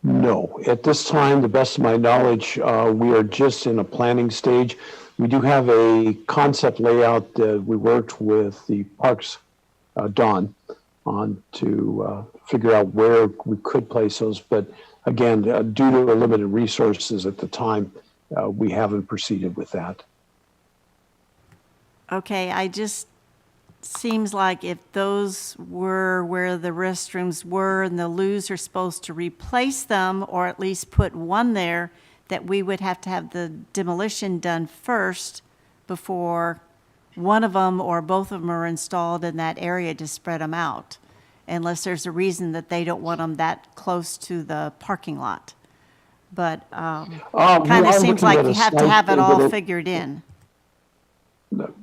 No, at this time, the best of my knowledge, we are just in a planning stage. We do have a concept layout that we worked with the Parks, Don, on to figure out where we could place those. But again, due to limited resources at the time, we haven't proceeded with that. Okay, seems like if those were where the restrooms were and the loos are supposed to replace them or at least put one there, that we would have to have the demolition done first before one of them or both of them are installed in that area to spread them out, unless there's a reason that they don't want them that close to the parking lot. But kind of seems like you have to have it all figured in.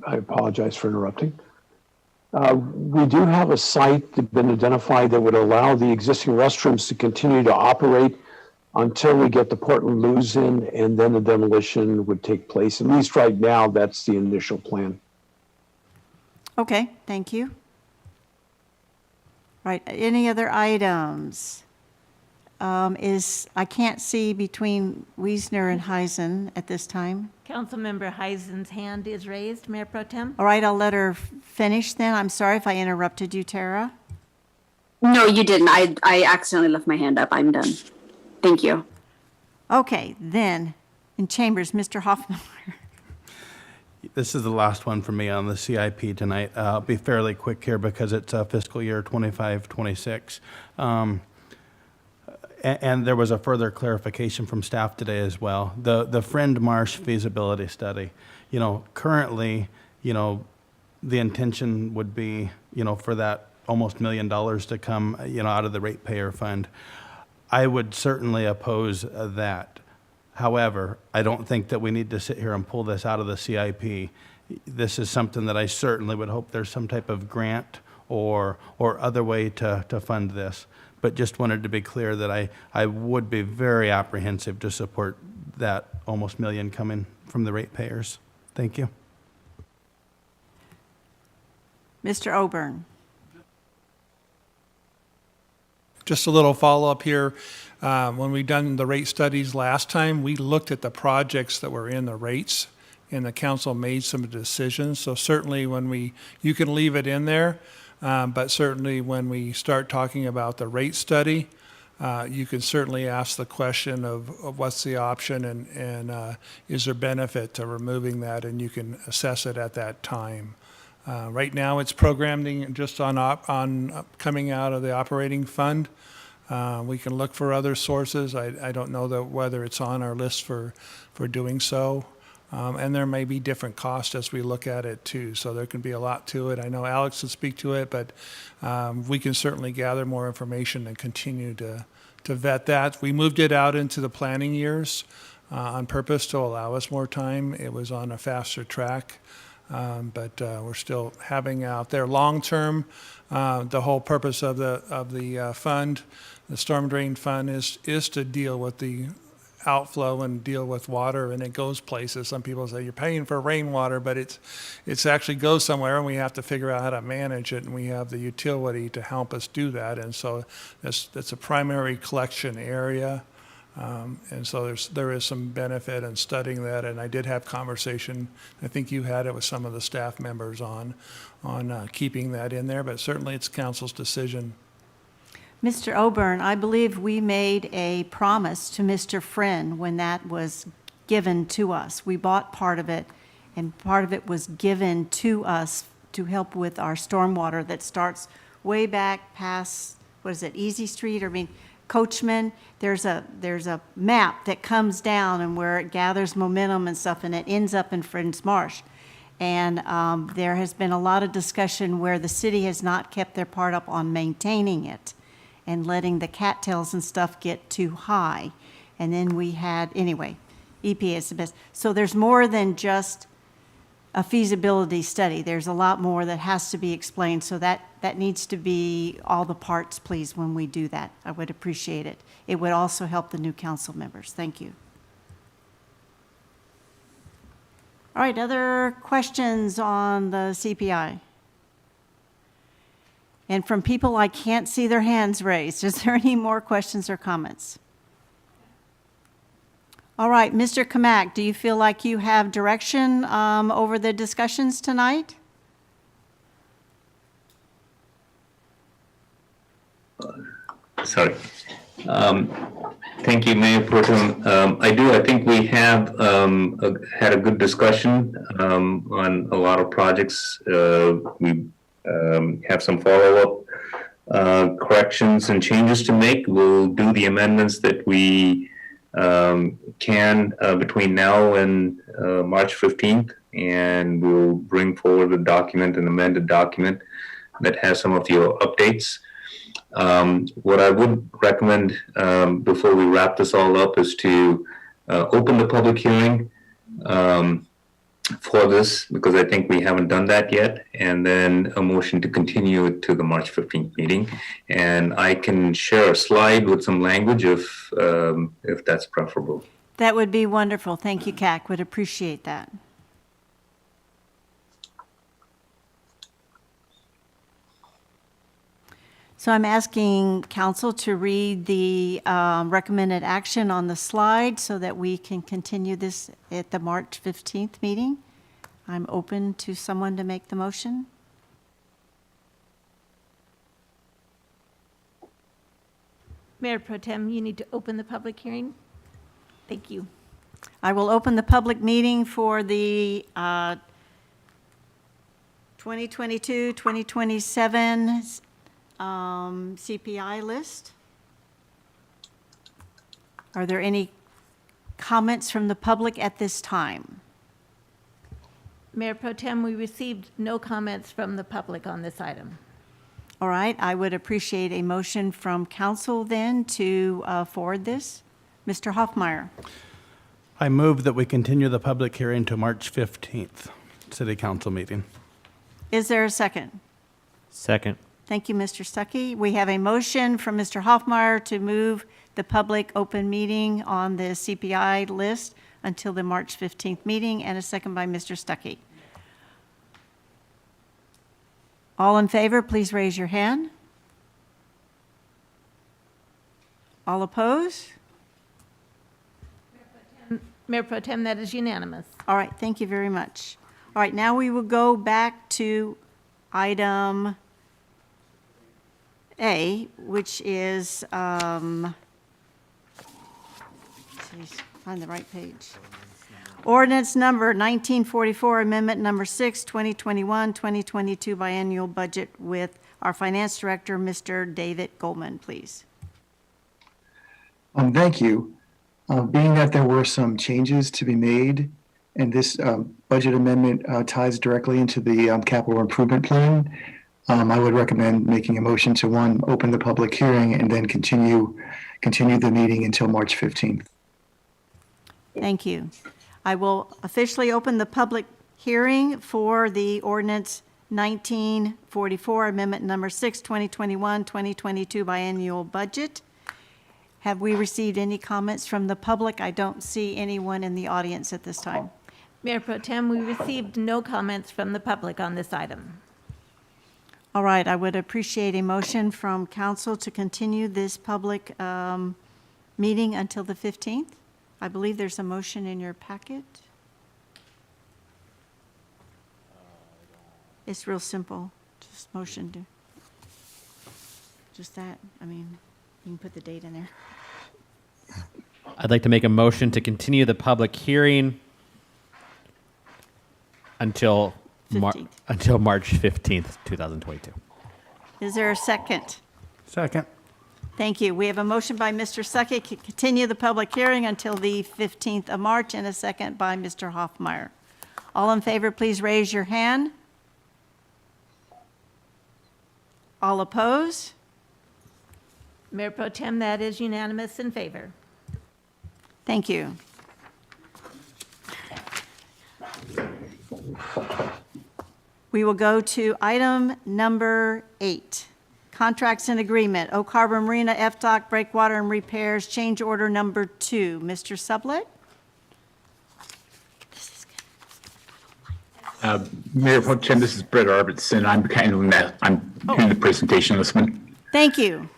I apologize for interrupting. We do have a site that's been identified that would allow the existing restrooms to continue to operate until we get the Portland Loos in, and then the demolition would take place. At least right now, that's the initial plan. Okay, thank you. Right, any other items? I can't see between Wiesner and Heisen at this time. Councilmember Heisen's hand is raised, Mayor Pro Tem. All right, I'll let her finish then. I'm sorry if I interrupted you, Tara. No, you didn't. I accidentally left my hand up. I'm done. Thank you. Okay, then, in Chambers, Mr. Hoffman. This is the last one for me on the CIP tonight. I'll be fairly quick here because it's fiscal year 25-26. And there was a further clarification from staff today as well. The Friend Marsh feasibility study, currently, the intention would be, for that almost $1 million to come, out of the ratepayer fund. I would certainly oppose that. However, I don't think that we need to sit here and pull this out of the CIP. This is something that I certainly would hope there's some type of grant or other way to fund this. But just wanted to be clear that I would be very apprehensive to support that almost million coming from the ratepayers. Thank you. Mr. Oburn. Just a little follow-up here. When we done the rate studies last time, we looked at the projects that were in the rates, and the council made some decisions. So certainly you can leave it in there, but certainly when we start talking about the rate study, you can certainly ask the question of what's the option and is there benefit to removing that, and you can assess it at that time. Right now, it's programming just on coming out of the operating fund. We can look for other sources. I don't know whether it's on our list for doing so. And there may be different costs as we look at it too. So there can be a lot to it. I know Alex would speak to it, but we can certainly gather more information and continue to vet that. We moved it out into the planning years on purpose to allow us more time. It was on a faster track. But we're still having out there long-term. The whole purpose of the fund, the storm drain fund, is to deal with the outflow and deal with water, and it goes places. Some people say you're paying for rainwater, but it's actually goes somewhere, and we have to figure out how to manage it, and we have the utility to help us do that. And so that's a primary collection area. And so there is some benefit in studying that, and I did have conversation, I think you had it with some of the staff members on keeping that in there, but certainly it's council's decision. Mr. Oburn, I believe we made a promise to Mr. Friend when that was given to us. We bought part of it, and part of it was given to us to help with our stormwater that starts way back past, what is it, Easy Street, Coachman. There's a map that comes down and where it gathers momentum and stuff, and it ends up in Friends Marsh. And there has been a lot of discussion where the city has not kept their part up on maintaining it and letting the cattails and stuff get too high. And then we had, anyway, EPA is the best. So there's more than just a feasibility study. There's a lot more that has to be explained. So that needs to be all the parts, please, when we do that. I would appreciate it. It would also help the new council members. Thank you. All right, other questions on the CPI? And from people I can't see their hands raised, is there any more questions or comments? All right, Mr. Kamak, do you feel like you have direction over the discussions tonight? Sorry. Thank you, Mayor Pro Tem. I do. I think we have had a good discussion on a lot of projects. We have some follow-up corrections and changes to make. We'll do the amendments that we can between now and March 15th, and we'll bring forward a document, an amended document that has some of your updates. What I would recommend before we wrap this all up is to open the public hearing for this, because I think we haven't done that yet, and then a motion to continue it to the March 15th meeting. And I can share a slide with some language if that's preferable. That would be wonderful. Thank you, CAC. Would appreciate that. So I'm asking council to read the recommended action on the slide so that we can continue this at the March 15th meeting. I'm open to someone to make the motion. Mayor Pro Tem, you need to open the public hearing. Thank you. I will open the public meeting for the 2022-2027 CPI list. Are there any comments from the public at this time? Mayor Pro Tem, we received no comments from the public on this item. All right, I would appreciate a motion from council then to forward this. Mr. Hoffmeyer. I move that we continue the public hearing to March 15th, city council meeting. Is there a second? Second. Thank you, Mr. Stuckey. We have a motion from Mr. Hoffmeyer to move the public open meeting on the CPI list until the March 15th meeting, and a second by Mr. Stuckey. All in favor, please raise your hand. All opposed? Mayor Pro Tem, that is unanimous. All right, thank you very much. All right, now we will go back to item A, which is, geez, find the right page. Ordinance number 1944, amendment number 6, 2021-2022 biennial budget with our finance director, Mr. David Goldman, please. Thank you. Being that there were some changes to be made, and this budget amendment ties directly into the capital improvement plan, I would recommend making a motion to, one, open the public hearing and then continue the meeting until March 15th. Thank you. I will officially open the public hearing for the ordinance 1944, amendment number 6, 2021-2022 biennial budget. Have we received any comments from the public? I don't see anyone in the audience at this time. Mayor Pro Tem, we received no comments from the public on this item. All right, I would appreciate a motion from council to continue this public meeting until the 15th. I believe there's a motion in your packet. It's real simple, just motion to, just that, I mean, you can put the date in there. I'd like to make a motion to continue the public hearing until March 15th, 2022. Is there a second? Second. Thank you. We have a motion by Mr. Suckey to continue the public hearing until the 15th of March, and a second by Mr. Hoffmeyer. All in favor, please raise your hand. All opposed? Mayor Pro Tem, that is unanimous in favor. Thank you. We will go to item number 8. Contracts and agreement, Oak Harbor Marina, FDOC, Breakwater and repairs, change order number 2. Mr. Sublett? Mayor Pro Tem, this is Brett Arvidsson. I'm doing the presentation on this one. Thank you.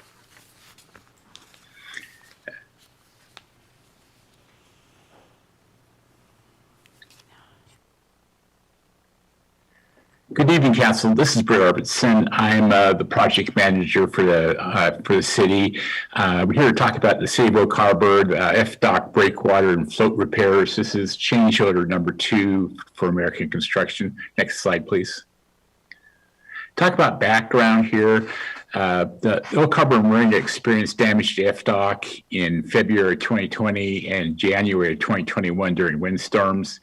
Good evening, Council. This is Brett Arvidsson. I'm the project manager for the city. We're here to talk about the City of Oak Harbor, FDOC, Breakwater, and float repairs. This is change order number 2 for American Construction. Next slide, please. Talk about background here. The Oak Harbor Marina experienced damage to FDOC in February 2020 and January 2021 during windstorms.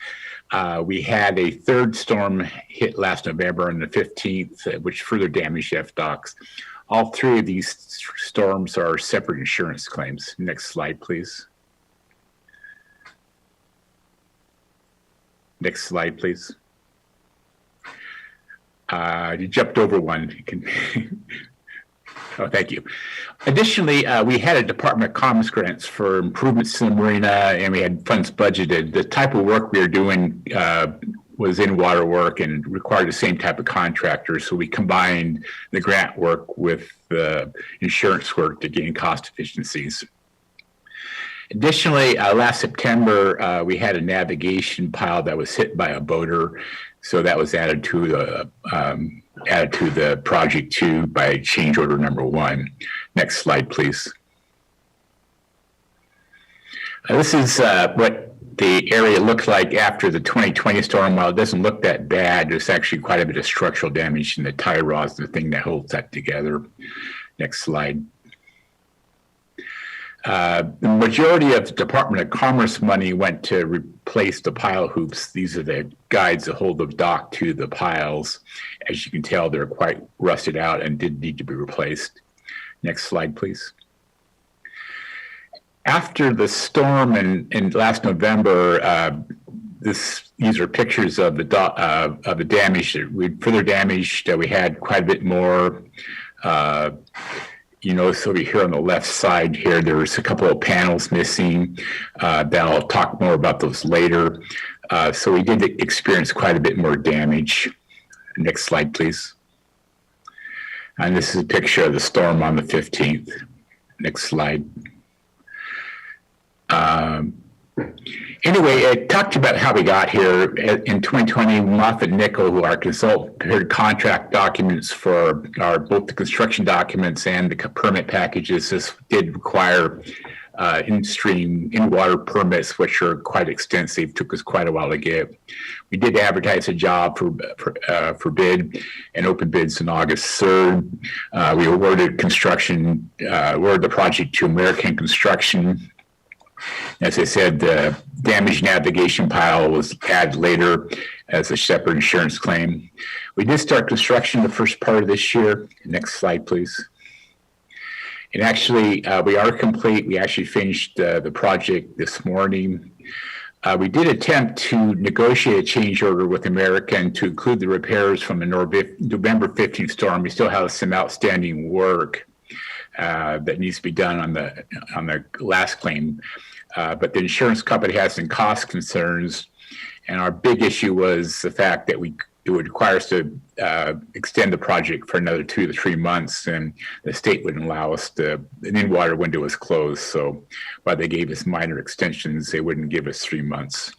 We had a third storm hit last November on the 15th, which further damaged FDOCs. All 3 of these storms are separate insurance claims. Next slide, please. Next slide, please. You jumped over one. Oh, thank you. Additionally, we had a Department of Commerce grants for improvements in the marina, and we had funds budgeted. The type of work we were doing was in water work and required the same type of contractor. So we combined the grant work with the insurance work to gain cost efficiencies. Additionally, last September, we had a navigation pile that was hit by a boater. So that was added to the project 2 by change order number 1. Next slide, please. This is what the area looked like after the 2020 storm. While it doesn't look that bad, there's actually quite a bit of structural damage in the tie rods, the thing that holds that together. Next slide. The majority of the Department of Commerce money went to replace the pile hoops. These are the guides that hold the dock to the piles. As you can tell, they're quite rusted out and did need to be replaced. Next slide, please. After the storm in last November, these are pictures of the damage. Further damage that we had quite a bit more. You notice over here on the left side here, there's a couple of panels missing. I'll talk more about those later. So we did experience quite a bit more damage. Next slide, please. And this is a picture of the storm on the 15th. Next slide. Anyway, it talked about how we got here. In 2020, Moffitt Nickel, who our consultant, prepared contract documents for both the construction documents and the permit packages. This did require in-water permits, which are quite extensive. Took us quite a while to get. We did advertise a job for bid and open bids on August 3rd. We awarded the project to American Construction. As I said, the damaged navigation pile was added later as a separate insurance claim. We did start construction the first part of this year. Next slide, please. And actually, we are complete. We actually finished the project this morning. We did attempt to negotiate a change order with American to include the repairs from the November 15th storm. We still have some outstanding work that needs to be done on the last claim. But the insurance company has some cost concerns, and our big issue was the fact that it would require us to extend the project for another 2 to 3 months, and the state wouldn't allow us to. The in-water window was closed, so while they gave us minor extensions, they wouldn't give us 3 months.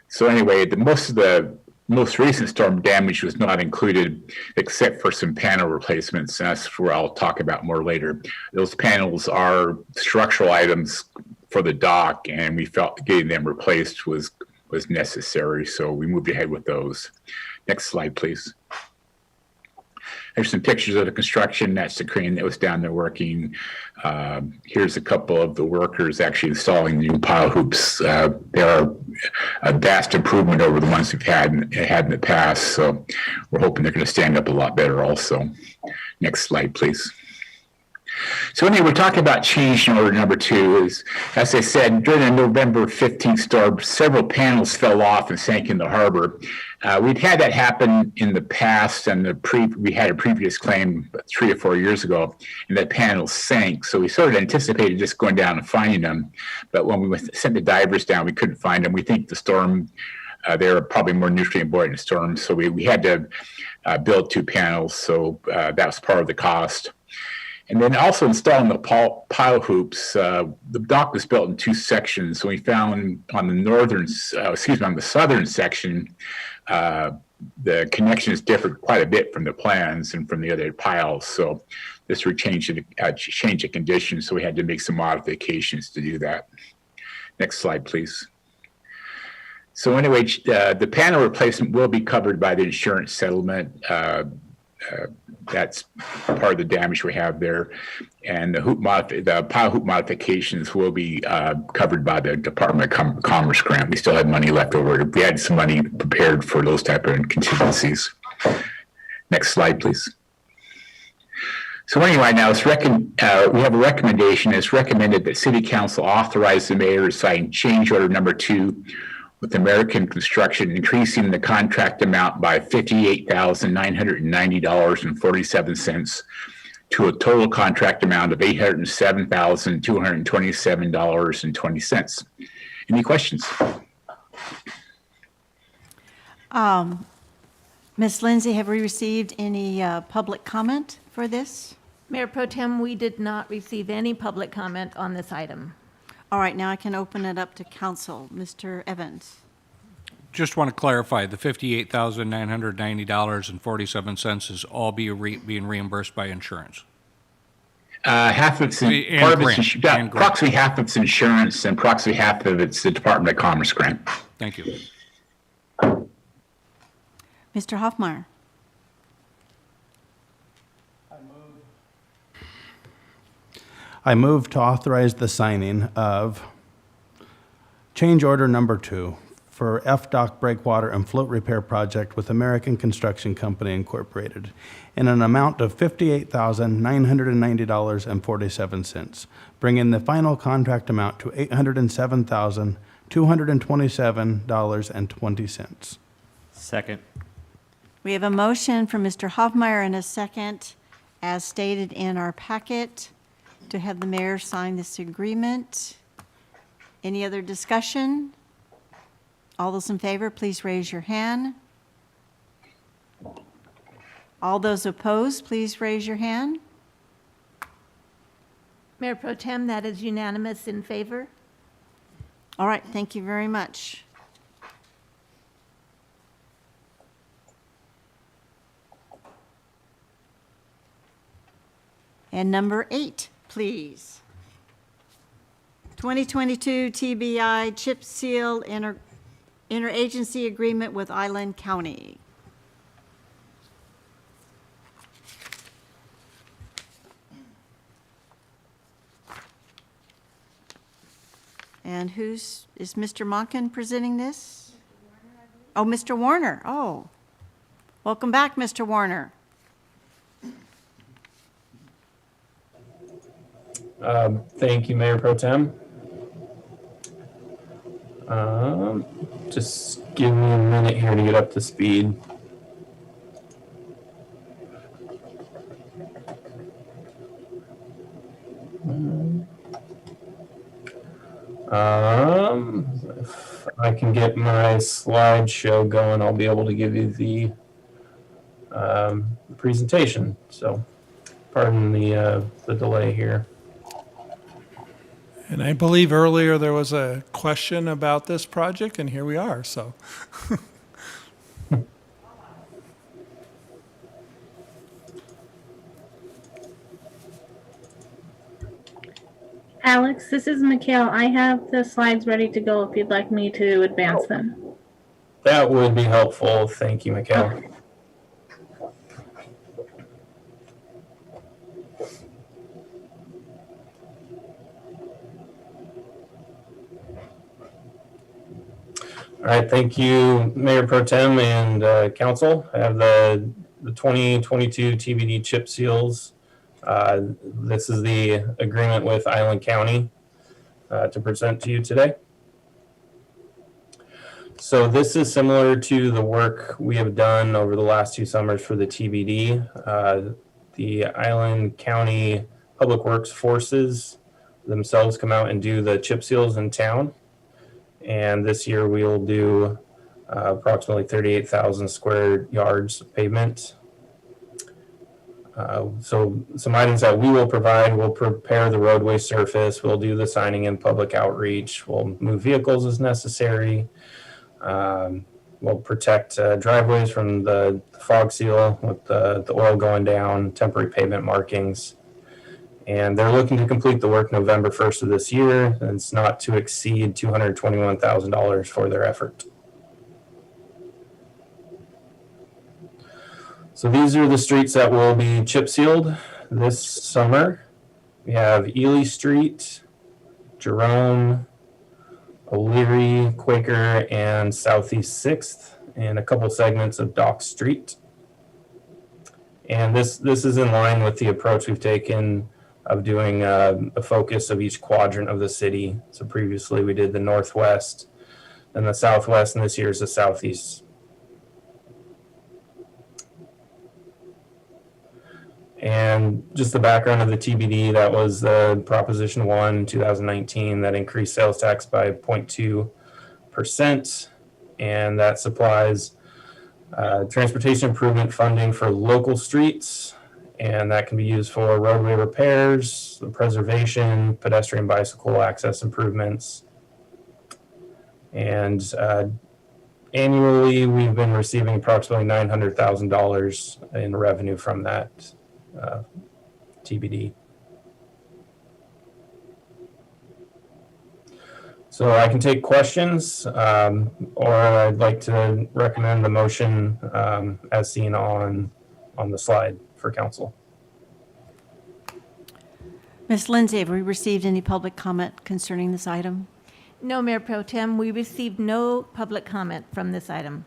So anyway, most of the most recent storm damage was not included except for some panel replacements, and that's where I'll talk about more later. Those panels are structural items for the dock, and we felt getting them replaced was necessary, so we moved ahead with those. Next slide, please. There's some pictures of the construction. That's the crane that was down there working. Here's a couple of the workers actually installing the new pile hoops. They are a vast improvement over the ones we've had in the past, so we're hoping they're going to stand up a lot better also. Next slide, please. So anyway, we're talking about change in order number 2 is, as I said, during the November 15th storm, several panels fell off and sank in the harbor. We'd had that happen in the past, and we had a previous claim 3 or 4 years ago, and that panel sank. So we sort of anticipated just going down and finding them. But when we sent the divers down, we couldn't find them. We think the storm, they were probably more nutrient buoyant in storms. So we had to build 2 panels. So that was part of the cost. And then also installing the pile hoops. The dock was built in 2 sections. So we found on the southern section, the connections differed quite a bit from the plans and from the other piles. So this would change the conditions. So we had to make some modifications to do that. Next slide, please. So anyway, the panel replacement will be covered by the insurance settlement. That's part of the damage we have there, and the pile hoop modifications will be covered by the Department of Commerce grant. We still have money left over. We had some money prepared for those type of contingencies. Next slide, please. So anyway, now we have a recommendation. It's recommended that City Council authorize the mayor to sign change order number 2 with American Construction, increasing the contract amount by $58,990.47 to a total contract amount of $807,227.20. Any questions? Ms. Lindsay, have we received any public comment for this? Mayor Pro Tem, we did not receive any public comment on this item. All right, now I can open it up to council. Mr. Evans. Just want to clarify, the $58,990.47 is all being reimbursed by insurance. Half of it's approximately half of it's insurance, and approximately half of it's the Department of Commerce grant. Thank you. Mr. Hoffmeyer. I move to authorize the signing of change order number 2 for FDOC Breakwater and Float Repair Project with American Construction Company Incorporated in an amount of $58,990.47, bringing the final contract amount to $807,227.20. Second. We have a motion from Mr. Hoffmeyer and a second, as stated in our packet, to have the mayor sign this agreement. Any other discussion? All those in favor, please raise your hand. All those opposed, please raise your hand. Mayor Pro Tem, that is unanimous in favor. All right, thank you very much. And number 8, please. 2022 TBI chip seal interagency agreement with Island County. And is Mr. Monken presenting this? Oh, Mr. Warner. Oh, welcome back, Mr. Warner. Thank you, Mayor Pro Tem. Just give me a minute here to get up to speed. If I can get my slideshow going, I'll be able to give you the presentation. So, pardon the delay here. And I believe earlier there was a question about this project, and here we are, so. Alex, this is Mikhail. I have the slides ready to go if you'd like me to advance them. That would be helpful. Thank you, Mikhail. All right, thank you, Mayor Pro Tem and Council. I have the 2022 TBD chip seals. This is the agreement with Island County to present to you today. So this is similar to the work we have done over the last 2 summers for the TBD. The Island County Public Works forces themselves come out and do the chip seals in town. And this year we will do approximately 38,000 square yards of pavement. So some items that we will provide, we'll prepare the roadway surface, we'll do the signing and public outreach, we'll move vehicles as necessary, we'll protect driveways from the fog seal with the oil going down, temporary pavement markings. And they're looking to complete the work November 1st of this year, and it's not to exceed $221,000 for their effort. So these are the streets that will be chip sealed this summer. We have Ely Street, Jerome, O'Leary, Quaker, and Southeast 6th, and a couple segments of Dock Street. And this is in line with the approach we've taken of doing a focus of each quadrant of the city. So previously we did the Northwest and the Southwest, and this year is the Southeast. And just the background of the TBD, that was the Proposition 1 2019 that increased sales tax by 0.2%, and that supplies transportation improvement funding for local streets, and that can be used for roadway repairs, preservation, pedestrian bicycle access improvements. And annually, we've been receiving approximately $900,000 in revenue from that TBD. So I can take questions, or I'd like to recommend the motion as seen on the slide for council. Ms. Lindsay, have we received any public comment concerning this item? No, Mayor Pro Tem, we received no public comment from this item.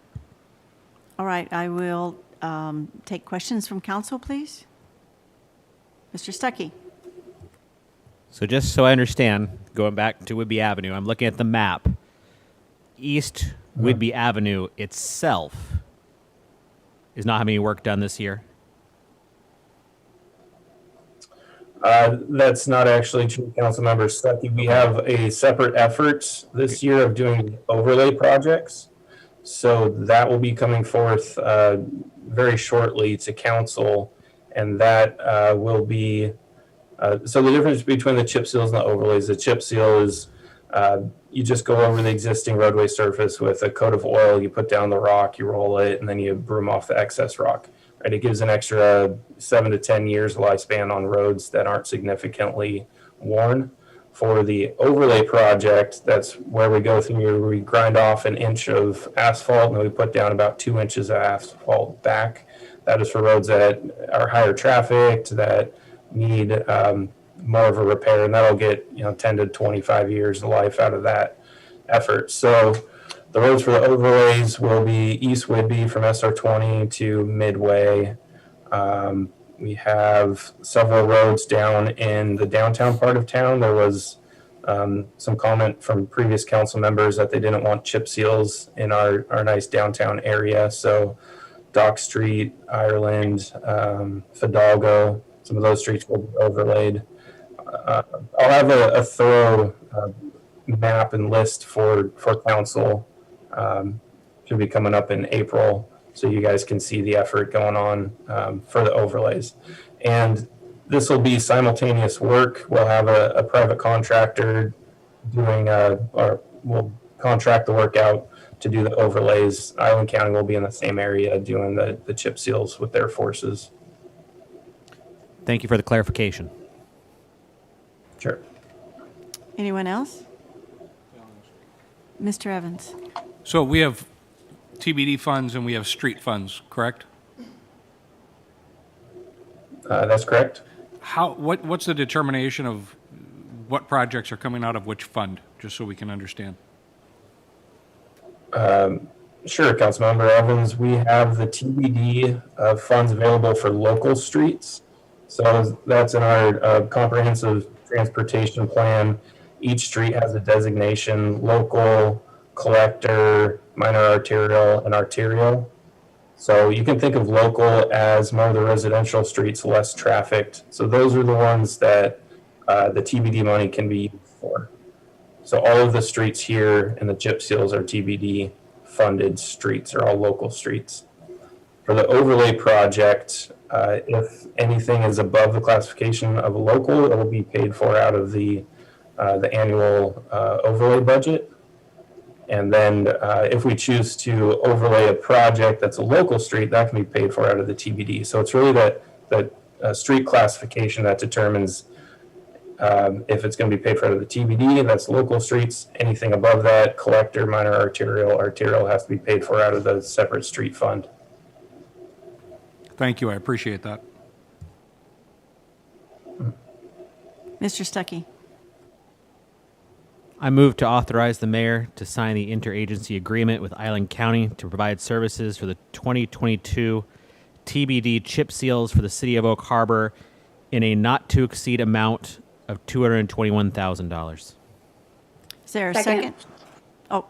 All right, I will take questions from council, please. Mr. Stuckey. So just so I understand, going back to Whidbey Avenue, I'm looking at the map. East Whidbey Avenue itself is not having any work done this year? That's not actually true, Councilmember Stuckey. We have a separate effort this year of doing overlay projects. So that will be coming forth very shortly to council, and that will be, so the difference between the chip seals and the overlays, the chip seal is you just go over the existing roadway surface with a coat of oil, you put down the rock, you roll it, and then you broom off the excess rock. Right? It gives an extra 7 to 10 years lifespan on roads that aren't significantly worn. For the overlay project, that's where we go through, we grind off an inch of asphalt, and then we put down about 2 inches of asphalt back. That is for roads that are higher trafficked, that need more of a repair, and that'll get 10 to 25 years of life out of that effort. So the roads for the overlays will be East Whidbey from SR20 to Midway. We have several roads down in the downtown part of town. There was some comment from previous council members that they didn't want chip seals in our nice downtown area. So Dock Street, Ireland, Fidalgo, some of those streets will be overlaid. I'll have a thorough map and list for council. Should be coming up in April, so you guys can see the effort going on for the overlays. And this will be simultaneous work. We'll have a private contractor doing, or we'll contract the work out to do the overlays. Island County will be in the same area doing the chip seals with their forces. Thank you for the clarification. Sure. Anyone else? Mr. Evans. So we have TBD funds and we have street funds, correct? That's correct. What's the determination of what projects are coming out of which fund, just so we can understand? Sure, Councilmember Evans. We have the TBD funds available for local streets. So that's in our comprehensive transportation plan. Each street has a designation: local, collector, minor arterial, and arterial. So you can think of local as more of the residential streets, less trafficked. So those are the ones that the TBD money can be used for. So all of the streets here and the chip seals are TBD funded streets, are all local streets. For the overlay project, if anything is above the classification of a local, it will be paid for out of the annual overlay budget. And then if we choose to overlay a project that's a local street, that can be paid for out of the TBD. So it's really that street classification that determines if it's going to be paid for out of the TBD, that's local streets. Anything above that, collector, minor arterial has to be paid for out of the separate street fund. Thank you, I appreciate that. Mr. Stuckey. I move to authorize the mayor to sign the interagency agreement with Island County to provide services for the 2022 TBD chip seals for the city of Oak Harbor in a not to exceed amount of $221,000. Is there a second? Oh,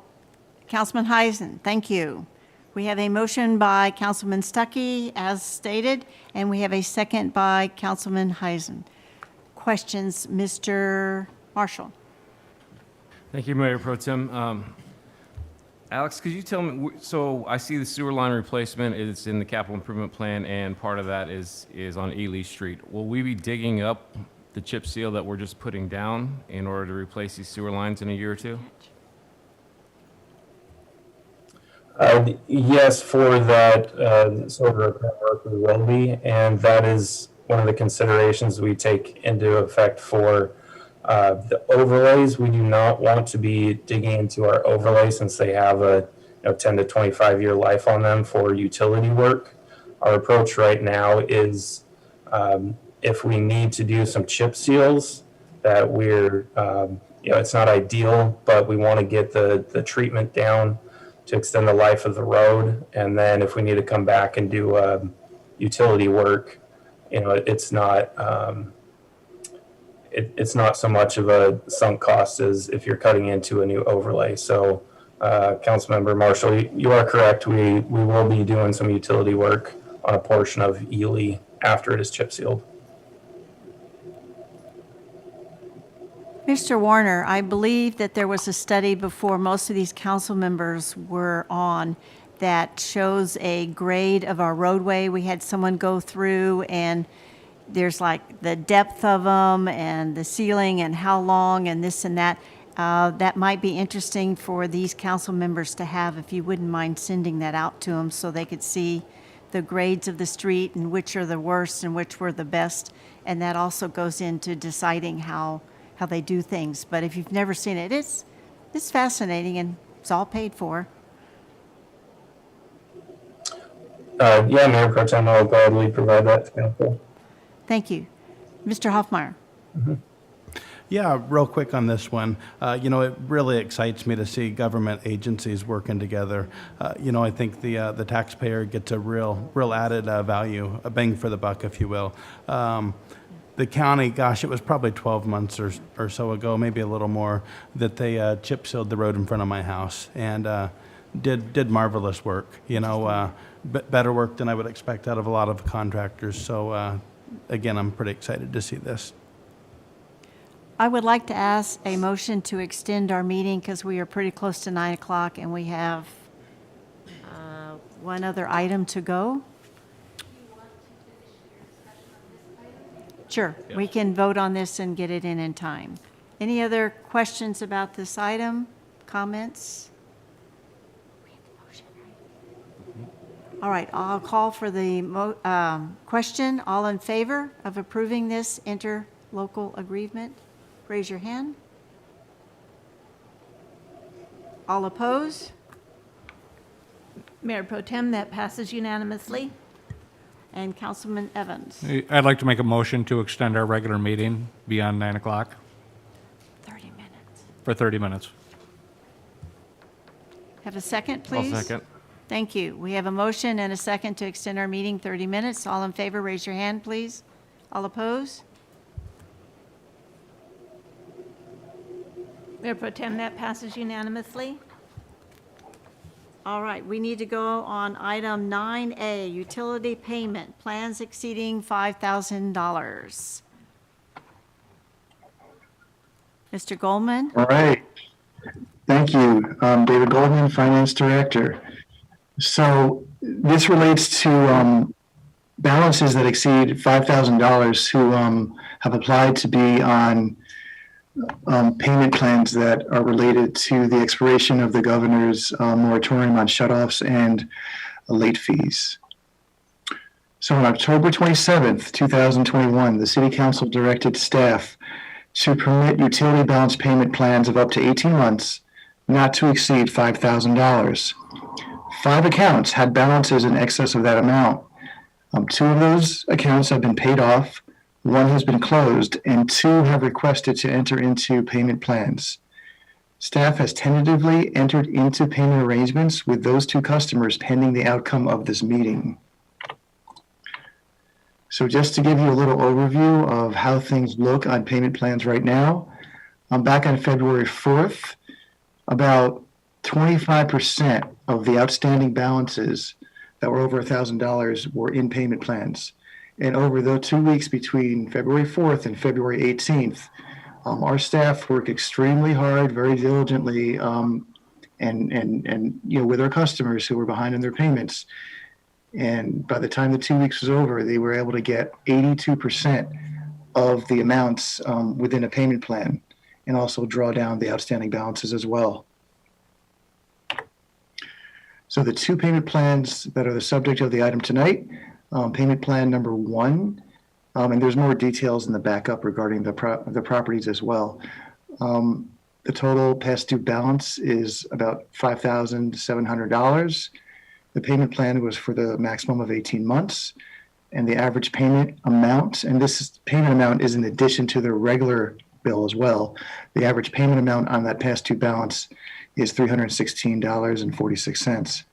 Councilman Heisen, thank you. We have a motion by Councilman Stuckey as stated, and we have a second by Councilman Heisen. Questions, Mr. Marshall? Thank you, Mayor Pro Tem. Alex, could you tell me, so I see the sewer line replacement is in the capital improvement plan, and part of that is on Ely Street. Will we be digging up the chip seal that we're just putting down in order to replace these sewer lines in a year or two? Yes, for that sort of repair work we will be, and that is one of the considerations we take into effect for the overlays. We do not want to be digging into our overlay since they have a 10 to 25 year life on them for utility work. Our approach right now is if we need to do some chip seals, that we're, it's not ideal, but we want to get the treatment down to extend the life of the road. And then if we need to come back and do utility work, it's not it's not so much of a sunk cost as if you're cutting into a new overlay. So Councilmember Marshall, you are correct. We will be doing some utility work on a portion of Ely after it is chip sealed. Mr. Warner, I believe that there was a study before most of these council members were on that shows a grade of our roadway. We had someone go through and there's like the depth of them and the ceiling and how long and this and that. That might be interesting for these council members to have, if you wouldn't mind sending that out to them so they could see the grades of the street and which are the worst and which were the best. And that also goes into deciding how they do things. But if you've never seen it, it's fascinating and it's all paid for. Yeah, Mayor Pro Tem, I'll gladly provide that to council. Thank you. Mr. Hoffmeyer. Yeah, real quick on this one. It really excites me to see government agencies working together. I think the taxpayer gets a real added value, a bang for the buck, if you will. The county, gosh, it was probably 12 months or so ago, maybe a little more, that they chip sealed the road in front of my house and did marvelous work. Better work than I would expect out of a lot of contractors. So again, I'm pretty excited to see this. I would like to ask a motion to extend our meeting because we are pretty close to 9 o'clock and we have one other item to go. Sure, we can vote on this and get it in time. Any other questions about this item? Comments? All right, I'll call for the question. All in favor of approving this interlocal agreement? Raise your hand. All opposed? Mayor Pro Tem, that passes unanimously. And Councilman Evans. I'd like to make a motion to extend our regular meeting beyond 9 o'clock. 30 minutes. For 30 minutes. Have a second, please? I'll second. Thank you. We have a motion and a second to extend our meeting 30 minutes. All in favor, raise your hand, please. All opposed? Mayor Pro Tem, that passes unanimously. All right, we need to go on item 9A, utility payment, plans exceeding $5,000. Mr. Goldman? All right. Thank you. David Goldman, Finance Director. So this relates to balances that exceed $5,000 who have applied to be on payment plans that are related to the expiration of the governor's moratorium on shutoffs and late fees. So on October 27th, 2021, the City Council directed staff to permit utility balance payment plans of up to 18 months, not to exceed $5,000. 5 accounts had balances in excess of that amount. 2 of those accounts have been paid off. 1 has been closed, and 2 have requested to enter into payment plans. Staff has tentatively entered into payment arrangements with those 2 customers pending the outcome of this meeting. So just to give you a little overview of how things look on payment plans right now, back on February 4th, about 25% of the outstanding balances that were over $1,000 were in payment plans. And over the 2 weeks between February 4th and February 18th, our staff worked extremely hard, very diligently, and with our customers who were behind in their payments. And by the time the 2 weeks was over, they were able to get 82% of the amounts within a payment plan, and also draw down the outstanding balances as well. So the 2 payment plans that are the subject of the item tonight. Payment plan number 1, and there's more details in the backup regarding the properties as well. The total past due balance is about $5,700. The payment plan was for the maximum of 18 months, and the average payment amount, and payment amount is in addition to the regular bill as well. The average payment amount on that past due balance is $316.46.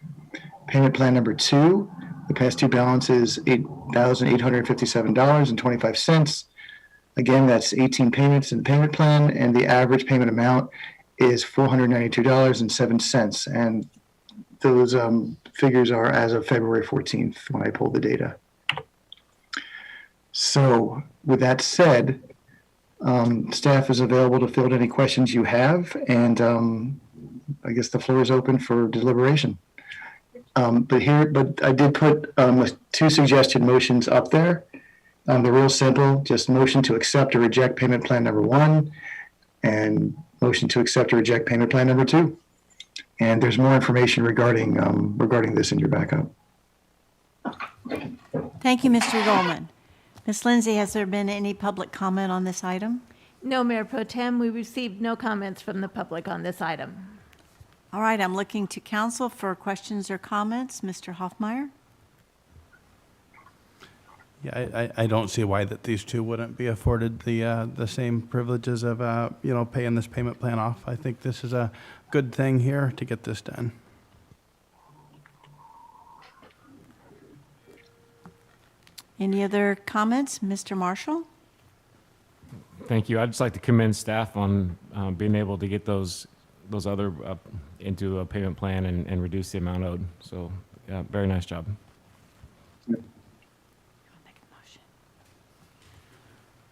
Payment plan number 2, the past due balance is $8,857.25. Again, that's 18 payments in the payment plan, and the average payment amount is $492.07. And those figures are as of February 14th when I pulled the data. So with that said, staff is available to field any questions you have, and I guess the floor is open for deliberation. But I did put 2 suggested motions up there. They're real simple, just motion to accept or reject payment plan number 1 and motion to accept or reject payment plan number 2. And there's more information regarding this in your backup. Thank you, Mr. Goldman. Ms. Lindsay, has there been any public comment on this item? No, Mayor Pro Tem, we received no comments from the public on this item. All right, I'm looking to council for questions or comments. Mr. Hoffmeyer? Yeah, I don't see why that these two wouldn't be afforded the same privileges of, paying this payment plan off. I think this is a good thing here to get this done. Any other comments? Mr. Marshall? Thank you. I'd just like to commend staff on being able to get those other into a payment plan and reduce the amount owed. So, very nice job.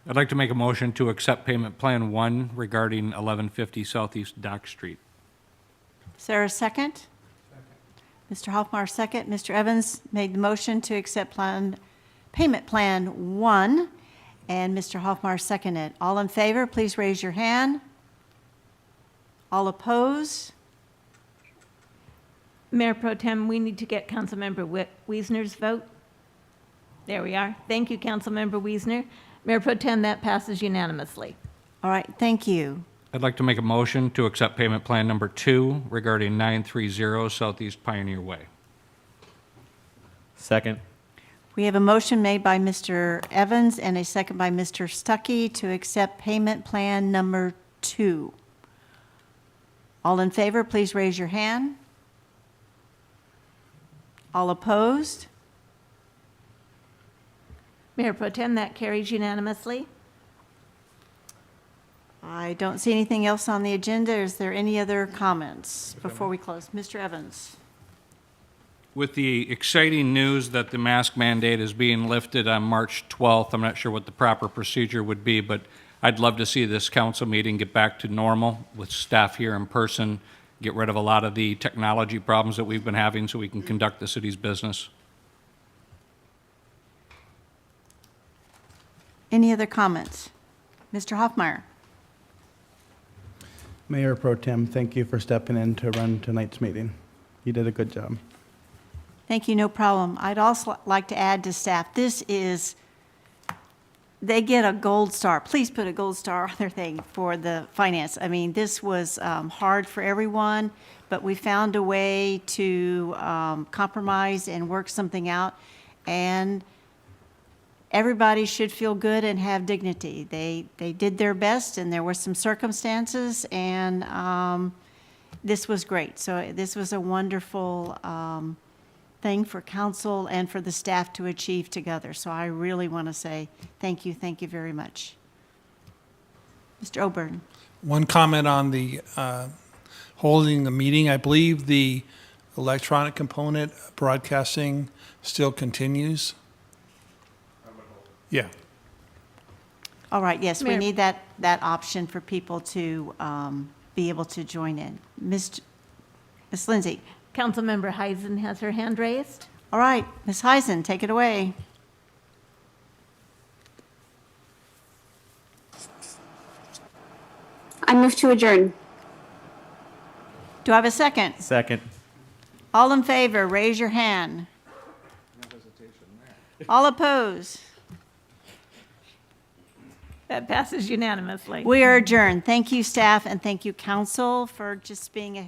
I'd like to make a motion to accept payment plan 1 regarding 1150 Southeast Dock Street. Is there a second? Mr. Hoffmeyer, second. Mr. Evans made the motion to accept payment plan 1, and Mr. Hoffmeyer seconded. All in favor, please raise your hand. All opposed? Mayor Pro Tem, we need to get Councilmember Wiesner's vote. There we are. Thank you, Councilmember Wiesner. Mayor Pro Tem, that passes unanimously. All right, thank you. I'd like to make a motion to accept payment plan number 2 regarding 930 Southeast Pioneer Way. Second. We have a motion made by Mr. Evans and a second by Mr. Stuckey to accept payment plan number 2. All in favor, please raise your hand. All opposed? Mayor Pro Tem, that carries unanimously. I don't see anything else on the agenda. Is there any other comments before we close? Mr. Evans. With the exciting news that the mask mandate is being lifted on March 12th, I'm not sure what the proper procedure would be, but I'd love to see this council meeting get back to normal with staff here in person, get rid of a lot of the technology problems that we've been having so we can conduct the city's business. Any other comments? Mr. Hoffmeyer. Mayor Pro Tem, thank you for stepping in to run tonight's meeting. You did a good job. Thank you, no problem. I'd also like to add to staff, they get a gold star. Please put a gold star on their thing for the finance. I mean, this was hard for everyone, but we found a way to compromise and work something out, and everybody should feel good and have dignity. They did their best, and there were some circumstances, and this was great. So this was a wonderful thing for council and for the staff to achieve together. So I really want to say thank you very much. Mr. Oberg. One comment on the holding the meeting. I believe the electronic component broadcasting still continues. Yeah. All right, yes, we Mayor. need that option for people to be able to join in. Ms. Lindsay. Councilmember Heisen has her hand raised. All right, Ms. Heisen, take it away. I move to adjourn. Do I have a second? Second. All in favor, raise your hand. All opposed? That passes unanimously. We are adjourned. Thank you, staff, and thank you, council, for just being a